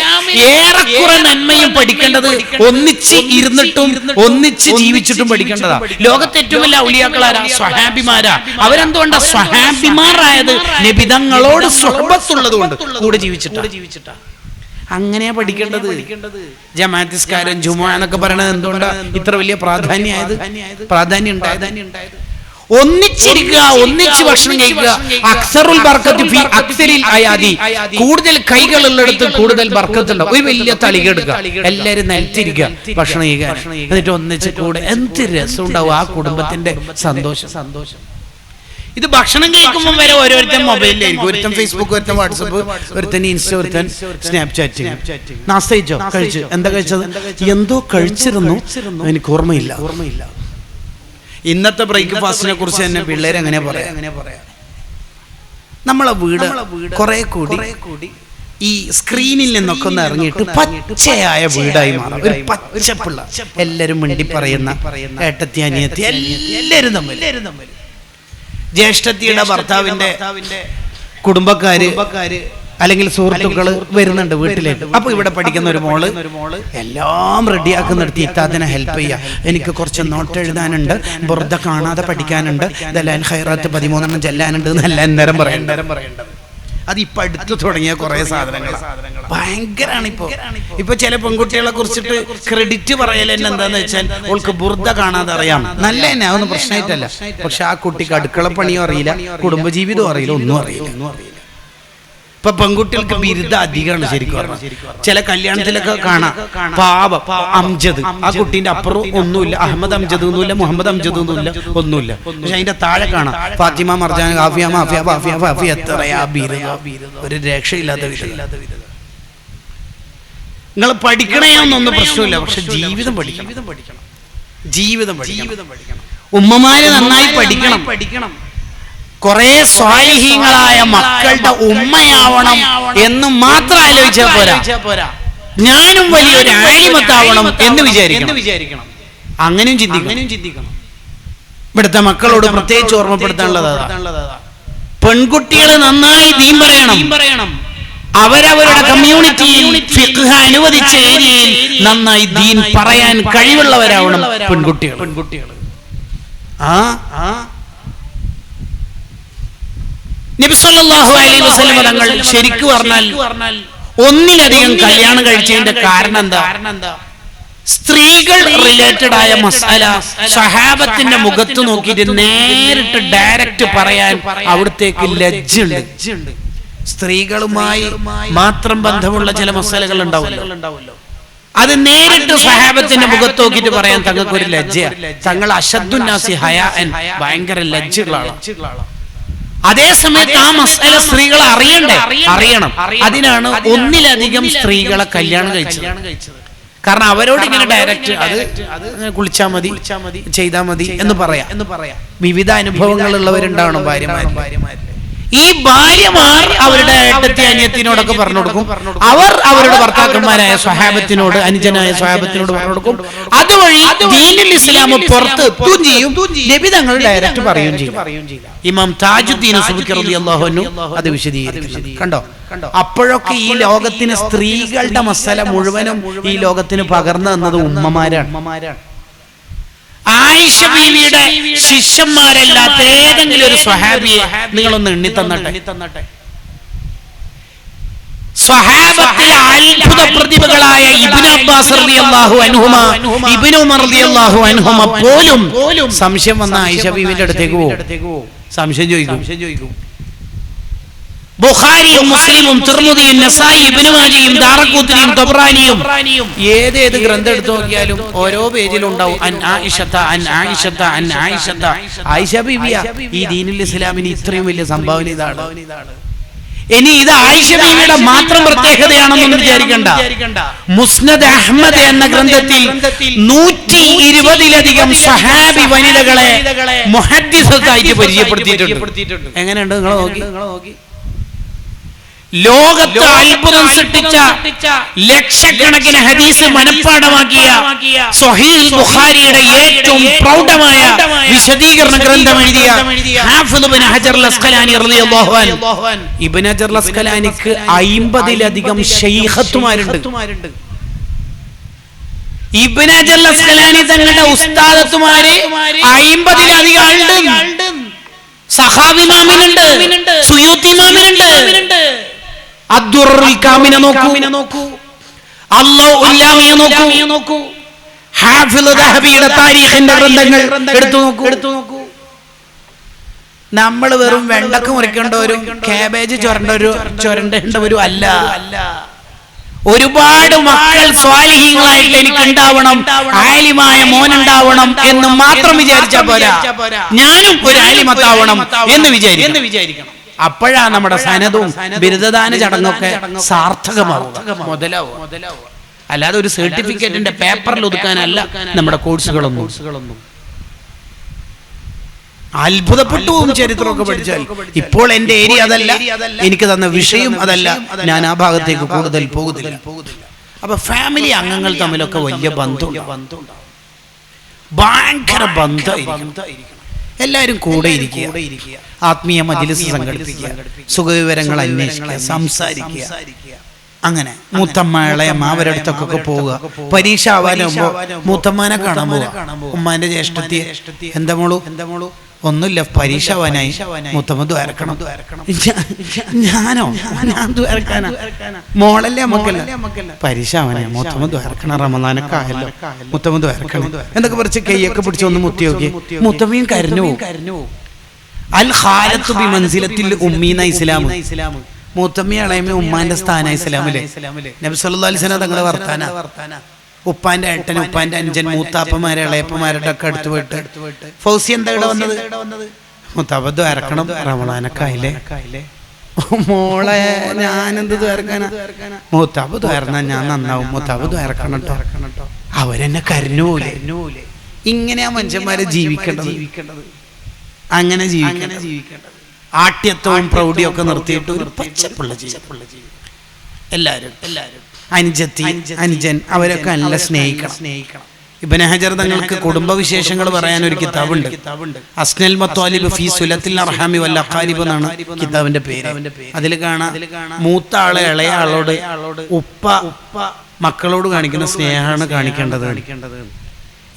ഏറെക്കുറെ നന്മയും പഠിക്കേണ്ടത് ഒന്നിച്ച് ഇരുന്നിട്ടും ഒന്നിച്ച് ജീവിച്ചിട്ടും പഠിക്കേണ്ടതാ. ലോകത്തെ ഏറ്റവും വലിയ ഔലിയാക്കളാരാ? സ്വഹാബിമാരാ. അവരെന്തുകൊണ്ടാ സ്വഹാബിമാരായത്? നബിതങ്ങളോട് സ്വഹബത്തുള്ളതുകൊണ്ട്, കൂടെ ജീവിച്ചിട്ടാ. അങ്ങനെയാ പഠിക്കേണ്ടത്. ജമാഅത്തിസ്കാരൻ ജുമുഅ എന്നൊക്കെ പറയണത് എന്തുകൊണ്ടാ ഇത്ര വലിയ പ്രാധാന്യം ഉണ്ടായത്? ഒന്നിച്ചിരിക്കുക, ഒന്നിച്ച് ഭക്ഷണം കഴിക്കുക. അക്സറുൽ ബർക്കത്ത് ഫീ അക്സരിൽ അയാദി, കൂടുതൽ കൈകളുള്ളിടത്ത് കൂടുതൽ ബർക്കത്ത് ഉണ്ടാവും. ഒരു വലിയ തളിക എടുക്കുക, എല്ലാവരും നിലത്തിരിക്കുക, ഭക്ഷണം കഴിക്കുക, എന്നിട്ട് ഒന്നിച്ച് കൂടെ എന്ത് രസം ഉണ്ടാവും ആ കുടുംബത്തിന്റെ സന്തോഷം. ഇത് ഭക്ഷണം കഴിക്കുമ്പോൾ വരെ ഓരോരുത്തൻ മൊബൈലിലായിരിക്കും. ഒരുത്തൻ ഫേസ്ബുക്ക്, ഒരുത്തൻ വാട്സപ്പ്, ഒരുത്തൻ ഇൻസ്റ്റ, ഒരുത്തൻ സ്നാപ്ചാറ്റ്. നാസ്തയിച്ചോ? കഴിച്ചു. എന്താ കഴിച്ചത്? എന്തോ കഴിച്ചിരുന്നു, എനിക്ക് ഓർമ്മയില്ല. ഇന്നത്തെ ബ്രേക്ക്ഫാസ്റ്റിനെ കുറിച്ച് തന്നെ പിള്ളേർ അങ്ങനെ പറയാം. നമ്മളെ വീട് കുറെ കൂടി ഈ സ്ക്രീനിൽ നിന്നൊക്കെ ഒന്ന് ഇറങ്ങിയിട്ട് പച്ചയായ വീടായി മാറും. ഒരു പച്ചപ്പുള്ള, എല്ലാവരും മിണ്ടി പറയുന്ന, ഏട്ടത്തി അനിയത്തി എല്ലാവരും തമ്മിൽ, ജ്യേഷ്ഠത്തിയുടെ ഭർത്താവിന്റെ കുടുംബക്കാര് അല്ലെങ്കിൽ സുഹൃത്തുക്കള് വരുന്നുണ്ട് വീട്ടിലേക്ക്. അപ്പൊ ഇവിടെ പഠിക്കുന്ന ഒരു മോള് എല്ലാം റെഡിയാക്കുന്നിടത്ത് ഇത്താദിനെ ഹെൽപ്പ് ചെയ്യുക. എനിക്ക് കുറച്ച് നോട്ട് എഴുതാനുണ്ട്, ബുർദ കാണാതെ പഠിക്കാനുണ്ട്, ദലാൽ ഖൈറാത്ത് 13 ചെല്ലാനുണ്ട് എന്നല്ല നേരം പറയേണ്ടത്. അത് ഇപ്പൊ അടുത്ത് തുടങ്ങിയ കുറെ സാധനങ്ങൾ ഭയങ്കരാണ്. ഇപ്പൊ ചില പെൺകുട്ടികളെ കുറിച്ചിട്ട് ക്രെഡിറ്റ് പറയൽ തന്നെ എന്താന്ന് വെച്ചാൽ അവൾക്ക് ബുർദ കാണാതെ അറിയാം. നല്ല തന്നെ, അതൊന്നും പ്രശ്നമായിട്ടല്ല. പക്ഷെ ആ കുട്ടിക്ക് അടുക്കള പണിയോ അറിയില്ല, കുടുംബജീവിതവും അറിയില്ല, ഒന്നും അറിയില്ല. ഇപ്പൊ പെൺകുട്ടികൾക്ക് ബിരുദ അധികമാണ് ശരിക്കും പറഞ്ഞാൽ. ചില കല്യാണത്തിലൊക്കെ കാണാം പാവം അംജദ്, ആ കുട്ടീന്റെ അപ്പുറം ഒന്നുമില്ല, അഹമ്മദ് അംജദ് ഒന്നുമില്ല, മുഹമ്മദ് അംജദ് ഒന്നുമില്ല. പക്ഷെ അതിന്റെ താഴെ കാണാം ഫാത്തിമ, മർജാൻ, ഹാഫിയ, മാഫിയ, ഫാഫിയ, ഫാഫിയ, എത്രയാ ബിരുദ. ഒരു രക്ഷയില്ലാത്ത വിധം. നിങ്ങൾ പഠിക്കണേന്നൊന്നും പ്രശ്നമില്ല, പക്ഷെ ജീവിതം പഠിക്കണം. ജീവിതം പഠിക്കണം. ഉമ്മമാര് നന്നായി പഠിക്കണം. കുറെ സ്വാലിഹീങ്ങളായ മക്കളുടെ ഉമ്മയാവണം എന്ന് മാത്രം ആലോചിച്ചാൽ പോരാ, ഞാനും വലിയൊരു ആലിമത്താവണം എന്ന് വിചാരിക്കണം. അങ്ങനെയും ചിന്തിക്കണം. ഇവിടുത്തെ മക്കളോട് പ്രത്യേകിച്ച് ഓർമ്മപ്പെടുത്താനുള്ളതാ, പെൺകുട്ടികൾ നന്നായി ദീൻ പറയണം. അവരവരുടെ കമ്മ്യൂണിറ്റിയിൽ ഫിഖ് അനുവദിച്ച ഏരിയയിൽ നന്നായി ദീൻ പറയാൻ കഴിവുള്ളവരാവണം പെൺകുട്ടികൾ. നബി സല്ലല്ലാഹു അലൈഹി വസല്ലം തങ്ങൾ ശരിക്കും പറഞ്ഞാൽ ഒന്നിലധികം കല്യാണം കഴിച്ചതിന്റെ കാരണം എന്താ? സ്ത്രീകൾ റിലേറ്റഡ് ആയ മസാല സഹാബത്തിന്റെ മുഖത്ത് നോക്കിയിട്ട് നേരിട്ട് ഡയറക്റ്റ് പറയാൻ അവിടത്തേക്ക് ലജ്ജയുണ്ട്. സ്ത്രീകളുമായി മാത്രം ബന്ധമുള്ള ചില മസാലകൾ ഉണ്ടാവുമല്ലോ, അത് നേരിട്ട് സഹാബത്തിന്റെ മുഖത്ത് നോക്കിയിട്ട് പറയാൻ തങ്ങൾക്ക് ഒരു ലജ്ജയാണ്. തങ്ങൾ അശദ്ദുന്നാസി ഹയാഅൻ, ഭയങ്കര ലജ്ജകളാണ്. അതേ സമയത്ത് ആ മസാല സ്ത്രീകൾ അറിയണം. അതിനാണ് ഒന്നിലധികം സ്ത്രീകളെ കല്യാണം കഴിച്ചത്. കാരണം അവരോട് ഇങ്ങനെ ഡയറക്റ്റ് അത് കുളിച്ചാൽ മതി, ചെയ്താൽ മതി എന്ന് പറയാം. വിവിധ അനുഭവങ്ങൾ ഉള്ളവരുണ്ടാവണം ഭാര്യമാരിൽ. ഈ ഭാര്യമാർ അവരുടെ ഏട്ടത്തി അനിയത്തിനോടൊക്കെ പറഞ്ഞു കൊടുക്കും, അവർ അവരുടെ ഭർത്താക്കന്മാരായ സ്വഹാബത്തിനോട്, അനുജനായ സ്വഹാബത്തിനോട് പറഞ്ഞു കൊടുക്കും. അതുവഴി ദീനുൽ ഇസ്ലാം പുറത്ത് എത്തുകയും ചെയ്യും, നബി തങ്ങൾ ഡയറക്റ്റ് പറയുകയും ചെയ്യും. ഇമാം താജുദ്ദീൻ സുബ്കി റളിയല്ലാഹു അൻഹു അത് വിശദീകരിക്കുന്നു. കണ്ടോ, അപ്പോഴൊക്കെ ഈ ലോകത്തിന് സ്ത്രീകളുടെ മസല മുഴുവനും ഈ ലോകത്തിന് പകർന്നു തന്നത് ഉമ്മമാരാണ്. ആയിഷ ബീവിയുടെ ശിഷ്യന്മാരല്ലാത്ത ഏതെങ്കിലും ഒരു സ്വഹാബിയെ നിങ്ങളൊന്ന് എണ്ണി തന്നട്ടെ. സ്വഹാബത്തിലെ അത്ഭുത പ്രതിഭകളായ ഇബ്നു അബ്ബാസ് റളിയല്ലാഹു അൻഹുമ, ഇബ്നു ഉമർ റളിയല്ലാഹു അൻഹുമ പോലും സംശയം വന്ന ആയിഷ ബീവിന്റെ അടുത്തേക്ക് പോകും, സംശയം ചോദിക്കും. ബുഖാരിയും മുസ്ലിമും തിർമിദിയും നസായി ഇബ്നു മാജയും ദാറഖൂത്തിനിയും തബ്റാനിയും ഏത് ഗ്രന്ഥം എടുത്തു നോക്കിയാലും ഓരോ പേജിലും ഉണ്ടാവും അൻ ആയിഷത്ത. ആയിഷ ബീവിയ ഈ ദീനുൽ ഇസ്ലാമിന് ഇത്രയും വലിയ സംഭാവന ഇതാണ്. ഇനി ഇത് ആയിഷ ബീവിയുടെ മാത്രം പ്രത്യേകതയാണെന്നൊന്നും വിചാരിക്കണ്ട. മുസ്നദ് അഹ്മദ് എന്ന ഗ്രന്ഥത്തിൽ 120ലധികം സ്വഹാബി വനിതകളെ മുഹദ്ദിസത്തായിട്ട് പരിചയപ്പെടുത്തിയിട്ടുണ്ട്. എങ്ങനെയുണ്ട് നിങ്ങൾ നോക്കി. ലോകത്ത് അത്ഭുതം സൃഷ്ടിച്ച ലക്ഷക്കണക്കിന് ഹദീസ് മനഃപ്പാഠമാക്കിയ സ്വഹീഹ് ബുഖാരിയുടെ ഏറ്റവും പ്രൗഢമായ വിശദീകരണ ഗ്രന്ഥം എഴുതിയ ഹാഫിദ് ഇബ്നു ഹജർ അൽ-അസ്ഖലാനി റളിയല്ലാഹു അൻഹു, ഇബ്നു ഹജർ അൽ-അസ്ഖലാനിക്ക് 50ലധികം ശൈഖത്തുമാരുണ്ട്. ഇബ്നു ഹജർ അൽ-അസ്ഖലാനി തങ്ങളുടെ ഉസ്താദത്തുമാര് 50ലധികം ആളുണ്ട്. സഖാവി ഇമാമിനുണ്ട്, സുയൂത്തി ഇമാമിനുണ്ട്, അദ്ദുറുൽ കാമിന നോക്കൂ, അല്ലാഹു ഉല്ലാമിയ നോക്കൂ, ഹാഫിദ് ദഹബിയുടെ താരീഖിന്റെ ഗ്രന്ഥങ്ങൾ എടുത്തു നോക്കൂ. നമ്മൾ വെറും വെണ്ടക്ക മുറിക്കേണ്ടവരും കാബേജ് ചുരണ്ടേണ്ടവരും അല്ല. ഒരുപാട് മക്കൾ സ്വാലിഹീങ്ങളായിട്ട് എനിക്ക് ഉണ്ടാവണം, ആലിമായ മോനുണ്ടാവണം എന്ന് മാത്രം വിചാരിച്ചാൽ പോരാ, ഞാനും ഒരു ആലിമത്താവണം എന്ന് വിചാരിക്കണം. അപ്പോഴാ നമ്മുടെ സനദും ബിരുദദാന ചടങ്ങൊക്കെ സാർത്ഥകമാവും, മുതലാവും. അല്ലാതെ ഒരു സർട്ടിഫിക്കറ്റിന്റെ പേപ്പറിൽ ഒതുക്കാനല്ല നമ്മുടെ കോഴ്സുകളൊന്നും. അത്ഭുതപ്പെട്ടു പോകും ചരിത്രമൊക്കെ പഠിച്ചാൽ. ഇപ്പോൾ എന്റെ ഏരിയ അതല്ല, എനിക്ക് തന്ന വിഷയം അതല്ല, ഞാൻ ആ ഭാഗത്തേക്ക് കൂടുതൽ പോകുന്നില്ല. അപ്പൊ ഫാമിലി അംഗങ്ങൾ തമ്മിലൊക്കെ വലിയ ബന്ധമുണ്ടാവും, ഭയങ്കര ബന്ധമായിരിക്കും. എല്ലാവരും കൂടെ ഇരിക്കുക, ആത്മീയ മജ്‌ലിസ് സംഘടിപ്പിക്കുക, സുഖവിവരങ്ങൾ അന്വേഷിക്കുക, സംസാരിക്കുക. അങ്ങനെ മൂത്തമ്മ ഇളയമ്മ അവരുടെ അടുത്തൊക്കെ പോവുക. പരീക്ഷ ആവാനാകുമ്പോ മൂത്തമ്മാനെ കാണാൻ പോവുക, ഉമ്മാന്റെ ജ്യേഷ്ഠത്തിയെ. എന്താ മോളു? ഒന്നുമില്ല, പരീക്ഷ ആവാനായി, മൂത്തമ്മ ദ്വാരക്കണം. ഞാൻ ദ്വാരക്കാനാ? മോളല്ലേ നമുക്കല്ല, പരീക്ഷ ആവാനായി, മൂത്തമ്മ ദ്വാരക്കണം, റമദാനൊക്കെ ആയല്ലോ, മൂത്തമ്മ ദ്വാരക്കണം എന്നൊക്കെ പറിച്ച് കൈയൊക്കെ പിടിച്ച് ഒന്ന് മുത്തി നോക്കി, മൂത്തമ്മയും കരഞ്ഞു. അൽ ഖാലത്തു ബി മൻസിലത്തിൽ ഉമ്മീന ഇസ്ലാം. മൂത്തമ്മ ഇളയമ്മ ഉമ്മാന്റെ സ്ഥാന ഇസ്ലാമിലെ. നബി സല്ലല്ലാഹു അലൈഹി വസല്ലം തങ്ങളുടെ വർത്താന. ഉപ്പാന്റെ ഏട്ടൻ, ഉപ്പാന്റെ അഞ്ചൻ, മൂത്താപ്പമാരെ ഇളയപ്പമാരുടെ ഒക്കെ അടുത്ത് പോയിട്ട് ഫൗസി എന്താ ഇവിടെ വന്നത്? മുത്താപ്പ ദ്വാരക്കണം, റമദാനൊക്കെ ആയില്ലേ. മോളെ ഞാനെന്ത് ദ്വാരക്കാനാ? മൂത്താബ് ദ്വാരന്നാ ഞാൻ നന്നാവും, മൂത്താബ് ദ്വാരക്കണം കേട്ടോ. അവരെന്നെ കരഞ്ഞു പോലെ. ഇങ്ങനെയാ മനുഷ്യന്മാരെ ജീവിക്കേണ്ടത്. അങ്ങനെ ജീവിക്കേണ്ടത്. ആട്യത്വവും പ്രൗഢിയും ഒക്കെ നിർത്തിയിട്ട് ഒരു പച്ചപ്പുള്ള ജീവിതം. എല്ലാവരും അനുജത്തി അനുജൻ അവരൊക്കെ നല്ല സ്നേഹിക്കണം. ഇബ്നു ഹജർ തങ്ങൾക്ക് കുടുംബവിശേഷങ്ങൾ പറയാൻ ഒരു കിതാബുണ്ട്. അസ്നൽ മത്വാലിബ് ഫീ സുലത്തിൽ അർഹാമി വൽ അഖാരിബ് എന്നാണ് കിതാബിന്റെ പേര്. അതിൽ കാണാം മൂത്ത ആളെ ഇളയ ആളോട് ഉപ്പ മക്കളോട് കാണിക്കുന്ന സ്നേഹമാണ് കാണിക്കേണ്ടത്.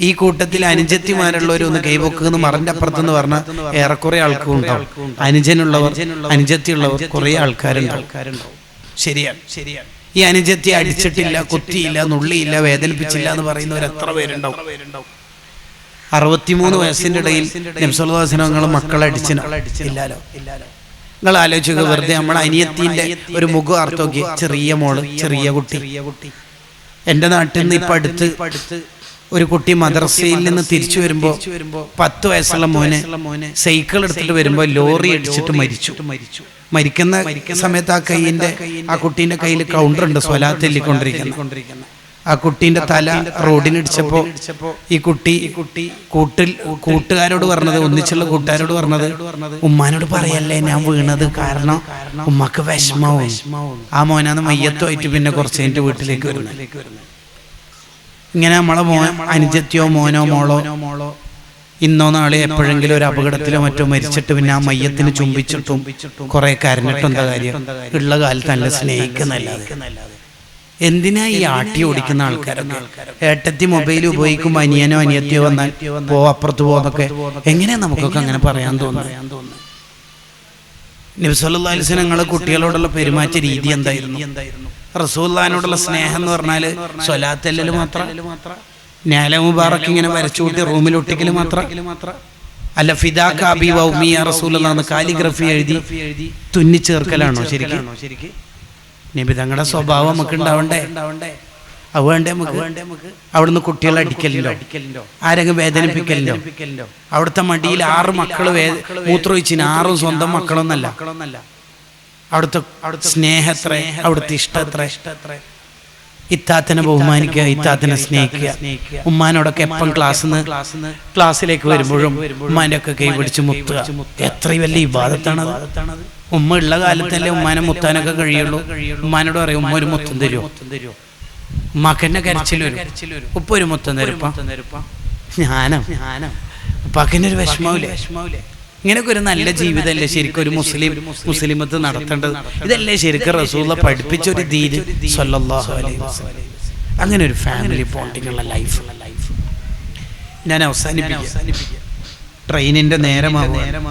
ഈ കൂട്ടത്തിൽ അനുജത്തിമാരുള്ളവർ ഒന്ന് കൈപൊക്കുന്നു മറിന്റെ അപ്പുറത്തെന്ന് പറഞ്ഞാൽ ഏറെക്കുറെ ആൾക്കും ഉണ്ടാവും. അനുജനുള്ളവർ അനുജത്തിയുള്ളവർ കുറെ ആൾക്കാരുണ്ടാവും. ശരിയാണ്. ഈ അനുജത്തി അടിച്ചിട്ടില്ല, കുത്തിയില്ല, നുള്ളിയില്ല, വേദനിപ്പിച്ചില്ല എന്ന് പറയുന്നവർ എത്ര പേരുണ്ടാവും? 63 വയസ്സിന്റെ ഇടയിൽ നബി സല്ലല്ലാഹു അലൈഹി വസല്ലം മക്കളെ അടിച്ചില്ലല്ലോ. നിങ്ങൾ ആലോചിക്കുക, വെറുതെ നമ്മളെ അനിയത്തിന്റെ ഒരു മുഖം ആർത്തോക്കി. ചെറിയ മോള്, ചെറിയ കുട്ടി. എൻ്റെ നാട്ടിൽ നിന്ന് ഇപ്പം അടുത്ത് ഒരു കുട്ടി മദ്രസയിൽ നിന്ന് തിരിച്ചു വരുമ്പോൾ 10 വയസ്സുള്ള മോനെ സൈക്കിൾ എടുത്തിട്ട് വരുമ്പോൾ ലോറി അടിച്ചിട്ട് മരിച്ചു. മരിക്കുന്ന സമയത്ത് ആ കുട്ടീൻ്റെ കയ്യിൽ കൗണ്ടർ ഉണ്ട്, സ്വലാത്ത് ചൊല്ലിക്കൊണ്ടിരിക്കുന്ന. ആ കുട്ടീൻ്റെ തല റോഡിനിടിച്ചപ്പോൾ ഈ കുട്ടി കൂട്ടുകാരോട് പറഞ്ഞത്, ഒന്നിച്ചുള്ള കൂട്ടുകാരോട് പറഞ്ഞത്, ഉമ്മാനോട് പറയല്ലേ ഞാൻ വീണത്, കാരണം ഉമ്മക്ക് വിഷമാവും. ആ മോനാന്ന് മയ്യത്തുമായിട്ട് പിന്നെ കുറച്ച് കഴിഞ്ഞിട്ട് വീട്ടിലേക്ക് വരുന്നത്. ഇങ്ങനെ നമ്മളെ അനുജത്തിയോ മോനോ മോളോ ഇന്നോ നാളെ എപ്പോഴെങ്കിലും ഒരു അപകടത്തിലോ മറ്റോ മരിച്ചിട്ട് പിന്നെ ആ മയ്യത്തിന് ചുംബിച്ചിട്ടും കുറെ കരഞ്ഞിട്ടും എന്താ കാര്യം? ഉള്ള കാലത്ത് നല്ല സ്നേഹിക്കുന്നല്ലാതെ. എന്തിനാ ഈ ആട്ടി ഓടിക്കുന്ന ആൾക്കാരൊക്കെ? ഏട്ടത്തി മൊബൈൽ ഉപയോഗിക്കുമ്പോൾ അനിയനോ അനിയത്തിയോ വന്നാൽ അപ്പുറത്ത് പോകുന്നൊക്കെ എങ്ങനെയാ നമുക്കൊക്കെ അങ്ങനെ പറയാൻ തോന്നുന്നത്? നബി സല്ലല്ലാഹു അലൈഹി വസല്ലം ഞങ്ങളെ കുട്ടികളോടുള്ള പെരുമാറ്റ രീതി എന്തായിരുന്നു? റസൂലുള്ളാഹിനോടുള്ള സ്നേഹം എന്ന് പറഞ്ഞാല് സ്വലാത്തല്ലല് മാത്രം, നാല മുബാറക്ക് ഇങ്ങനെ വരച്ചുകൂട്ടി റൂമിൽ ഒട്ടിക്കല് മാത്രം അല്ല. ഫിദാക അബി വ ഉമ്മി യാ റസൂലല്ലാഹ് എന്ന് കാലിഗ്രഫി എഴുതി തുന്നിച്ചേർക്കലാണോ ശരിക്കും? നബി തങ്ങളുടെ സ്വഭാവം നമുക്ക് ഉണ്ടാവണ്ടേ? അത് വേണ്ടേ നമുക്ക്? അവിടുന്ന് കുട്ടികളെ അടിക്കലില്ലോ, ആരെങ്കിലും വേദനിപ്പിക്കലില്ലോ? അവിടുത്തെ മടിയിൽ 6 മക്കള് മൂത്രമൊഴിച്ചിന്, 6 സ്വന്തം മക്കളൊന്നല്ല. അവിടുത്തെ സ്നേഹത്ര, അവിടുത്തെ ഇഷ്ടത്ര. ഇത്താത്തിനെ ബഹുമാനിക്കുക, ഇത്താത്തിനെ സ്നേഹിക്കുക. ഉമ്മാനോടൊക്കെ എപ്പം ക്ലാസ്സിലേക്ക് വരുമ്പോഴും ഉമ്മാന്റെ ഒക്കെ കൈ പിടിച്ച് മുത്തുക. എത്ര വലിയ ഇബാദത്താണത്. ഉമ്മ ഉള്ള കാലത്തല്ലേ ഉമ്മാനെ മുത്താനൊക്കെ കഴിയുള്ളൂ. ഉമ്മാനോട് പറയും, ഉമ്മ ഒരു മുത്തം തരുമോ? ഉമ്മാക്കെന്നെ കരച്ചിൽ വരും, ഉപ്പ ഒരു മുത്തം തരുപ്പ. ഞാനോ ഉപ്പാക്കെന്നെ ഒരു വിഷമാവില്ലേ? ഇങ്ങനെയൊക്കെ ഒരു നല്ല ജീവിതമല്ലേ ശരിക്കും ഒരു മുസ്ലിമത്ത് നടത്തേണ്ടത്? ഇതല്ലേ ശരിക്കും റസൂലുള്ളാഹി പഠിപ്പിച്ച ഒരു ദീൻ സ്വല്ലല്ലാഹു അലൈഹി വസല്ലം. അങ്ങനെ ഒരു ഫാമിലി ബോണ്ടിങ് ഉള്ള ലൈഫ് ഞാൻ അവസാനിപ്പിക്കുക. ട്രെയിനിന്റെ നേരമാവുകയാണ്.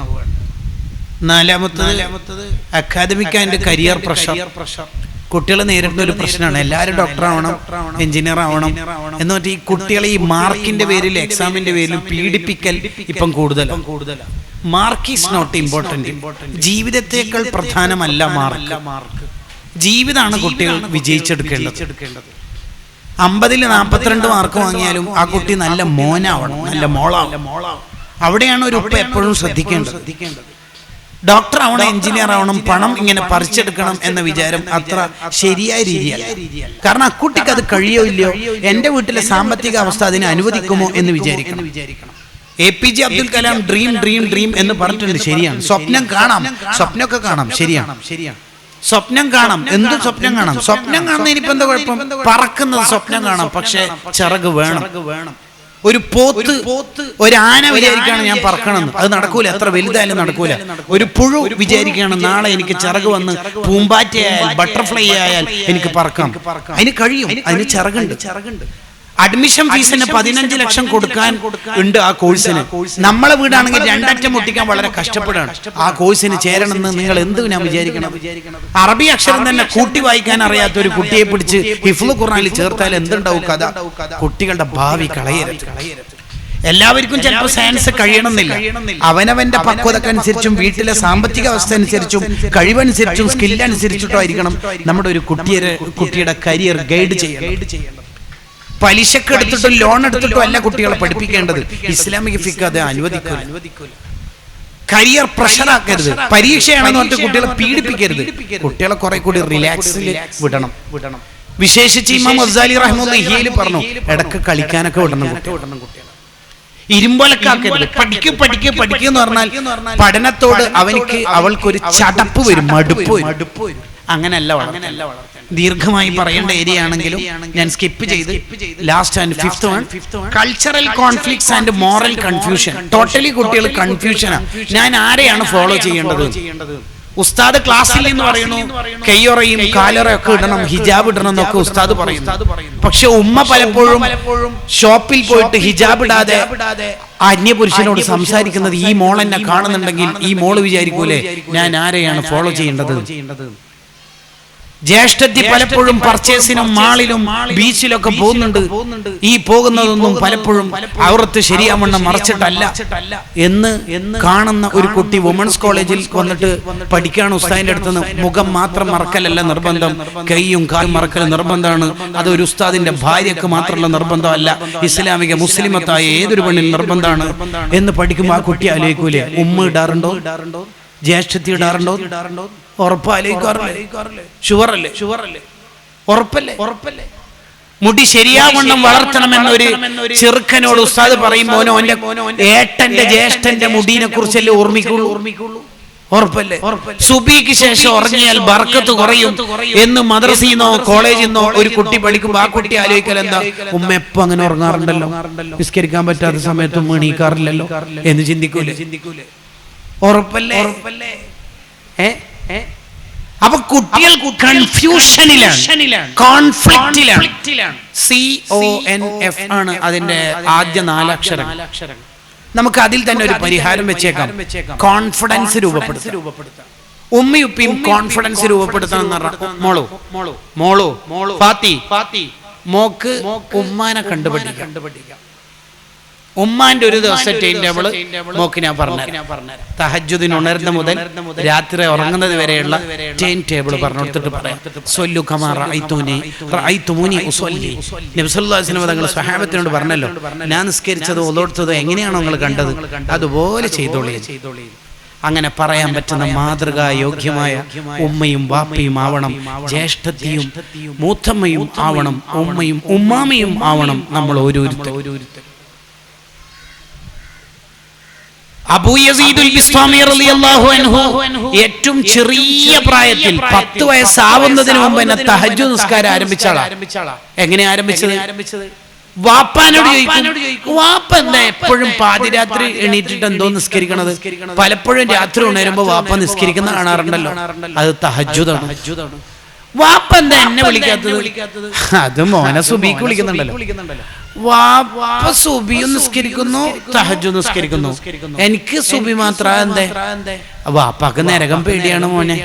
4ാമത്തത് അക്കാദമിക് ആൻഡ് കരിയർ പ്രഷർ. കുട്ടികൾ നേരിടുന്ന ഒരു പ്രശ്നമാണ്. എല്ലാവരും ഡോക്ടർ ആവണം, എഞ്ചിനീയർ ആവണം എന്ന് പറഞ്ഞാൽ ഈ കുട്ടികളെ ഈ മാർക്കിന്റെ പേരിൽ, എക്സാമിന്റെ പേരിൽ പീഡിപ്പിക്കൽ ഇപ്പം കൂടുതലാണ്. Mark is not important. ജീവിതത്തേക്കാൾ പ്രധാനമല്ല മാർക്ക്. ജീവിതമാണ് കുട്ടികൾ വിജയിച്ചെടുക്കേണ്ടത്. 50-ൽ 42 മാർക്ക് വാങ്ങിയാലും ആ കുട്ടി നല്ല മോനാവണം, നല്ല മോളാവണം. അവിടെയാണ് ഒരു ഉപ്പ എപ്പോഴും ശ്രദ്ധിക്കേണ്ടത്. ഡോക്ടർ ആവണം, എഞ്ചിനീയർ ആവണം, പണം ഇങ്ങനെ പറിച്ചെടുക്കണം എന്ന വിചാരം അത്ര ശരിയായ രീതിയല്ല. കാരണം ആ കുട്ടിക്ക് അത് കഴിയോ ഇല്ലയോ, എൻ്റെ വീട്ടിലെ സാമ്പത്തിക അവസ്ഥ അതിനെ അനുവദിക്കുമോ എന്ന് വിചാരിക്കണം. APJ അബ്ദുൽ കലാം ഡ്രീം എന്ന് പറഞ്ഞിട്ടുണ്ട്. ശരിയാണ്. സ്വപ്നം കാണാം, സ്വപ്നമൊക്കെ കാണാം. ശരിയാണ്. സ്വപ്നം കാണാം, എന്ത് സ്വപ്നം കാണാം? സ്വപ്നം കാണുന്ന ഇനിയിപ്പോ എന്താ കുഴപ്പം? പറക്കുന്നത് സ്വപ്നം കാണാം, പക്ഷെ ചിറക് വേണം. ഒരു പോത്ത്, ഒരു ആന വിചാരിക്കുകയാണ് ഞാൻ പറക്കണമെന്ന്, അത് നടക്കൂല. എത്ര വലുതായാലും നടക്കൂല. ഒരു പുഴു വിചാരിക്കുകയാണ് നാളെ എനിക്ക് ചിറക് വന്ന് പൂമ്പാറ്റയായാൽ, ബട്ടർഫ്ലൈ ആയാൽ എനിക്ക് പറക്കാം. അതിന് കഴിയും, അതിന് ചിറകുണ്ട്. അഡ്മിഷൻ ഫീസിന് 15 ലക്ഷം കൊടുക്കാൻ ഉണ്ട് ആ കോഴ്സിന്. നമ്മളെ വീടാണെങ്കിൽ 2 അറ്റം മുട്ടിക്കാൻ വളരെ കഷ്ടപ്പെടാണ്. ആ കോഴ്സിന് ചേരണമെന്ന് നിങ്ങൾ എന്ത് ഞാൻ വിചാരിക്കണം? അറബി അക്ഷരം തന്നെ കൂട്ടി വായിക്കാൻ അറിയാത്ത ഒരു കുട്ടിയെ പിടിച്ച് ഹിഫ്ള് ഖുർആനിൽ ചേർത്താൽ എന്തുണ്ടാവും കഥ? കുട്ടികളുടെ ഭാവി കളയരുത്. എല്ലാവർക്കും ചിലപ്പോൾ സയൻസ് കഴിയണമെന്നില്ല. അവനവന്റെ പക്വതക്കനുസരിച്ചും വീട്ടിലെ സാമ്പത്തിക അവസ്ഥ അനുസരിച്ചും കഴിവനുസരിച്ചും സ്കില്ലനുസരിച്ചിട്ടോ ആയിരിക്കണം നമ്മുടെ ഒരു കുട്ടിയുടെ കരിയർ ഗൈഡ് ചെയ്യണം. പലിശക്ക് എടുത്തിട്ടും ലോൺ എടുത്തിട്ടും അല്ല കുട്ടികളെ പഠിപ്പിക്കേണ്ടത്. ഇസ്ലാമിക ഫിഖ് അത് അനുവദിക്കില്ല. കരിയർ പ്രഷറാക്കരുത്. പരീക്ഷയാണെന്ന് പറഞ്ഞിട്ട് കുട്ടികളെ പീഡിപ്പിക്കരുത്. കുട്ടികളെ കുറെ കൂടി റിലാക്സിൽ വിടണം. വിശേഷിച്ച് ഇമാം ഗസാലി റഹ്മത്തുള്ളാഹി പറഞ്ഞു, ഇടക്ക് കളിക്കാനൊക്കെ വിടണം കുട്ടികളെ. ഇരുമ്പൊലക്കാക്കരുത്. പഠിക്കുക എന്ന് പറഞ്ഞാൽ പഠനത്തോട് അവൾക്കൊരു ചടപ്പ് വരും, മടുപ്പ് വരും. അങ്ങനെയല്ല വളർത്തണം. ദീർഘമായി പറയേണ്ട ഏരിയ ആണെങ്കിലും ഞാൻ സ്കിപ്പ് ചെയ്ത് last and fifth one, cultural conflicts and moral confusion. Totally കുട്ടികൾ കൺഫ്യൂഷനാണ്. ഞാൻ ആരെയാണ് ഫോളോ ചെയ്യേണ്ടത്? ഉസ്താദ് ക്ലാസ്സിൽ എന്ന് പറയുന്നു കയ്യൊറയും കാലറയും ഒക്കെ ഇടണം, ഹിജാബ് ഇടണം എന്നൊക്കെ ഉസ്താദ് പറയുന്നു. പക്ഷെ ഉമ്മ പലപ്പോഴും ഷോപ്പിൽ പോയിട്ട് ഹിജാബ് ഇടാതെ അന്യപുരുഷനോട് സംസാരിക്കുന്നത് ഈ മോൾ എന്നെ കാണുന്നുണ്ടെങ്കിൽ ഈ മോള് വിചാരിക്കൂലേ ഞാൻ ആരെയാണ് ഫോളോ ചെയ്യേണ്ടത്? ജ്യേഷ്ഠത്തി പലപ്പോഴും പർച്ചേസിനും മാളിലും ബീച്ചിലൊക്കെ പോകുന്നുണ്ട്. ഈ പോകുന്നതൊന്നും പലപ്പോഴും ഔറത്ത് ശരിയാവണ്ണം മറച്ചിട്ടല്ല എന്ന് കാണുന്ന ഒരു കുട്ടി വുമൻസ് കോളേജിൽ വന്നിട്ട് പഠിക്കാണ് ഉസ്താദിന്റെ അടുത്ത്. മുഖം മാത്രം മറക്കലല്ല നിർബന്ധം, കൈയും കാലും മറക്കൽ നിർബന്ധമാണ്. അത് ഒരു ഉസ്താദിന്റെ ഭാര്യക്ക് മാത്രമുള്ള നിർബന്ധമല്ല, ഇസ്ലാമിക മുസ്ലിമത്തായ ഏതൊരു പെണ്ണിൽ നിർബന്ധമാണ് എന്ന് പഠിക്കുമ്പോൾ ആ കുട്ടി ആലോചിക്കൂലേ, ഉമ്മ ഇടാറുണ്ടോ, ജ്യേഷ്ഠത്തി ഇടാറുണ്ടോ? ഉറപ്പാലോചിക്കാറില്ലേ? ഷുവറല്ലേ? ഉറപ്പല്ലേ? മുടി ശരിയാവണ്ണം വളർത്തണമെന്നൊരു ചെറുക്കനോട് ഉസ്താദ് പറയുമ്പോ ഏട്ടന്റെ ജ്യേഷ്ഠന്റെ മുടിനെ കുറിച്ചല്ലേ ഓർമ്മിക്കുള്ളൂ? ഉറപ്പല്ലേ? സുബിക്ക് ശേഷം ഉറങ്ങിയാൽ ബർക്കത്ത് കുറയും എന്ന് മദ്രസയിന്നോ കോളേജിൽ നിന്നോ ഒരു കുട്ടി പഠിക്കുമ്പോ ആ കുട്ടി ആലോചിക്കൽ എന്താ, ഉമ്മ എപ്പോ അങ്ങനെ ഉറങ്ങാറുണ്ടല്ലോ, നിസ്കരിക്കാൻ പറ്റാത്ത സമയത്തും എണീക്കാറില്ലല്ലോ എന്ന് ചിന്തിക്കൂലേ? ഉറപ്പല്ലേ? അപ്പൊ കുട്ടികൾ കൺഫ്യൂഷനിലാണ്, കോൺഫ്ലിക്റ്റിലാണ്. CONF ആണ് അതിന്റെ ആദ്യ 4 അക്ഷരം. നമുക്ക് അതിൽ തന്നെ ഒരു പരിഹാരം വെച്ചേക്കാം. കോൺഫിഡൻസ് രൂപപ്പെടുത്താം. ഉമ്മയും കോൺഫിഡൻസ് രൂപപ്പെടുത്തണം എന്ന് പറഞ്ഞാൽ മോളോ ഫാത്തി മോക്ക് ഉമ്മാനെ കണ്ടുപിടിക്കാം. ഉമ്മാന്റെ ഒരു ദിവസം ടൈം ടേബിൾ മോക്ക് ഞാൻ പറഞ്ഞു. തഹജ്ജുദിന് ഉണരുന്ന മുതൽ രാത്രി ഉറങ്ങുന്നത് വരെയുള്ള ടൈം ടേബിൾ പറഞ്ഞു കൊടുത്തിട്ട് പറയാം. സ്വല്ലു കമാ റഅയ്തുമൂനി ഉസല്ലി. നബി സല്ലല്ലാഹു അലൈഹി വസല്ലം തങ്ങൾ സ്വഹാബത്തിനോട് പറഞ്ഞല്ലോ, ഞാൻ നിസ്കരിച്ചത് ഓതോടുത്തത് എങ്ങനെയാണോ നിങ്ങൾ കണ്ടത് അതുപോലെ ചെയ്തോളി. അങ്ങനെ പറയാൻ പറ്റുന്ന മാതൃകാ യോഗ്യമായ ഉമ്മയും ബാപ്പയും ആവണം, ജ്യേഷ്ഠത്തിയും മൂത്തമ്മയും ആവണം, ഉമ്മയും ഉമ്മാമയും ആവണം നമ്മൾ ഓരോരുത്തരും. അബൂ യസീദുൽ ബിസ്താമി റളിയല്ലാഹു അൻഹു ഏറ്റവും ചെറിയ പ്രായത്തിൽ 10 വയസ്സാവുന്നതിന് മുമ്പ് തന്നെ തഹജ്ജുദ് നിസ്കാരം ആരംഭിച്ചാളാ. എങ്ങനെ ആരംഭിച്ചത്? വാപ്പാനോട് ചോദിക്കും, വാപ്പ എന്താ എപ്പോഴും പാതിരാത്രി എണീറ്റിട്ട് എന്തോ നിസ്കരിക്കണത്? പലപ്പോഴും രാത്രി ഉണരുമ്പോ വാപ്പ നിസ്കരിക്കുന്ന കാണാറുണ്ടല്ലോ, അത് തഹജ്ജുദാണ്. വാപ്പ എന്താ എന്നെ വിളിക്കാത്തത്? അത് മോനെ സുബിക്ക് വിളിക്കുന്നുണ്ടല്ലോ. വാപ്പ സുബിയും നിസ്കരിക്കുന്നു, തഹജ്ജുദ് നിസ്കരിക്കുന്നു, എനിക്ക് സുബി മാത്ര എന്തേ? വാപ്പാക്ക് നരകം പേടിയാണ് മോനെ.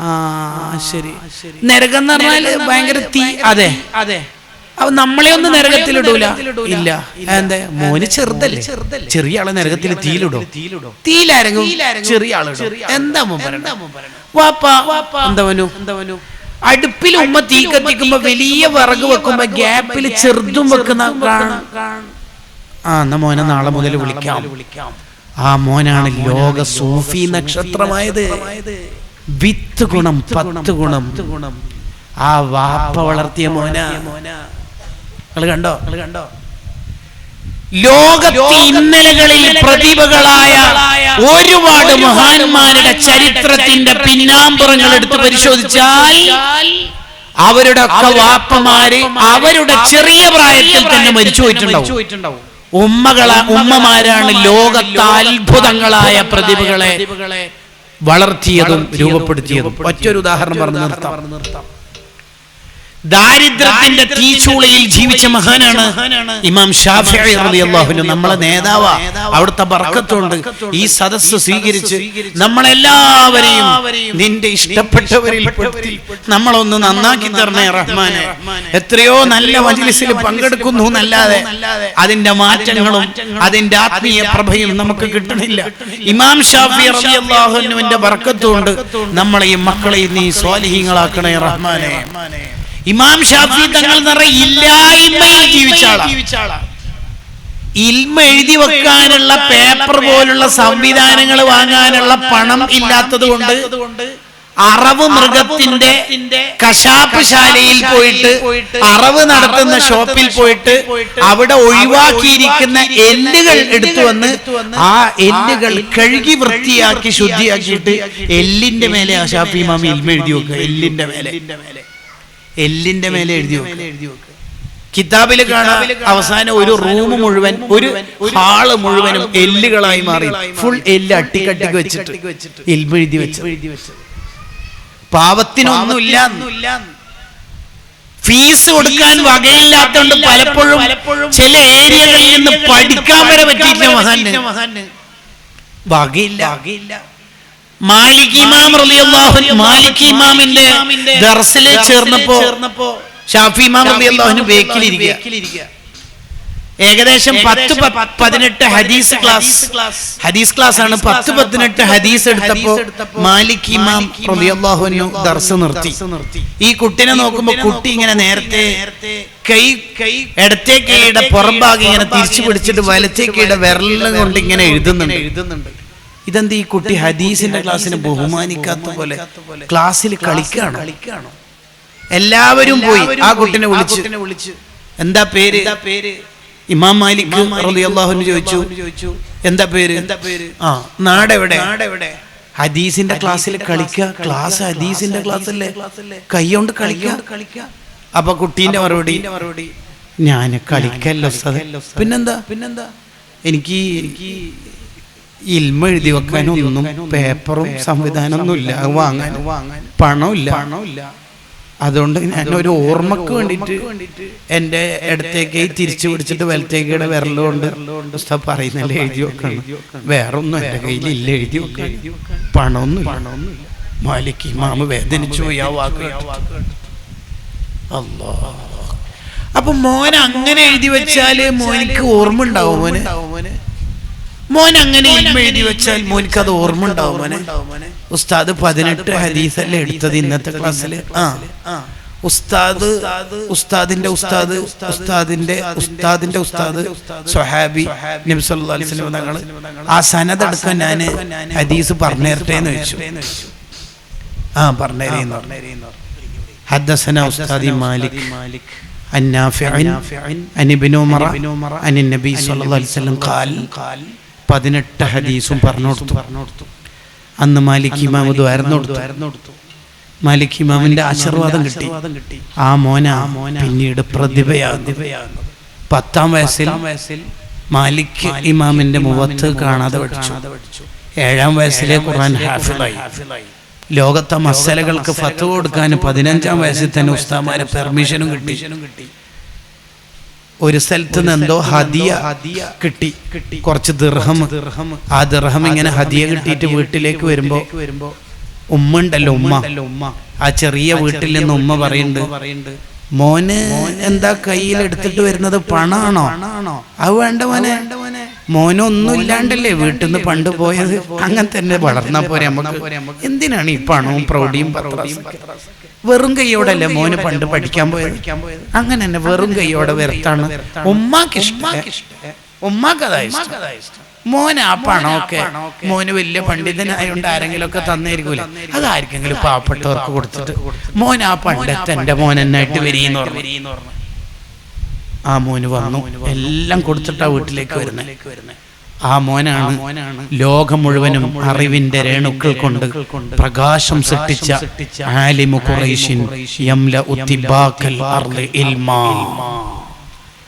ആ ശരി, നരകം എന്ന് പറഞ്ഞാല് ഭയങ്കര തീ. അതെ, അപ്പൊ നമ്മളെ ഒന്നും നരകത്തിലിടൂല. ഇല്ല, എന്താ മോന് ചെറുതല്ലേ, ചെറിയ ആളെ നരകത്തിൽ തീയിലിടോ? തീയിലാരെങ്കിലും ചെറിയ ആളിടും. എന്താ വാപ്പ എന്തവനു? അടുപ്പിൽ ഉമ്മ തീ കത്തിക്കുമ്പോ വലിയ വിറക് വെക്കുമ്പോ ഗ്യാപ്പിൽ ചെറുതും വെക്കുന്ന എന്നാ മോനെ നാളെ മുതൽ വിളിക്കാം. ആ മോനാണ് ലോക സൂഫി നക്ഷത്രമായത്. വിത്ത് ഗുണം 10 ഗുണം ആ വാപ്പ വളർത്തിയ മോനാ. കണ്ടോ? ലോകത്തെ ഇന്നലകളിൽ പ്രതിഭകളായ ഒരുപാട് മഹാന്മാരുടെ ചരിത്രത്തിന്റെ പിന്നാമ്പുറങ്ങൾ എടുത്ത് പരിശോധിച്ചാൽ അവരുടെ ഒക്കെ വാപ്പമാര് അവരുടെ ചെറിയ പ്രായത്തിൽ തന്നെ മരിച്ചു പോയിട്ടുണ്ടാവും. ഉമ്മമാരാണ് ലോകത്തെ അത്ഭുതങ്ങളായ പ്രതിഭകളെ വളർത്തിയതും രൂപപ്പെടുത്തിയതും. ഒറ്റൊരു ഉദാഹരണം പറഞ്ഞു നിർത്താം. ദാരിദ്ര്യത്തിന്റെ തീച്ചൂളയിൽ ജീവിച്ച മഹാനാണ് ഇമാം ഷാഫിഈ റളിയല്ലാഹു അൻഹു. നമ്മളെ നേതാവാ, അവിടുത്തെ ബർക്കത്തുണ്ട് ഈ സദസ്സ് സ്വീകരിച്ച് നമ്മളെല്ലാവരെയും നിന്റെ ഇഷ്ടപ്പെട്ടവരിൽ പെടുത്തി നമ്മളൊന്ന് നന്നാക്കി തരണേ റഹ്മാനെ. എത്രയോ നല്ല മജ്ലിസിൽ പങ്കെടുക്കുന്നു എന്നല്ലാതെ അതിന്റെ മാറ്റങ്ങളും അതിന്റെ ആത്മീയ പ്രഭയും നമുക്ക് കിട്ടണില്ല. ഇമാം ഷാഫിഈ റളിയല്ലാഹു അൻഹുവിന്റെ ബർക്കത്തുണ്ട് നമ്മളെയും മക്കളെയും നീ സ്വാലിഹീങ്ങളാക്കണേ റഹ്മാനെ. ഇമാം ഷാഫി തങ്ങൾ ഇല്ലായ്മയിൽ ജീവിച്ച ആളാ. ഇൽമ എഴുതി വെക്കാനുള്ള പേപ്പർ പോലുള്ള സംവിധാനങ്ങൾ വാങ്ങാനുള്ള പണം ഇല്ലാത്തത് കൊണ്ട് അറവ് മൃഗത്തിന്റെ കശാപ്പ് ശാലയിൽ പോയിട്ട് അറവ് നടത്തുന്ന ഷോപ്പിൽ പോയിട്ട് അവിടെ ഒഴിവാക്കിയിരിക്കുന്ന എല്ലുകൾ എടുത്തു വന്ന് ആ എല്ലുകൾ കഴുകി വൃത്തിയാക്കി ശുദ്ധിയാക്കിയിട്ട് എല്ലിന്റെ മേലെ ആ ഷാഫി ഇമാം ഇൽമ എഴുതി വെക്കുക. എല്ലിന്റെ മേലെ എഴുതി വെക്കുക. കിതാബില് കാണാം അവസാനം ഒരു റൂം മുഴുവൻ, ഒരു ഹാള് മുഴുവനും എല്ലുകളായി മാറി. ഫുൾ എല്ല് അട്ടിക്കട്ടിക്ക് വെച്ചിട്ട് ഇൽമ എഴുതി വെച്ചത്. പാവത്തിനൊന്നുമില്ല. ഫീസ് കൊടുക്കാൻ വകയില്ലാത്തോണ്ട് പലപ്പോഴും ചില ഏരിയകളിൽ നിന്ന് പഠിക്കാൻ വരെ പറ്റിയില്ല. മഹാന് വകയില്ല. മാലിക് ഇമാം റളിയല്ലാഹു അൻഹു മാലിക് ഇമാമിന്റെ ദർസിൽ ചേർന്നപ്പോ ഷാഫി ഇമാം റളിയല്ലാഹു അൻഹു ബേക്കിലിരിക്കുക. ഏകദേശം 10-18 ഹദീസ് ക്ലാസ് ആണ്. 10-18 ഹദീസ് എടുത്തപ്പോ മാലിക് ഇമാം റളിയല്ലാഹു അൻഹു ദർസ് നിർത്തി. ഈ കുട്ടിനെ നോക്കുമ്പോ കുട്ടി ഇങ്ങനെ നേരത്തെ കൈ ഇടത്തെ കൈയുടെ പുറം ഭാഗം ഇങ്ങനെ തിരിച്ചു പിടിച്ചിട്ട് വലത്തെ കൈയുടെ വിരലിനെ കൊണ്ട് ഇങ്ങനെ എഴുതുന്നുണ്ട്. ഇതെന്ത് ഈ കുട്ടി ഹദീസിന്റെ ക്ലാസ്സിനെ ബഹുമാനിക്കാത്ത പോലെ ക്ലാസ്സിൽ കളിക്കാണോ? എല്ലാവരും പോയി ആ കുട്ടിനെ വിളിച്ചു. എന്താ പേര്? ഇമാം മാലിക് റളിയല്ലാഹു അൻഹു ചോദിച്ചു എന്താ പേര്? ആ നാടെവിടെ? ഹദീസിന്റെ ക്ലാസ്സിൽ കളിക്കുക. ക്ലാസ് ഹദീസിന്റെ ക്ലാസ് അല്ലേ, കൈകൊണ്ട് കളിക്കുക. അപ്പൊ കുട്ടീന്റെ മറുപടി ഞാൻ കളിക്കല്ലോ പിന്നെന്താ എനിക്ക് ഇൽമ എഴുതി വെക്കാനൊന്നും പേപ്പറും സംവിധാനമൊന്നും ഇല്ല, വാങ്ങാൻ പണമില്ല. അതുകൊണ്ട് ഞാൻ ഒരു ഓർമ്മക്ക് വേണ്ടിയിട്ട് എൻ്റെ ഇടത്തേക്ക് തിരിച്ചു പിടിച്ചിട്ട് വലത്തേക്കയുടെ വിരലുകൊണ്ട് പറയുന്നല്ലേ എഴുതി വെക്കണം. വേറൊന്നും എൻ്റെ കയ്യിൽ ഇല്ല എഴുതി വെക്കാൻ. പണമൊന്നും. മാലിക് ഇമാം വേദനിച്ചു പോയി ആ വാക്ക്. അല്ലാഹ്. അപ്പൊ മോൻ അങ്ങനെ എഴുതി വെച്ചാല് മോനിക്ക് ഓർമ്മ ഉണ്ടാവും. മോൻ അങ്ങനെ ഇൽമ എഴുതി വെച്ചാൽ മോനിക്ക് അത് ഓർമ്മ ഉണ്ടാവും. ഉസ്താദ് 18 ഹദീസല്ലേ എടുത്തത് ഇന്നത്തെ ക്ലാസ്സിൽ. ഉസ്താദിന്റെ ഉസ്താദ് സ്വഹാബി നബി സല്ലല്ലാഹു അലൈഹി വസല്ലം തങ്ങൾ ആ സനദ് എടുക്കാൻ ഞാൻ ഹദീസ് പറഞ്ഞേരട്ടെ എന്ന് ചോദിച്ചു. പറഞ്ഞേരെന്ന് പറഞ്ഞു. ഹദ്ദസന ഉസ്താദി മാലിക് അൻ നാഫിഅൻ അൻ ഇബ്നു ഉമർ അൻ നബി സല്ലല്ലാഹു അലൈഹി വസല്ലം ഖാൽ 18 ഹദീസും പറഞ്ഞു കൊടുത്തു. അന്ന് മാലിക് ഇമാം ദ്വാരന്നു കൊടുത്തു. മാലിക് ഇമാമിന്റെ ആശീർവാദം കിട്ടി. ആ മോന പിന്നീട് പ്രതിഭയാകുന്നു. 10ാം വയസ്സിൽ മാലിക് ഇമാമിന്റെ മുഖത്ത് കാണാതെ പഠിച്ചു. 7ാം വയസ്സിലെ ഖുർആൻ ഹാഫിളായി. ലോകത്തെ മസലകൾക്ക് ഫത്വ കൊടുക്കാൻ 15ാം വയസ്സിൽ തന്നെ ഉസ്താദുമാരെ പെർമിഷനും കിട്ടി. ഒരു സ്ഥലത്ത് നിന്ന് എന്തോ ഹദിയ കിട്ടി, കുറച്ച് ദിർഹം. ആ ദിർഹം ഇങ്ങനെ ഹദിയ കിട്ടിയിട്ട് വീട്ടിലേക്ക് വരുമ്പോ ഉമ്മ ഉണ്ടല്ലോ, ഉമ്മ ആ ചെറിയ വീട്ടിൽ നിന്ന് ഉമ്മ പറയുന്നുണ്ട്, മോന് എന്താ കയ്യിൽ എടുത്തിട്ട് വരുന്നത്, പണാണോ? അത് വേണ്ട മോനെ, മോനൊന്നും ഇല്ലാണ്ടല്ലേ വീട്ടിൽ നിന്ന് പണ്ട് പോയത്, അങ്ങനെ തന്നെ വളർന്നാ പോരെ നമുക്ക്, എന്തിനാണ് ഈ പണവും പ്രൗഢിയും വെറും കൈയോടല്ലേ മോന് പണ്ട് പഠിക്കാൻ പോയത്, അങ്ങനെ തന്നെ വെറും കൈയോടെ വെറുത്താണ് ഉമ്മാക്കതാ ഇഷ്ടം. മോന് ആ പണമൊക്കെ മോന് വലിയ പണ്ഡിതനായോണ്ട് ആരെങ്കിലും ഒക്കെ തന്നായിരിക്കൂല, അതായിരിക്കെങ്കിലും പാവപ്പെട്ടവർക്ക് കൊടുത്തിട്ട് മോൻ ആ പണ്ടത്തെ എന്റെ മോൻ എന്നായിട്ട് വരീന്ന് പറഞ്ഞു. ആ മോന് വന്നു, എല്ലാം കൊടുത്തിട്ടാ വീട്ടിലേക്ക് വരുന്നത്. ആ മോനാണ് ലോകം മുഴുവനും അറിവിന്റെ രേണുക്കൾ കൊണ്ട് പ്രകാശം സൃഷ്ടിച്ച ആലിമു ഖുറൈശിൻ യംലഉ തിബാക്കൽ അർളി ഇൽമാ,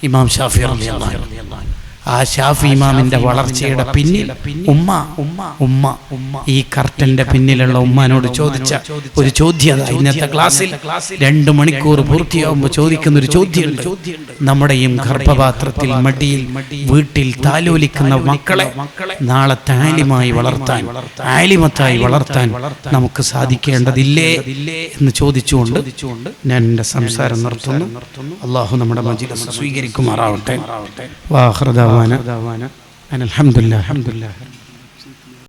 ഇമാം ഷാഫി റളിയല്ലാഹു അൻഹു. ആ ഷാഫി ഇമാമിന്റെ വളർച്ചയുടെ പിന്നിൽ ഉമ്മ ഈ കർട്ടന്റെ പിന്നിലുള്ള ഉമ്മാനോട് ചോദിച്ച ഒരു ചോദ്യം, ഇന്നത്തെ ക്ലാസ്സിൽ 2 മണിക്കൂർ പൂർത്തിയാവുമ്പോൾ ചോദിക്കുന്ന ഒരു ചോദ്യമുണ്ട്. നമ്മുടെയും ഗർഭപാത്രത്തിൽ മടിയിൽ വീട്ടിൽ താലോലിക്കുന്ന മക്കളെ നാളെ താലിമായി വളർത്താൻ, ആലിമത്തായി വളർത്താൻ നമുക്ക് സാധിക്കേണ്ടതില്ലേ എന്ന് ചോദിച്ചുകൊണ്ട് ഞാൻ എൻ്റെ സംസാരം നിർത്തുന്നു. അള്ളാഹു നമ്മുടെ മജ്‌ലിസ് സ്വീകരിക്കുമാറാവട്ടെ. വാഖിറു ദഅവാന അൽഹംദുലില്ലാഹി.